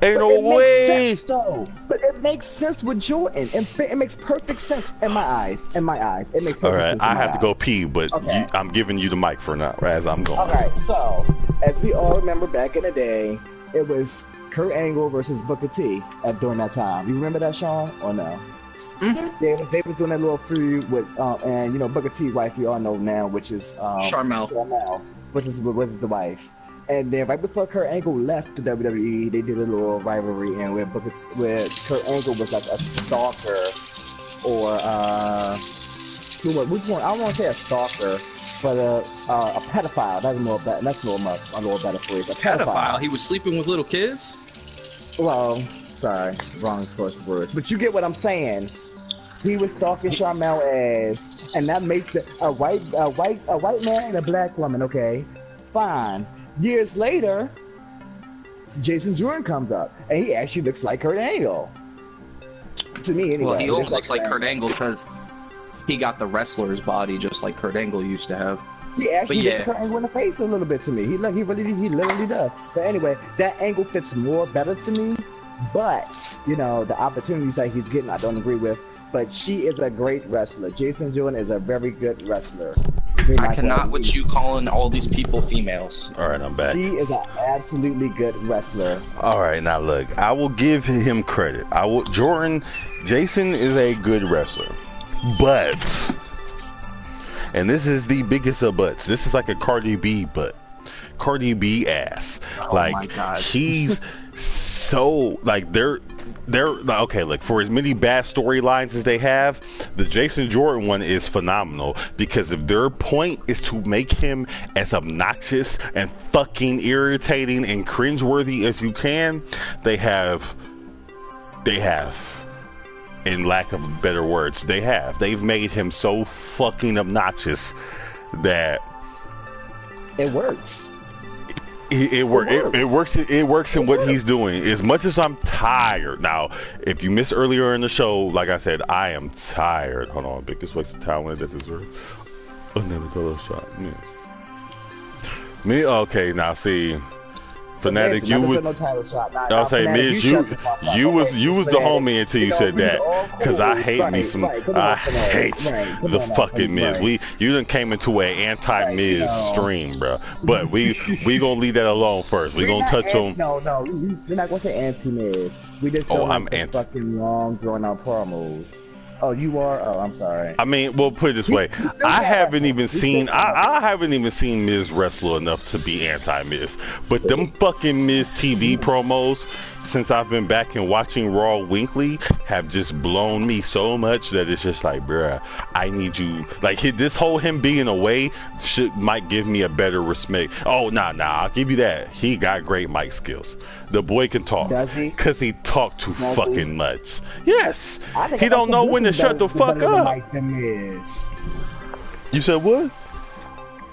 Ain't no way. Makes sense, though. But it makes sense with Jordan. It makes perfect sense in my eyes. It makes perfect sense. All right, I have to go eyes. pee, but Okay. I'm giving you the mic for now, as I'm going. All right, so as we all remember back in the day, it was Kurt Angle versus Booker T during that time. You remember that, Sean, or no? Mm-hmm. They was doing that little feud with, and you know, Booker T's wife, we all know now, which is Sharmell, which is the wife. And then right before Kurt Angle left the WWE, they did a little rivalry, and where Kurt Angle was like a stalker, or which one? I don't want to say a stalker, but a pedophile. That's a little better phrase. A pedophile. He was sleeping with little kids. Well, sorry, wrong choice of words. But you get what I'm saying. He was stalking Sharmell ass, and that makes a white man and a black woman. Okay, fine. Years later, Jason Jordan comes up, and he actually looks like Kurt Angle. To me, anyway. Well, he almost looks like Kurt Angle because he got the wrestler's body just like Kurt Angle used to have. He actually gets Kurt Angle in the face a little bit to me. He literally does. But anyway, that angle fits better to me. But you know, the opportunities that he's getting, I don't agree with. But she is a great wrestler. Jason Jordan is a very good wrestler. I cannot with you calling all these people females. All right, I'm back. She is an absolutely good wrestler. All right, now look, I will give him credit. Jason is a good wrestler, but, and this is the biggest of butts. This is like a Cardi B butt. Cardi B ass. Oh like, my God. he's so, like, they're okay, look, for as many bad storylines as they have, the Jason Jordan one is phenomenal, because if their point is to make him as obnoxious and fucking irritating and cringeworthy as you can, they have, in lack of better words, they've made him so fucking obnoxious that it works. It works in what he's doing. As much as I'm tired now, if you missed earlier in the show, like I said, I am tired. Hold on, biggest waste of talent that deserves another title shot. Yes. Me, okay. Now see, Fanatic, you was. No title shot. I was saying, Miz, you was the homie until you said that, because I hate me some. I hate the fucking Miz. You done came into an anti-Miz stream, bro. But we gonna leave that alone first. We gonna touch on. No, we're not gonna say anti-Miz. We just don't like the fucking long, drawn-out promos. Oh, you are? Oh, I'm sorry. I mean, we'll put it this way. I haven't even seen Miz wrestle enough to be anti-Miz. But them fucking Miz TV promos, since I've been back and watching Raw weekly, have just blown me so much that it's just like, bruh, I need you. Like, this whole him being away might give me a better respect. Oh, nah, I'll give you that. He got great mic skills. The boy can talk. Does he? Because he talked too fucking much. Yes. He don't know when to shut the fuck up. You said what?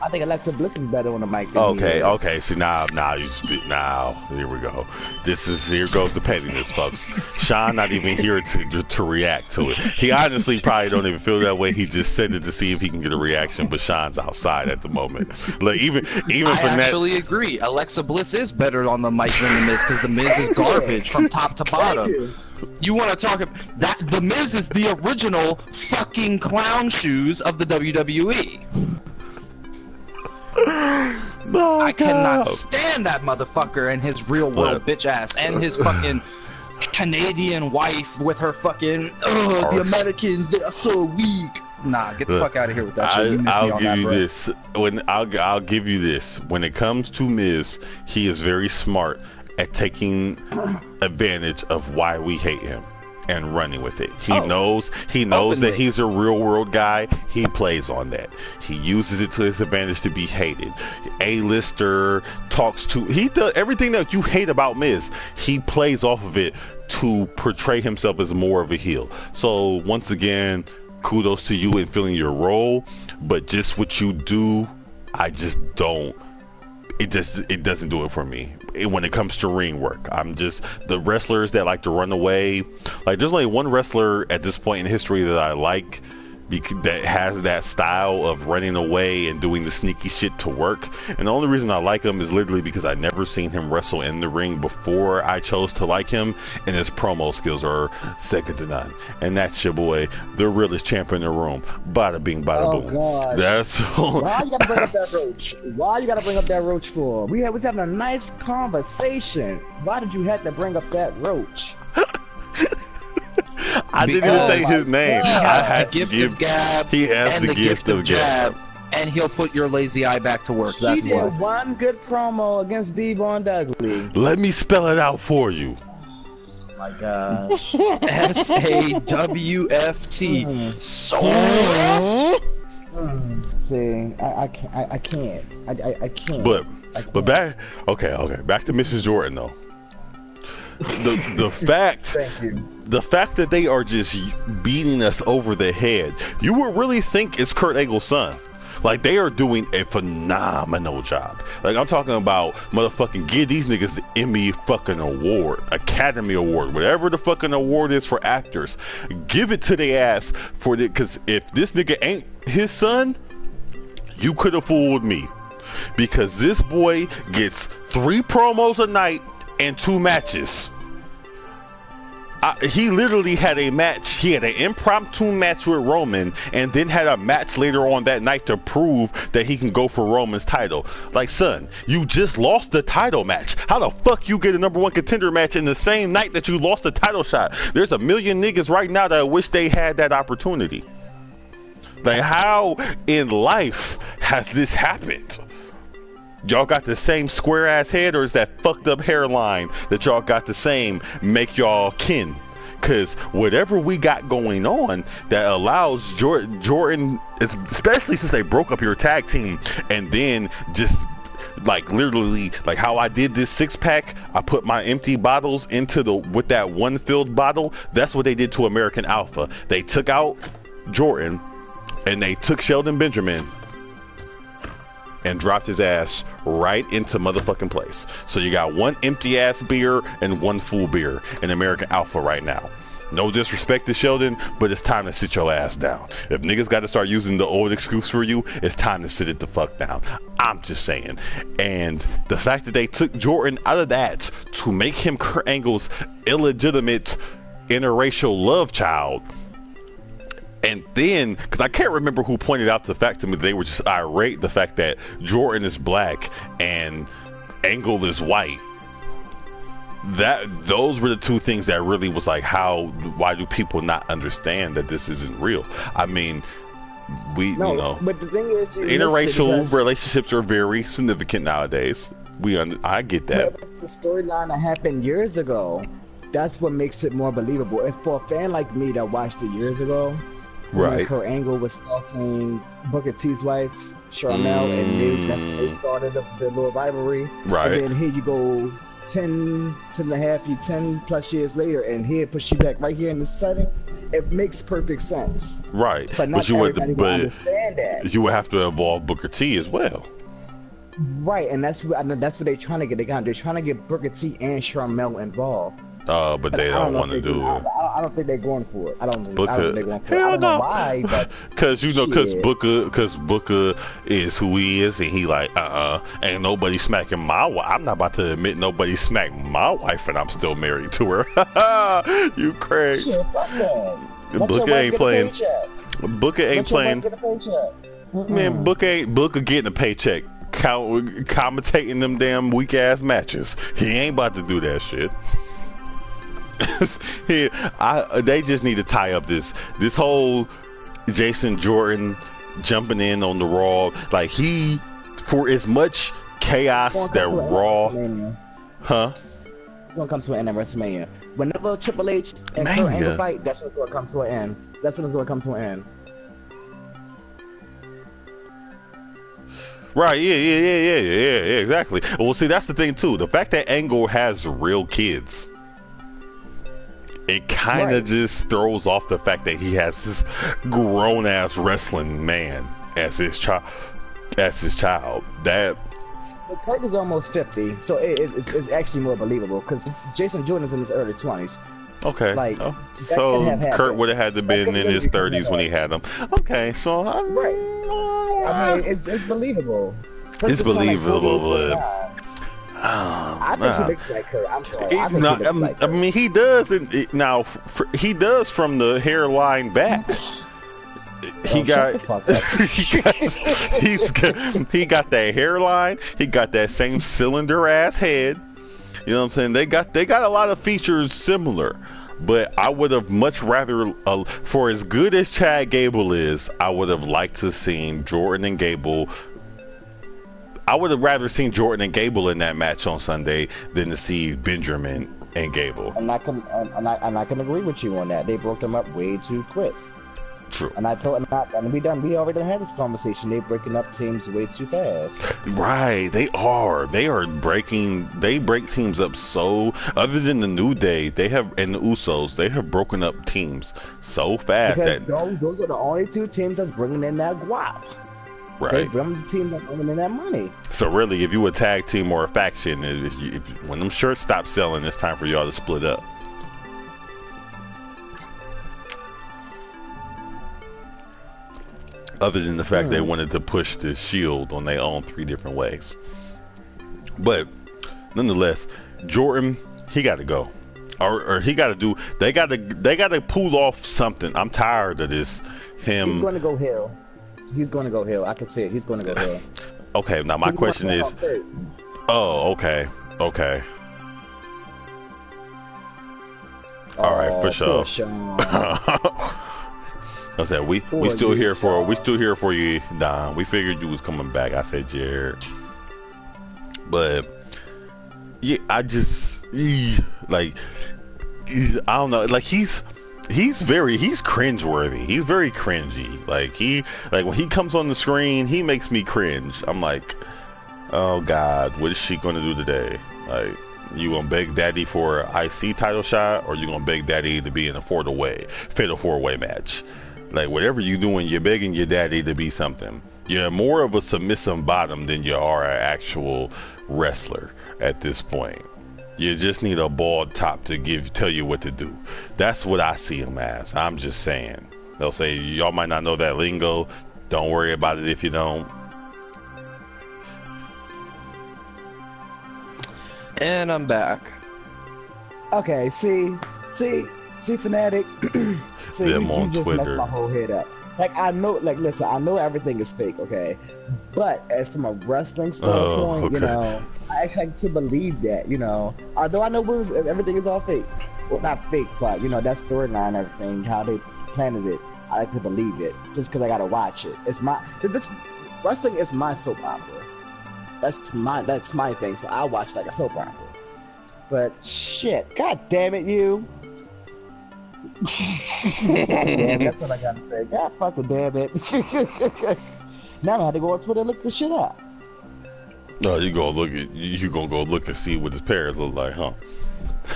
I think Alexa Bliss is better on the mic than Okay. See, now you speak. Now, here we go. Here goes the pettiness, folks. Sean not even here to react to it. He honestly probably don't even feel that way. He just said it to see if he can get a reaction, but Sean's outside at the moment. Like, even I actually agree. Alexa Bliss is better on the mic than The Miz, because The Miz is garbage from top to bottom. You want to talk about that? The Miz is the original fucking clown shoes of the WWE. Oh, I cannot stand that motherfucker and his real world bitch ass and his fucking Canadian wife with her fucking the Americans, they are so weak. Nah, get the fuck out of here with that shit. I'll give you this. When it comes to Miz, he is very smart at taking advantage of why we hate him and running with it. He knows that he's a real world guy. He plays on that. He uses it to his advantage to be hated. A-lister he does everything that you hate about Miz. He plays off of it to portray himself as more of a heel. So once again, kudos to you in filling your role, but just what you do, I just don't. It doesn't do it for me. When it comes to ring work, I'm just the wrestlers that like to run away. Like, there's only one wrestler at this point in history that I like that has that style of running away and doing the sneaky shit to work. And the only reason I like him is literally because I never seen him wrestle in the ring before I chose to like him, and his promo skills are second to none. And that's your boy, the realest champ in the room. Bada bing, bada boom. Gosh. That's why you gotta bring up that roach? Why you gotta bring up that roach for? We was having a nice conversation. Why did you have to bring up that roach? I didn't even say his name. He has the gift of gab. He has the gift of gab. And he'll put your lazy eye back to work. That's he did one good promo against Devon Dudley. Let me spell it out for you. Oh my gosh. SAWFT. See, I can't. I can't. But back to Mrs. Jordan though. The fact Thank you. The fact that they are just beating us over the head, you would really think it's Kurt Angle's son. Like, they are doing a phenomenal job. Like, I'm talking about motherfucking give these niggas the Emmy fucking award, Academy Award, whatever the fucking award is for actors. Give it to their ass for it, because if this nigga ain't his son, you could have fooled me. Because this boy gets 3 promos a night and 2 matches. He literally had a match. He had an impromptu match with Roman, and then had a match later on that night to prove that he can go for Roman's title. Like, son, you just lost the title match. How the fuck you get a #1 contender match in the same night that you lost the title shot? There's a million niggas right now that wish they had that opportunity. Like, how in life has this happened? Y'all got the same square ass head, or is that fucked up hairline that y'all got the same make y'all kin? Cause whatever we got going on that allows Jordan, especially since they broke up your tag team, and then just like literally like how I did this 6-pack, I put my empty bottles with that one filled bottle. That's what they did to American Alpha. They took out Jordan and they took Sheldon Benjamin and dropped his ass right into motherfucking place. So you got 1 empty ass beer and 1 full beer in American Alpha right now. No disrespect to Sheldon, but it's time to sit your ass down. If niggas got to start using the old excuse for you, it's time to sit it the fuck down. I'm just saying. And the fact that they took Jordan out of that to make him Kurt Angle's illegitimate interracial love child. And then, because I can't remember who pointed out the fact to me that they were just irate the fact that Jordan is black and Angle is white. Those were the two things that really was like, why do people not understand that this isn't real? I mean, but the thing is, interracial relationships are very significant nowadays. I get that. But the storyline that happened years ago, that's what makes it more believable. If for a fan like me that watched it years ago, right, Kurt Angle was stalking Booker T's wife, Charmel, and that's when they started the little rivalry. Right. And then here you go 10 plus years later, and here push you back right here in this setting. It makes perfect sense. Right. But not everybody will understand that. You would have to involve Booker T as well. Right, and that's what they're trying to get. They're trying to get Booker T and Charmel involved. But they don't want to do it. I don't think they're going for it. I don't think they're going for it. Hell I don't know why, but because Booker is who he is, and he like, ain't nobody smacking my wife. I'm not about to admit nobody smacked my wife, and I'm still married to her. You crazy? Shit, fuck that. Booker ain't playing. Booker ain't playing. Man, Booker getting a paycheck, commentating them damn weak ass matches. He ain't about to do that shit. They just need to tie up this whole Jason Jordan jumping in on the Raw. Like, for as much chaos that Raw, it's gonna come to an end at WrestleMania. Whenever Triple H and Kurt Angle fight, that's when it's gonna come to an end. That's when it's gonna come to an end. Right, yeah, exactly. Well, see, that's the thing too. The fact that Angle has real kids, it kind of just throws off the fact that he has this grown ass wrestling man as his child. That. But Kurt is almost 50, so it's actually more believable because Jason Jordan's in his early 20s. Okay. Like, so Kurt would have had to been in his 30s when he had him. Okay, so I mean, it's believable. It's believable, but. I think he looks like Kurt. I'm sorry. He looks like Kurt. I mean, he does. He does from the hairline back. He got that hairline. He got that same cylinder ass head. You know what I'm saying? They got a lot of features similar. But I would have much rather, for as good as Chad Gable is, I would have liked to seen Jordan and Gable. I would have rather seen Jordan and Gable in that match on Sunday than to see Benjamin and Gable. And I can agree with you on that. They broke them up way too quick. True. And we already had this conversation. They breaking up teams way too fast. Right, they break teams up so. Other than the New Day, and the Usos, they have broken up teams so fast because those are the only two teams that's bringing in that guap. Right. They bring the teams that bringing in that money. So really, if you a tag team or a faction, when them shirts stop selling, it's time for y'all to split up. Other than the fact they wanted to push the Shield on their own 3 different ways. But nonetheless, Jordan, he got to go, or he got to do. They got to pull off something. I'm tired of this. He's going to go heel. He's going to go heel. I can see it. He's going to go heel. Okay, now my question is. Oh, okay. All right, for sure. I said we still here for you, Don. We figured you was coming back. I said, Jared, but yeah, I don't know. Like he's cringeworthy. He's very cringy. Like when he comes on the screen, he makes me cringe. I'm like, oh God, what is she gonna do today? Like, you gonna beg Daddy for an IC title shot, or you gonna beg Daddy to be in a fatal 4-way match? Like, whatever you doing, you're begging your daddy to be something. You're more of a submissive bottom than you are an actual wrestler at this point. You just need a bald top to tell you what to do. That's what I see him as. I'm just saying. They'll say, y'all might not know that lingo. Don't worry about it if you don't. And I'm back. Okay, see, Fanatic. See, Them you on just Twitter. messed my whole head up. Like, I know, like, listen, I know everything is fake, okay? But as from a wrestling standpoint, okay. you know, I like to believe that, you know. Although I know everything is all fake. Well, not fake, but, you know, that storyline and everything, how they planted it, I like to believe it. Just because I gotta watch it. Wrestling is my soap opera. That's my thing, so I watch like a soap opera. But, shit, god damn it, you. Damn, that's what I gotta say. God fucking damn it. Now I had to go on Twitter and look the shit up. No, you gonna go look and see what his parents look like, huh?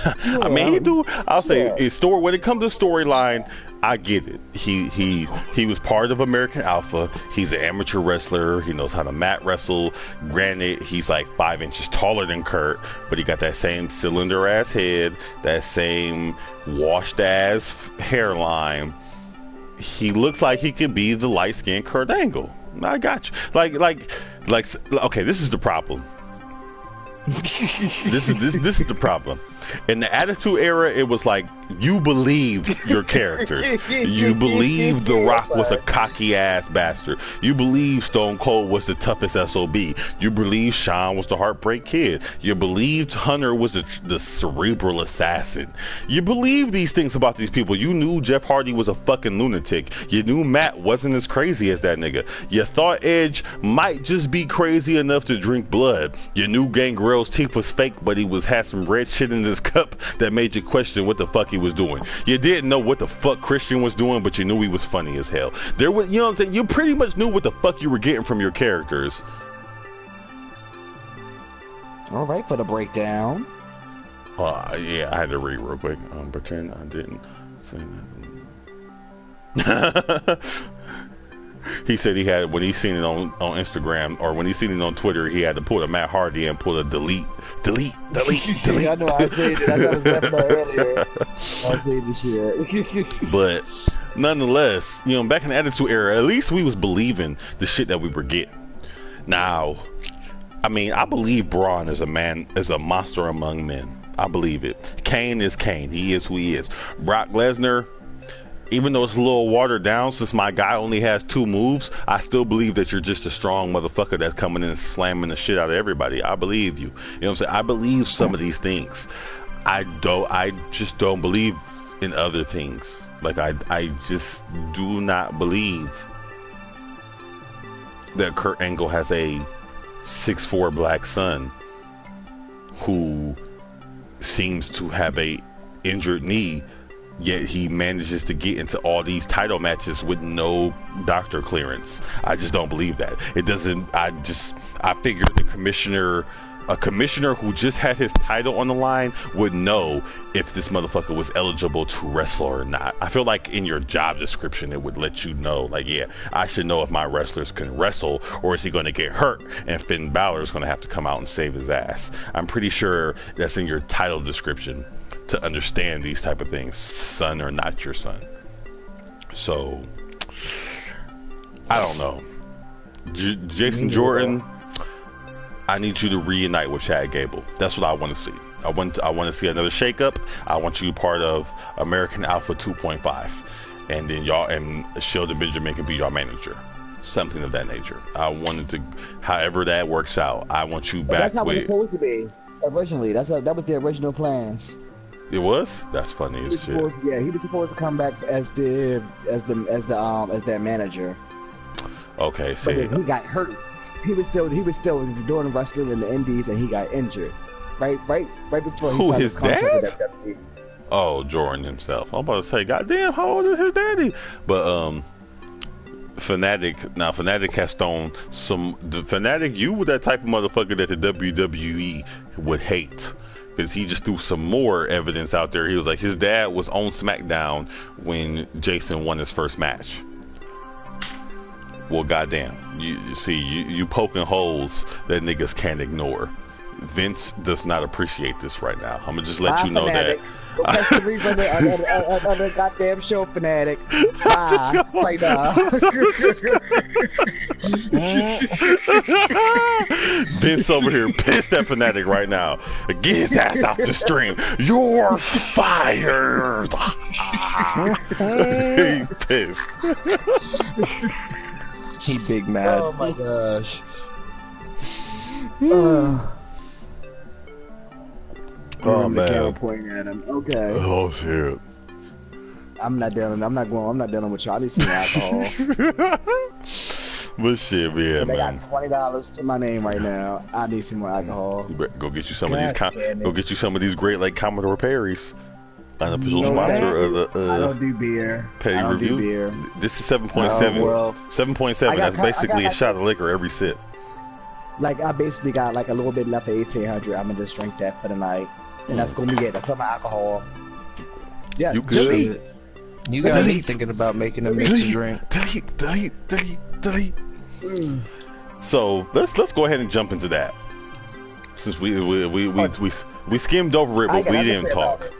Yeah, I mean, he do. I'll say yeah. when it comes to storyline, I get it. He was part of American Alpha. He's an amateur wrestler. He knows how to mat wrestle. Granted, he's like 5 inches taller than Kurt, but he got that same cylinder ass head, that same washed ass hairline. He looks like he could be the light skinned Kurt Angle. I got you. Like. Okay, this is the problem. This is the problem. In the Attitude Era, it was like you believed your characters. You believed The Rock was a cocky ass bastard. You believed Stone Cold was the toughest SOB. You believed Shawn was the Heartbreak Kid. You believed Hunter was the cerebral assassin. You believed these things about these people. You knew Jeff Hardy was a fucking lunatic. You knew Matt wasn't as crazy as that nigga. You thought Edge might just be crazy enough to drink blood. You knew Gangrel's teeth was fake, but he had some red shit in his cup that made you question what the fuck he was doing. You didn't know what the fuck Christian was doing, but you knew he was funny as hell. There was, you know what I'm saying? You pretty much knew what the fuck you were getting from your characters. All right, for the breakdown. Yeah, I had to read real quick. Pretend I didn't say that. He said he had, when he seen it on Instagram, or when he seen it on Twitter, he had to pull a Matt Hardy and pull a delete. I know, I said it. I was laughing earlier. I said this shit. But nonetheless, you know, back in the Attitude Era, at least we was believing the shit that we were getting. Now, I mean, I believe Braun is a monster among men. I believe it. Kane is Kane. He is who he is. Brock Lesnar, even though it's a little watered down since my guy only has 2 moves, I still believe that you're just a strong motherfucker that's coming in and slamming the shit out of everybody. I believe you. You know what I'm saying? I believe some of these things. I just don't believe in other things. Like I just do not believe that Kurt Angle has a 6'4" black son who seems to have a injured knee, yet he manages to get into all these title matches with no doctor clearance. I just don't believe that. It doesn't. I figure a commissioner who just had his title on the line would know if this motherfucker was eligible to wrestle or not. I feel like in your job description it would let you know, like, yeah, I should know if my wrestlers can wrestle, or is he going to get hurt and Finn Balor is going to have to come out and save his ass. I'm pretty sure that's in your title description to understand these type of things, son or not your son. So I don't know. Jason Jordan, I need you to reunite with Chad Gable. That's what I want to see. I want to see another shakeup. I want you part of American Alpha 2.5, and then y'all and Sheldon Benjamin can be your manager, something of that nature. I wanted to, however that works out. I want you back. That's how it was supposed to be originally. That was the original plans. It was? That's funny as shit. He was supposed to come back as their manager. Okay, see. But he got hurt. He was still doing wrestling in the Indies, and he got injured. Right before he Who, his contract dad? with WWE. Oh, Jordan himself. I'm about to say, goddamn, how old is his daddy? But Fanatic has thrown Fanatic, you were that type of motherfucker that the WWE would hate. Because he just threw some more evidence out there. He was like, his dad was on SmackDown when Jason won his first match. Well, goddamn, you poking holes that niggas can't ignore. Vince does not appreciate this right now. I'm gonna just let you know Fanatic. that. Go catch the replay on the goddamn show, Fanatic. Like, Vince over here pissed at Fanatic right now. Get his ass out the stream. You're fired. He pissed. He big mad. Oh my gosh. Oh man. Pointing at him. Okay. Oh shit. I'm not dealing with you. I need some alcohol. But shit, yeah, They man. got $20 to my name right now. I need some more alcohol. You better go get you some of God these. damn it. Go get you some of these Great Lake Commodore Perry's. Unofficial No, sponsor of the I don't do beer. Petty I don't Review. do beer. This is 7.7. Oh, well, 7.7. I got- That's basically I got- a shot of liquor every sip. Like, I basically got like a little bit left of 1800. I'm gonna just drink that for the night. And that's gonna be it. That's my alcohol. Yeah, You just good? me. You got me thinking about making a mixed drink. So let's go ahead and jump into that. Since we skimmed over it, I but got we nothing to didn't say talk. about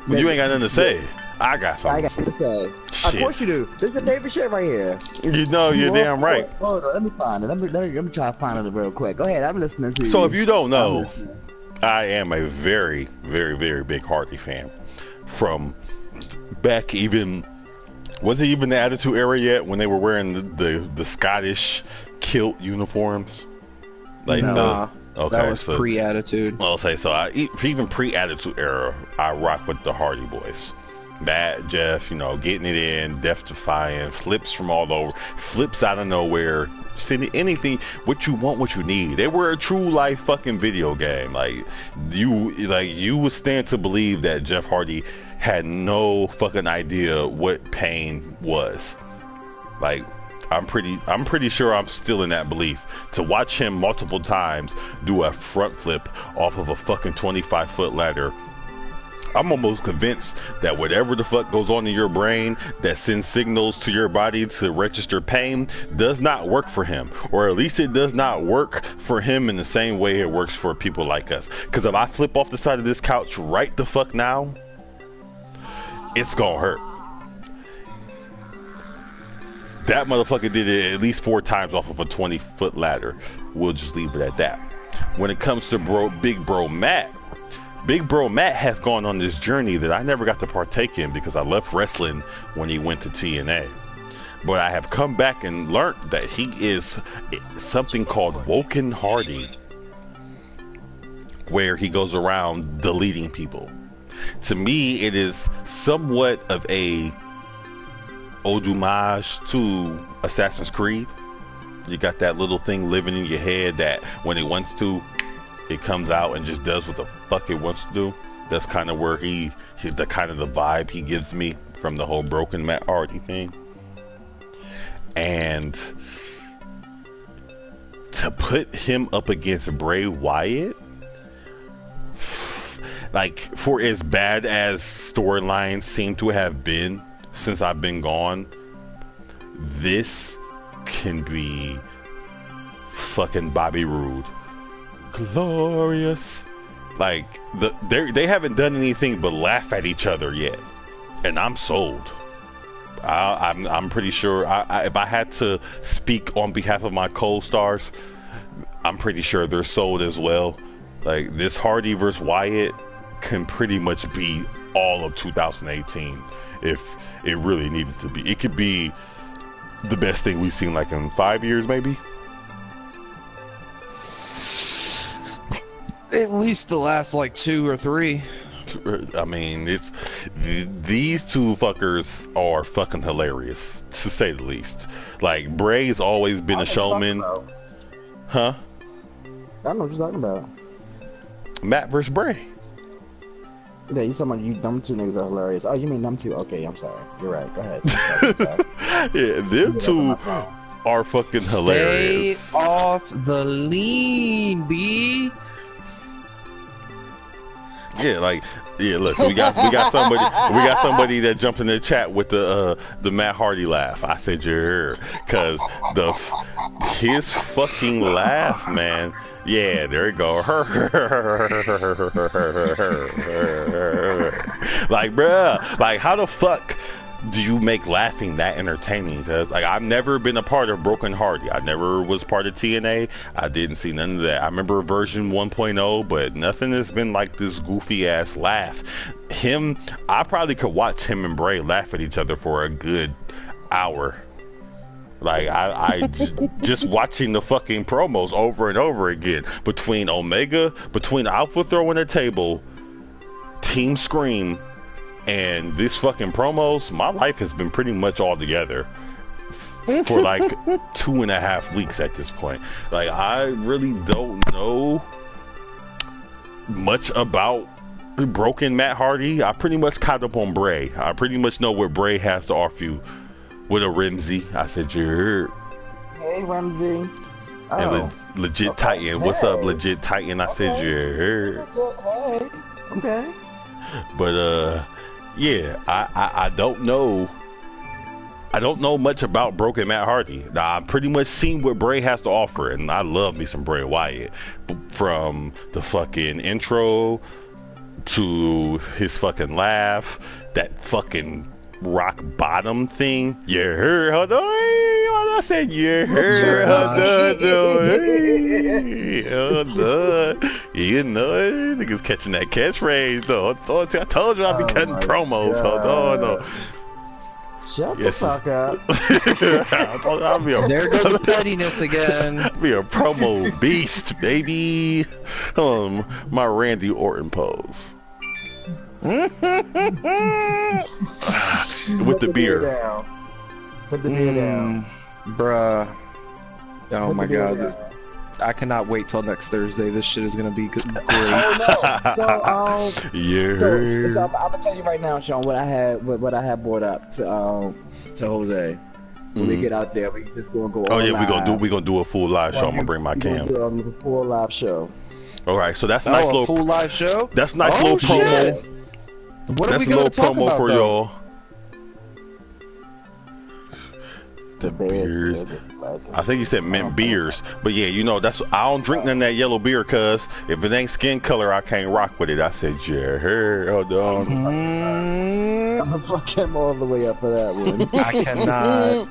Well, you ain't got nothing to say. I got I something. got to say. Of Shit. course you do. This is your favorite shit right here. You know, you're damn right. Hold on, let me find it. Let me try to find it real quick. Go ahead, I'm listening to you. So if you don't I'm know, listening. I am a very, very, very big Hardy fan. From back even, was it even the Attitude Era yet when they were wearing the Scottish kilt uniforms? Like Nah, okay, that was so pre-attitude. I'll say so. Even pre-Attitude Era, I rock with the Hardy Boys. Matt, Jeff, you know, getting it in, Death Defying, flips from all over, flips out of nowhere, sending anything, what you want, what you need. They were a true life fucking video game. Like you would stand to believe that Jeff Hardy had no fucking idea what pain was. Like, I'm pretty sure I'm still in that belief. To watch him multiple times do a front flip off of a fucking 25-foot ladder, I'm almost convinced that whatever the fuck goes on in your brain that sends signals to your body to register pain does not work for him. Or at least it does not work for him in the same way it works for people like us. Because if I flip off the side of this couch right the fuck now, it's gonna hurt. That motherfucker did it at least 4 times off of a 20-foot ladder. We'll just leave it at that. When it comes to Big Bro Matt has gone on this journey that I never got to partake in because I left wrestling when he went to TNA. But I have come back and learned that he is something called Woken Hardy, where he goes around deleting people. To me, it is somewhat of a homage to Assassin's Creed. You got that little thing living in your head that when it wants to, it comes out and just does what the fuck it wants to do. That's kind of where he's the kind of the vibe he gives me from the whole broken Matt Hardy thing. And to put him up against Bray Wyatt, like, for as bad as storylines seem to have been since I've been gone, this can be fucking Bobby Roode. Glorious. Like, they haven't done anything but laugh at each other yet, and I'm sold. I'm pretty sure if I had to speak on behalf of my co-stars, I'm pretty sure they're sold as well. Like, this Hardy versus Wyatt can pretty much be all of 2018 if it really needed to be. It could be the best thing we've seen like in 5 years, maybe. At least the last like 2 or 3. I mean, it's these two fuckers are fucking hilarious, to say the least. Like, Bray's always been a showman. Huh? I don't know what you're talking about. Matt versus Bray. Yeah, you talking about you them two niggas are hilarious. Oh, you mean them two? Okay, I'm sorry. You're right. Go ahead. Yeah, them two are fucking hilarious. Stay off the lean, B. Yeah, like, yeah. Look, so we got somebody that jumped in the chat with the Matt Hardy laugh. I said you're, cause his fucking laugh, man. Yeah, there you go. Like, bruh, like how the fuck do you make laughing that entertaining? Cause like I've never been a part of Broken Hardy. I never was part of TNA. I didn't see none of that. I remember version 1.0, but nothing has been like this goofy ass laugh. I probably could watch him and Bray laugh at each other for a good hour. Like I just watching the fucking promos over and over again between Omega, between Alpha throwing a table, Team Scream, and these fucking promos. My life has been pretty much all together for like 2.5 weeks at this point. Like I really don't know much about Broken Matt Hardy. I pretty much caught up on Bray. I pretty much know what Bray has to offer you with a Ramsey. I said you heard. Hey Ramsey. And legit okay. Titan. Hey. What's up, legit Titan? I said you heard. Okay. Okay. But yeah, I don't know. I don't know much about Broken Matt Hardy. Now, I've pretty much seen what Bray has to offer, and I love me some Bray Wyatt. From the fucking intro to his fucking laugh, that fucking rock bottom thing. You heard? Hold on. I said you heard. Hold on. You know, niggas catching that catchphrase though. I told you I'd be cutting promos. God. Hold on. Shut the fuck up. There goes the pettiness again. Be a promo beast, baby. My Randy Orton pose. With the beer. Put the beer down. Bruh. Oh my god. I cannot wait till next Thursday. This shit is gonna be great. Oh no! So yeah. So I'm gonna tell you right now, Sean, what I had brought up to Jose. When we get out there, we just gonna go. Oh yeah, we gonna do a full live show. I'm gonna bring my cam. Do a full live show. All right, so that's a nice little full live show. That's a nice little promo. What are we gonna talk about for though? y'all. The beers. I think you said mint beers, but yeah, you know I don't drink none of that yellow beer, cause if it ain't skin color, I can't rock with it. I said, yeah, hold on. I'm gonna fuck him all the way up for that one. I cannot.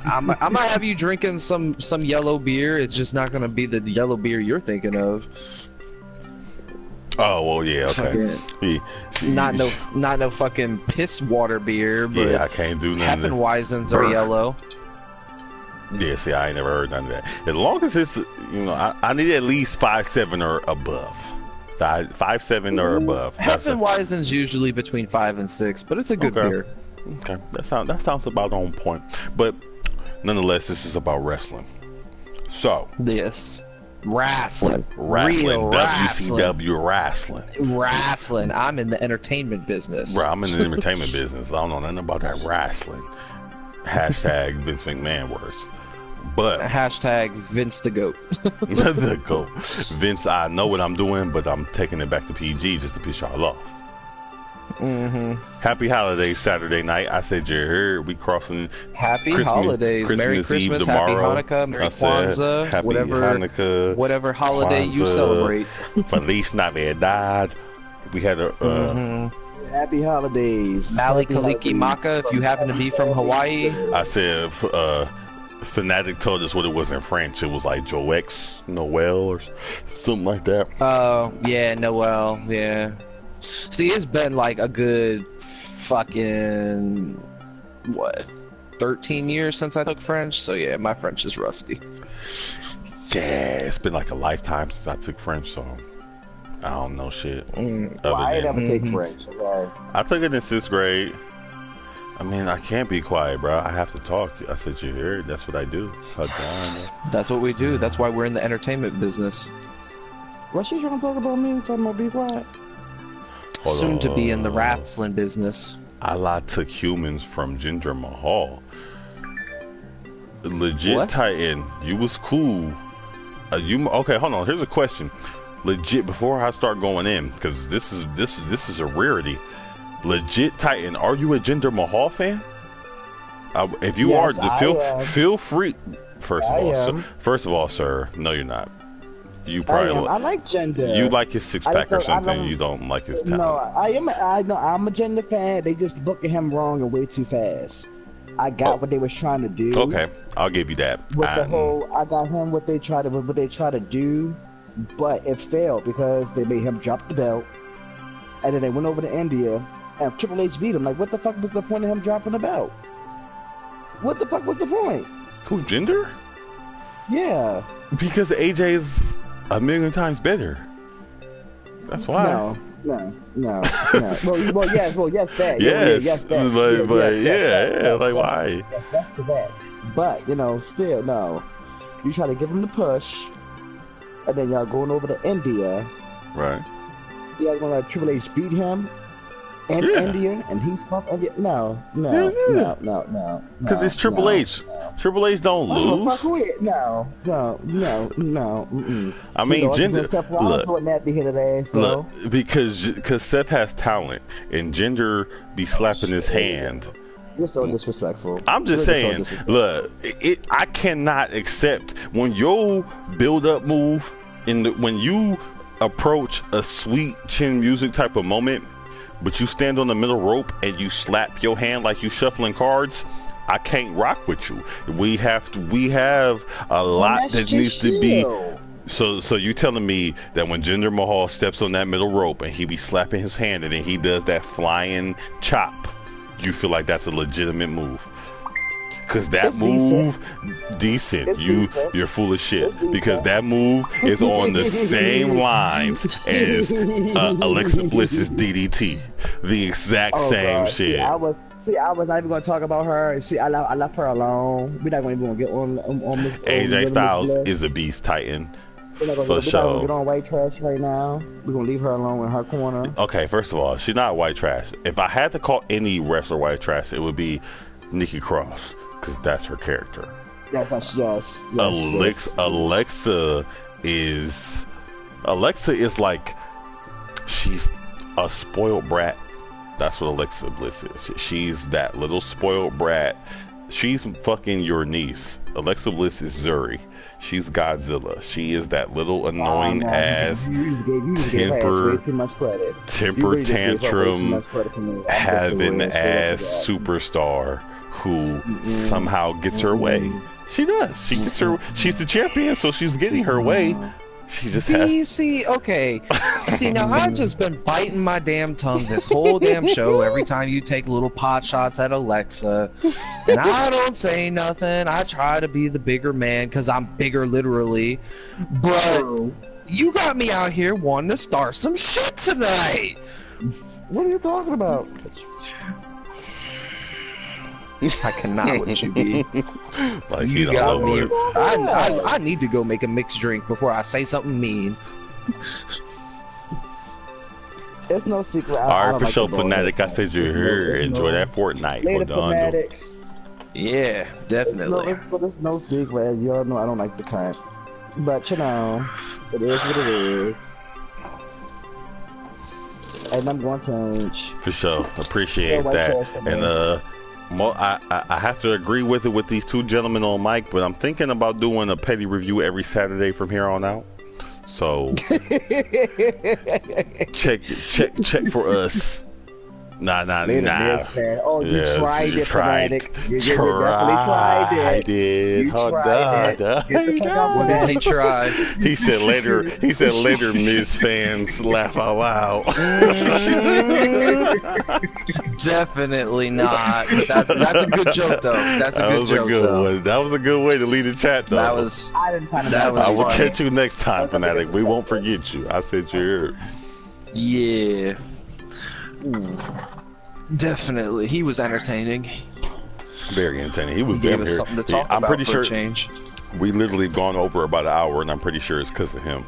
I'm gonna have you drinking some yellow beer. It's just not gonna be the yellow beer you're thinking of. Oh well, yeah, okay. Not no fucking piss water beer. But yeah, I can't do none. Hefeweizens are yellow. Yeah, see, I ain't never heard none of that. As long as it's, I need at least 5.7 or above. 5.7 or above. Hefeweizen's usually between 5 and 6, but it's a good beer. Okay, that sounds about on point. But nonetheless, this is about wrestling. So yes, wrestling, real WCW wrestling. I'm in the entertainment business. Bro, I'm in the entertainment business. I don't know nothing about that wrestling. Hashtag Vince McMahon words. But hashtag Vince the GOAT. The GOAT. Vince, I know what I'm doing, but I'm taking it back to PG just to piss y'all off. Happy holidays Saturday night. I said you heard. We crossing. Happy holidays. Merry Christmas. Happy Hanukkah. Merry Kwanzaa. Happy Hanukkah. Whatever holiday Kwanzaa, you celebrate. Feliz Navidad. We had a. Happy holidays. Mali Kaliki Maka, if you happen to be from Hawaii. I said, Fanatic told us what it was in French. It was like Joex Noel or something like that. Oh, yeah, Noel, yeah. See, it's been like a good fucking, 13 years since I took French? So yeah, my French is rusty. Yeah, it's been like a lifetime since I took French, so... I don't know shit. I never take French. Okay? I took it in 6th grade. I mean, I can't be quiet, bro. I have to talk. I said, you heard? That's what I do. That's what we do. That's why we're in the entertainment business. What she trying to talk about me? Talking about be quiet? Soon to be in the wrestling business. Allah took humans from Jinder Mahal. Legit what? Titan. You was cool. Okay, hold on. Here's a question. legit, before I start going in, because this is a rarity. Legit Titan, are you a Jinder Mahal fan? If you Yes, are, feel free. First of all, sir, no, you're not. You probably I like Jinder. You like his six-pack or something. You don't like his talent. No, I'm a Jinder fan. They just look at him wrong and way too fast. I got what they was trying to do. Okay, I'll give you that. With the whole, I got him what they try to do, but it failed because they made him drop the belt, and then they went over to India, and Triple H beat him. Like, what the fuck was the point of him dropping the belt? What the fuck was the point? Who, Jinder? Yeah. Because AJ is a million times better. That's why. No. Well, yes, that. Yes, but like why? That's to that. But still no. You try to give him the push, and then y'all going over to India. Right. Y'all gonna let Triple H beat him in India, and he's from India? No. Because it's Triple H. Triple H don't lose. No. I mean, Jinder. Look, because Seth has talent, and Jinder be slapping his hand. You're so disrespectful. I'm just saying. Look, I cannot accept when your build-up move when you approach a sweet chin music type of moment, but you stand on the middle rope and you slap your hand like you shuffling cards. I can't rock with you. We have a lot that needs to be. So you telling me that when Jinder Mahal steps on that middle rope and he be slapping his hand and then he does that flying chop, you feel like that's a legitimate move? Because that move, decent. You're full of shit. Because that move is on the same lines as Alexa Bliss's DDT. The exact same shit. I was not even going to talk about her. See, I left her alone. We're not even going to get on this. AJ Styles is a beast Titan. For sure. We're not going to get on white trash right now. We're going to leave her alone in her corner. Okay, first of all, she's not white trash. If I had to call any wrestler white trash, it would be Nikki Cross. Because that's her character. Yes. Alexa is like, she's a spoiled brat. That's what Alexa Bliss is. She's that little spoiled brat. She's fucking your niece. Alexa Bliss is Zuri. She's Godzilla. She is that little annoying ass temper tantrum having ass superstar who somehow gets her way. She does. She gets her. She's the champion, so she's getting her way. She just has. See, okay. See, now I've just been biting my damn tongue this whole damn show every time you take little pot shots at Alexa. And I don't say nothing. I try to be the bigger man because I'm bigger literally. But you got me out here wanting to start some shit tonight. What are you talking about? I cannot with you, B. Like, you got me. I need to go make a mixed drink before I say something mean. It's no secret. Alright, for sure, Fanatic. I said you're here. Enjoy that Fortnite. Later, Fanatic. Yeah, definitely. It's no secret. You all know I don't like the kind. But, it is what it is. And I'm going to change. For sure. Appreciate that. And, I have to agree with it with these two gentlemen on mic, but I'm thinking about doing a petty review every Saturday from here on out. So check for us. Nah. Oh, you yes, tried it, Fanatic. You tried it. You tried it. He tried. He said later, Miz fans laugh out loud. Definitely not. That's a good joke though. That was a good one. That was a good way to lead the chat though. That was I will catch you next time, Fanatic. We won't forget you. I said you're here. Yeah. Definitely, he was entertaining. Very entertaining. He was gave damn us here. Something to talk I'm about pretty for sure. A change. We literally gone over about an hour, and I'm pretty sure it's because of him.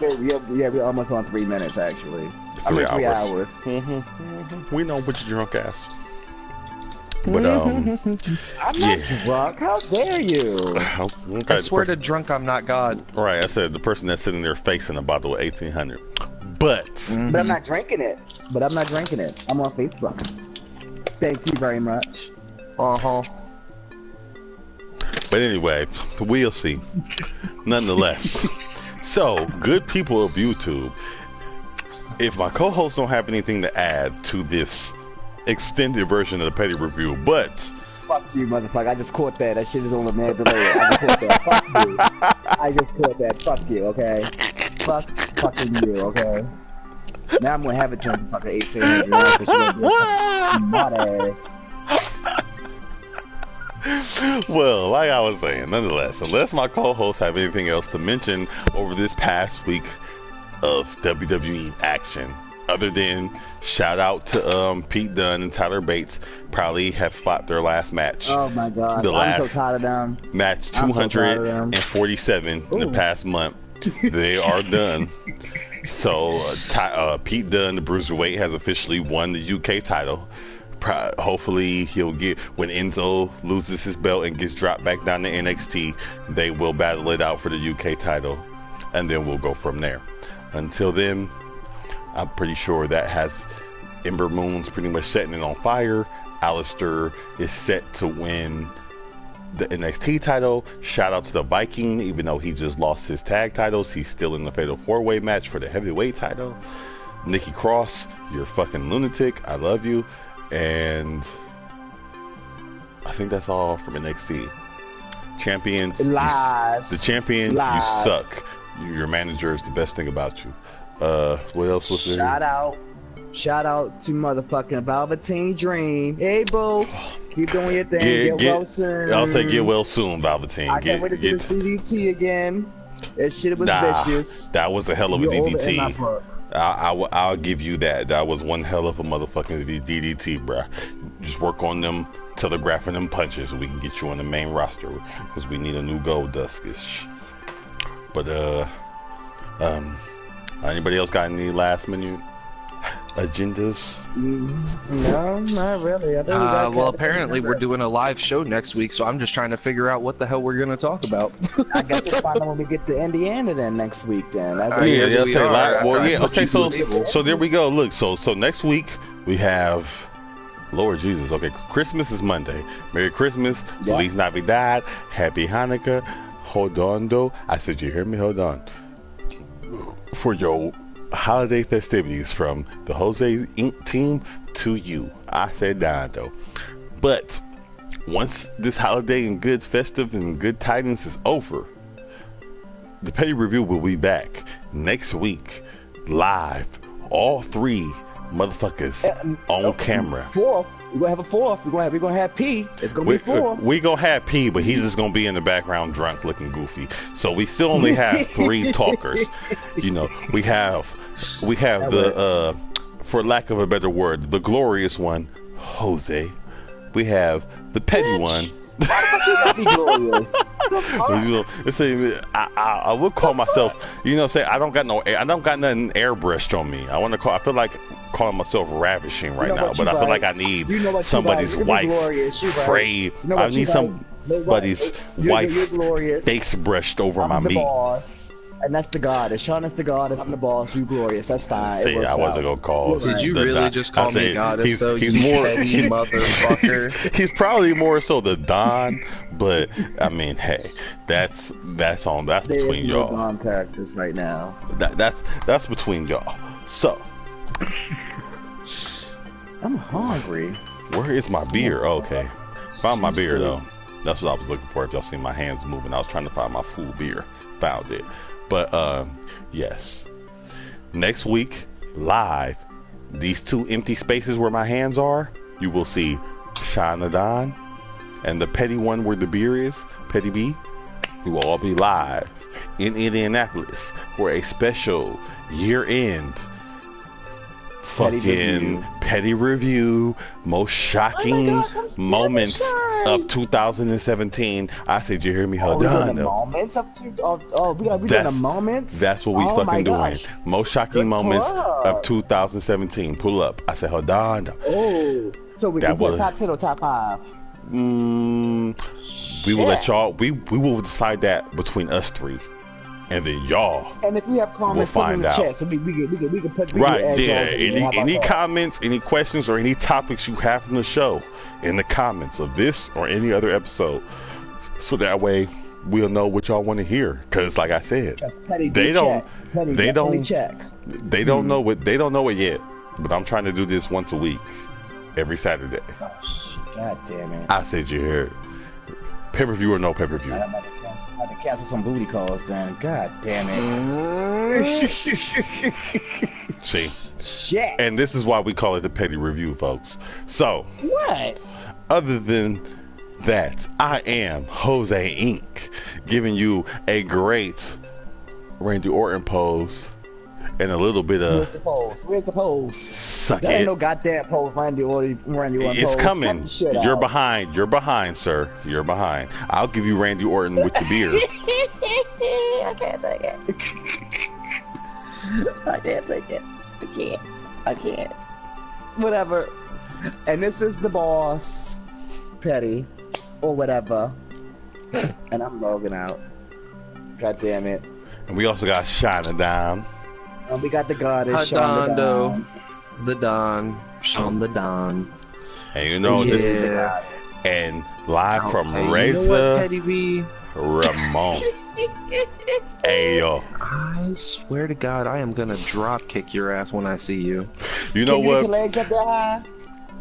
Yeah, we're almost on 3 minutes actually. 3 hours. We know what your drunk ass. But I'm yeah. not drunk. How dare you? Okay, I swear to drunk, I'm not God. Right, I said the person that's sitting there facing a bottle of 1800. But But I'm not drinking it. I'm on Facebook. Thank you very much. Uh-huh. But anyway, we'll see. Nonetheless. So, good people of YouTube, if my co-hosts don't have anything to add to this extended version of the Petty Review, but... Fuck you, motherfucker. I just caught that. That shit is on the man delay. I just caught that. Fuck you. I just caught that. Fuck you, okay? Fucking you, okay? Now I'm gonna have a drink fucking 1800 smart ass. Well, like I was saying, nonetheless, unless my co-hosts have anything else to mention over this past week of WWE action, other than shout out to Pete Dunne and Tyler Bates, probably have fought their last match. Oh my god, I'm so tired of them. Match 247 in the past month. They are done. So Pete Dunne, the Bruiserweight, has officially won the UK title. Hopefully he'll get, when Enzo loses his belt and gets dropped back down to NXT, they will battle it out for the UK title, and then we'll go from there. Until then, I'm pretty sure that has Ember Moon's pretty much setting it on fire. Alistair is set to win the NXT title. Shout out to the Viking, even though he just lost his tag titles, he's still in the Fatal 4-Way match for the heavyweight title. Nikki Cross, you're a fucking lunatic. I love you. And I think that's all from NXT. Champion, lies. The champion, lies. You suck. Your manager is the best thing about you. What else was there? Shout out to motherfucking Velveteen Dream. Hey, bro, keep doing your thing. Get well soon. I'll say get well soon, Velveteen. I can't wait to see this DDT again. That shit was vicious. That was a hell of a DDT. I'll give you that. That was one hell of a motherfucking DDT, bruh. Just work on them, telegraphing them punches, so we can get you on the main roster, because we need a new Goldust-ish. But anybody else got any last minute agendas? No, not really. Well, apparently we're doing a live show next week, so I'm just trying to figure out what the hell we're going to talk about. I guess we'll find out when we get to Indiana then next week then. Okay, so there we go. Look, so next week we have, Lord Jesus, okay, Christmas is Monday. Merry Christmas, Feliz Navidad, Happy Hanukkah, hold on though. I said, you hear me? Hold on. For your holiday festivities from the Jose Inc. team to you. I said Dondo. But once this holiday and goods festive and good tidings is over, the Petty Review will be back next week, live, all three motherfuckers on camera. Fourth. We're gonna have a fourth. We're gonna have P. It's gonna be four. We gonna have P, but he's just gonna be in the background drunk looking goofy. So we still only have three talkers. You know, we have the for lack of a better word, the glorious one, Jose. We have the petty one. Why the fuck you gotta be glorious? I would call myself, say I don't got nothing airbrushed on me. I feel like calling myself ravishing right now, but I feel like I need somebody's wife frayed. I need somebody's wife face brushed over my meat. Boss. And that's the God. As Sean is the God, as I'm the boss, you glorious. That's fine. See, I wasn't gonna call. Did you really just call me goddess? He's more petty motherfucker. He's probably more so the Don, but I mean, hey, that's between y'all. Don characters right now. That's between y'all. So, I'm hungry. Where is my beer? Oh, okay, found my beer though. That's what I was looking for. If y'all see my hands moving, I was trying to find my full beer. Found it. But yes, next week live, these two empty spaces where my hands are, you will see Shana Don and the petty one where the beer is, Petty B. We will all be live in Indianapolis for a special year-end fucking petty review, most shocking moments of 2017. I said, you hear me? Hold on. Moments of we doing the moments. That's what we fucking doing. Most shocking moments of 2017. Pull up. I said, hold on. Oh, So we can say top 10 or top 5? We will let y'all. We will decide that between us 3, and then y'all. And if we have comments, we'll put them in the chat. So we can put right. Yeah. Any comments, any questions, or any topics you have from the show in the comments of this or any other episode, so that way we'll know what y'all want to hear. Because, like I said, they don't know it yet. But I'm trying to do this once a week, every Saturday. God damn it! I said you heard. Pay-per-view or no pay-per-view? I had to cancel some booty calls then. God damn it! See? Shit. And this is why we call it the Petty Review, folks. So, what? Other than that, I am Jose Inc. giving you a great Randy Orton pose and a little bit of. Where's the pose? Where's the pose? Suck there it. Ain't no goddamn pose. Randy Orton it's pose. Coming. You're behind. You're behind, sir. You're behind. I'll give you Randy Orton with the beer. I can't take it. I can't take it. I can't. Whatever. And this is the boss, Petty, or whatever. And I'm logging out. God damn it. And we also got Shina Down. And we got the goddess, Don. The Don. Sean the Don. And you know this is and live from Reza Ramon. Hey yo. I swear to God, I am gonna drop kick your ass when I see you. You know what? Get your legs up that high?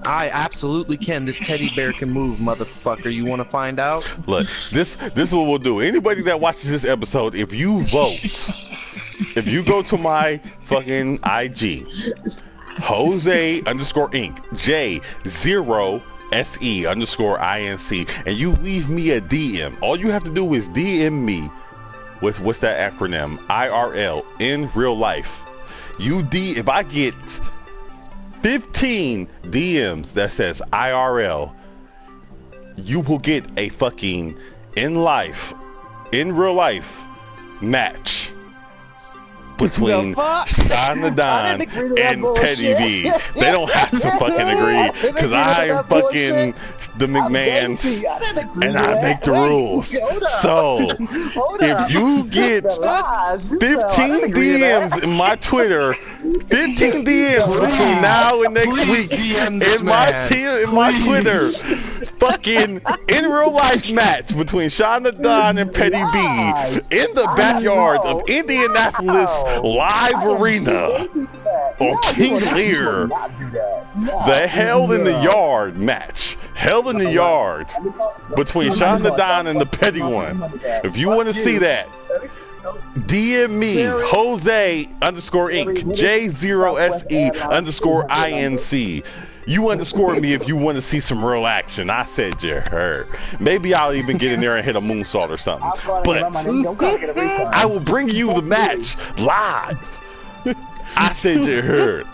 I absolutely can. This teddy bear can move, motherfucker. You want to find out? Look, this is what we'll do. Anybody that watches this episode, if you vote, if you go to my fucking IG, Jose _Inc. J0SE_INC, and you leave me a DM. All you have to do is DM me with what's that acronym? IRL, in real life. If I get 15 DMs that says IRL, you will get a fucking in real life match between Shina Don and Petty B. They don't have to fucking agree, because I am fucking the McMahons and I make the rules. So if you get 15 DMs in my Twitter, 15 DMs between now and next week in my Twitter, fucking in real life match between Shina Don and Petty B in the backyard of Indianapolis Live Arena or King Lear. The Hell in the Yard match. Hell in the Yard between Shina Don and the Petty One. If you want to see that, DM me, Jose _Inc. J0SE_INC. You underscore me if you want to see some real action. I said you heard. Maybe I'll even get in there and hit a moonsault or something. But I will bring you the match live. I said you heard.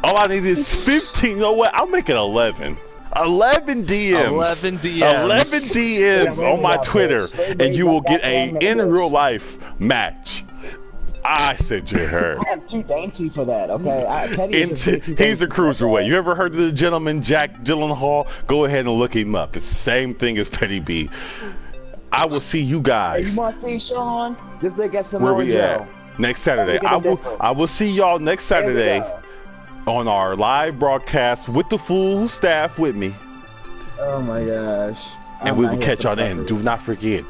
All I need is 15. You know what? I'll make it 11. 11 DMs. 11 DMs. 11 DMs on my Twitter, and you will get a in real life match. I said you heard. I am too dainty for that, okay? He's a cruiserweight. You ever heard of the gentleman Jack Gyllenhaal? Go ahead and look him up. It's the same thing as Petty B. I will see you guys. Hey, you want to see Sean? This nigga got some where we at? Next Saturday. I will see y'all next Saturday on our live broadcast with the full staff with me. Oh my gosh. And we will catch y'all then. Do not forget.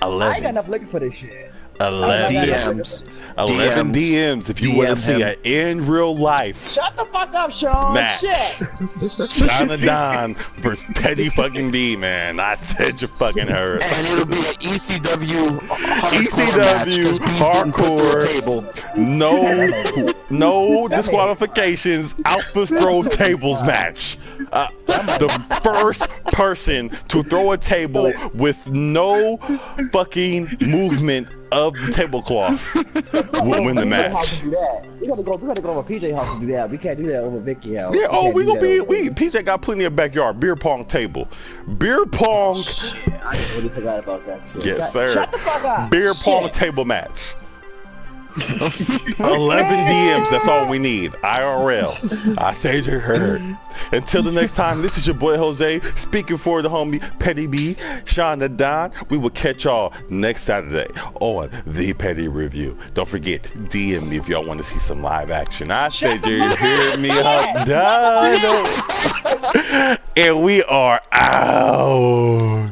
11. I ain't got enough liquor for this shit. 11 DMs. 11 DMs if you want to see an in real life. Shut the fuck up, Sean. Match. Shit. Shina Don versus Petty fucking B, man. I said you fucking heard. And it'll be an ECW hardcore. No disqualifications. Alphas throw tables match. The first person to throw a table with no fucking movement of the tablecloth will win the match. We gotta go over PJ house to do that. We can't do that over Vicky house. Yeah, PJ got plenty of backyard beer pong table. Beer pong. Shit, I really forgot about that shit. Yes, sir. Shut the fuck up. Beer pong table match. DMs, that's all we need. IRL. I say you heard. Until the next time, this is your boy Jose, speaking for the homie Petty B, Sean the Don. We will catch y'all next Saturday on The Petty Review. Don't forget, DM me if y'all want to see some live action. I said you hear me up, Dino. And we are out.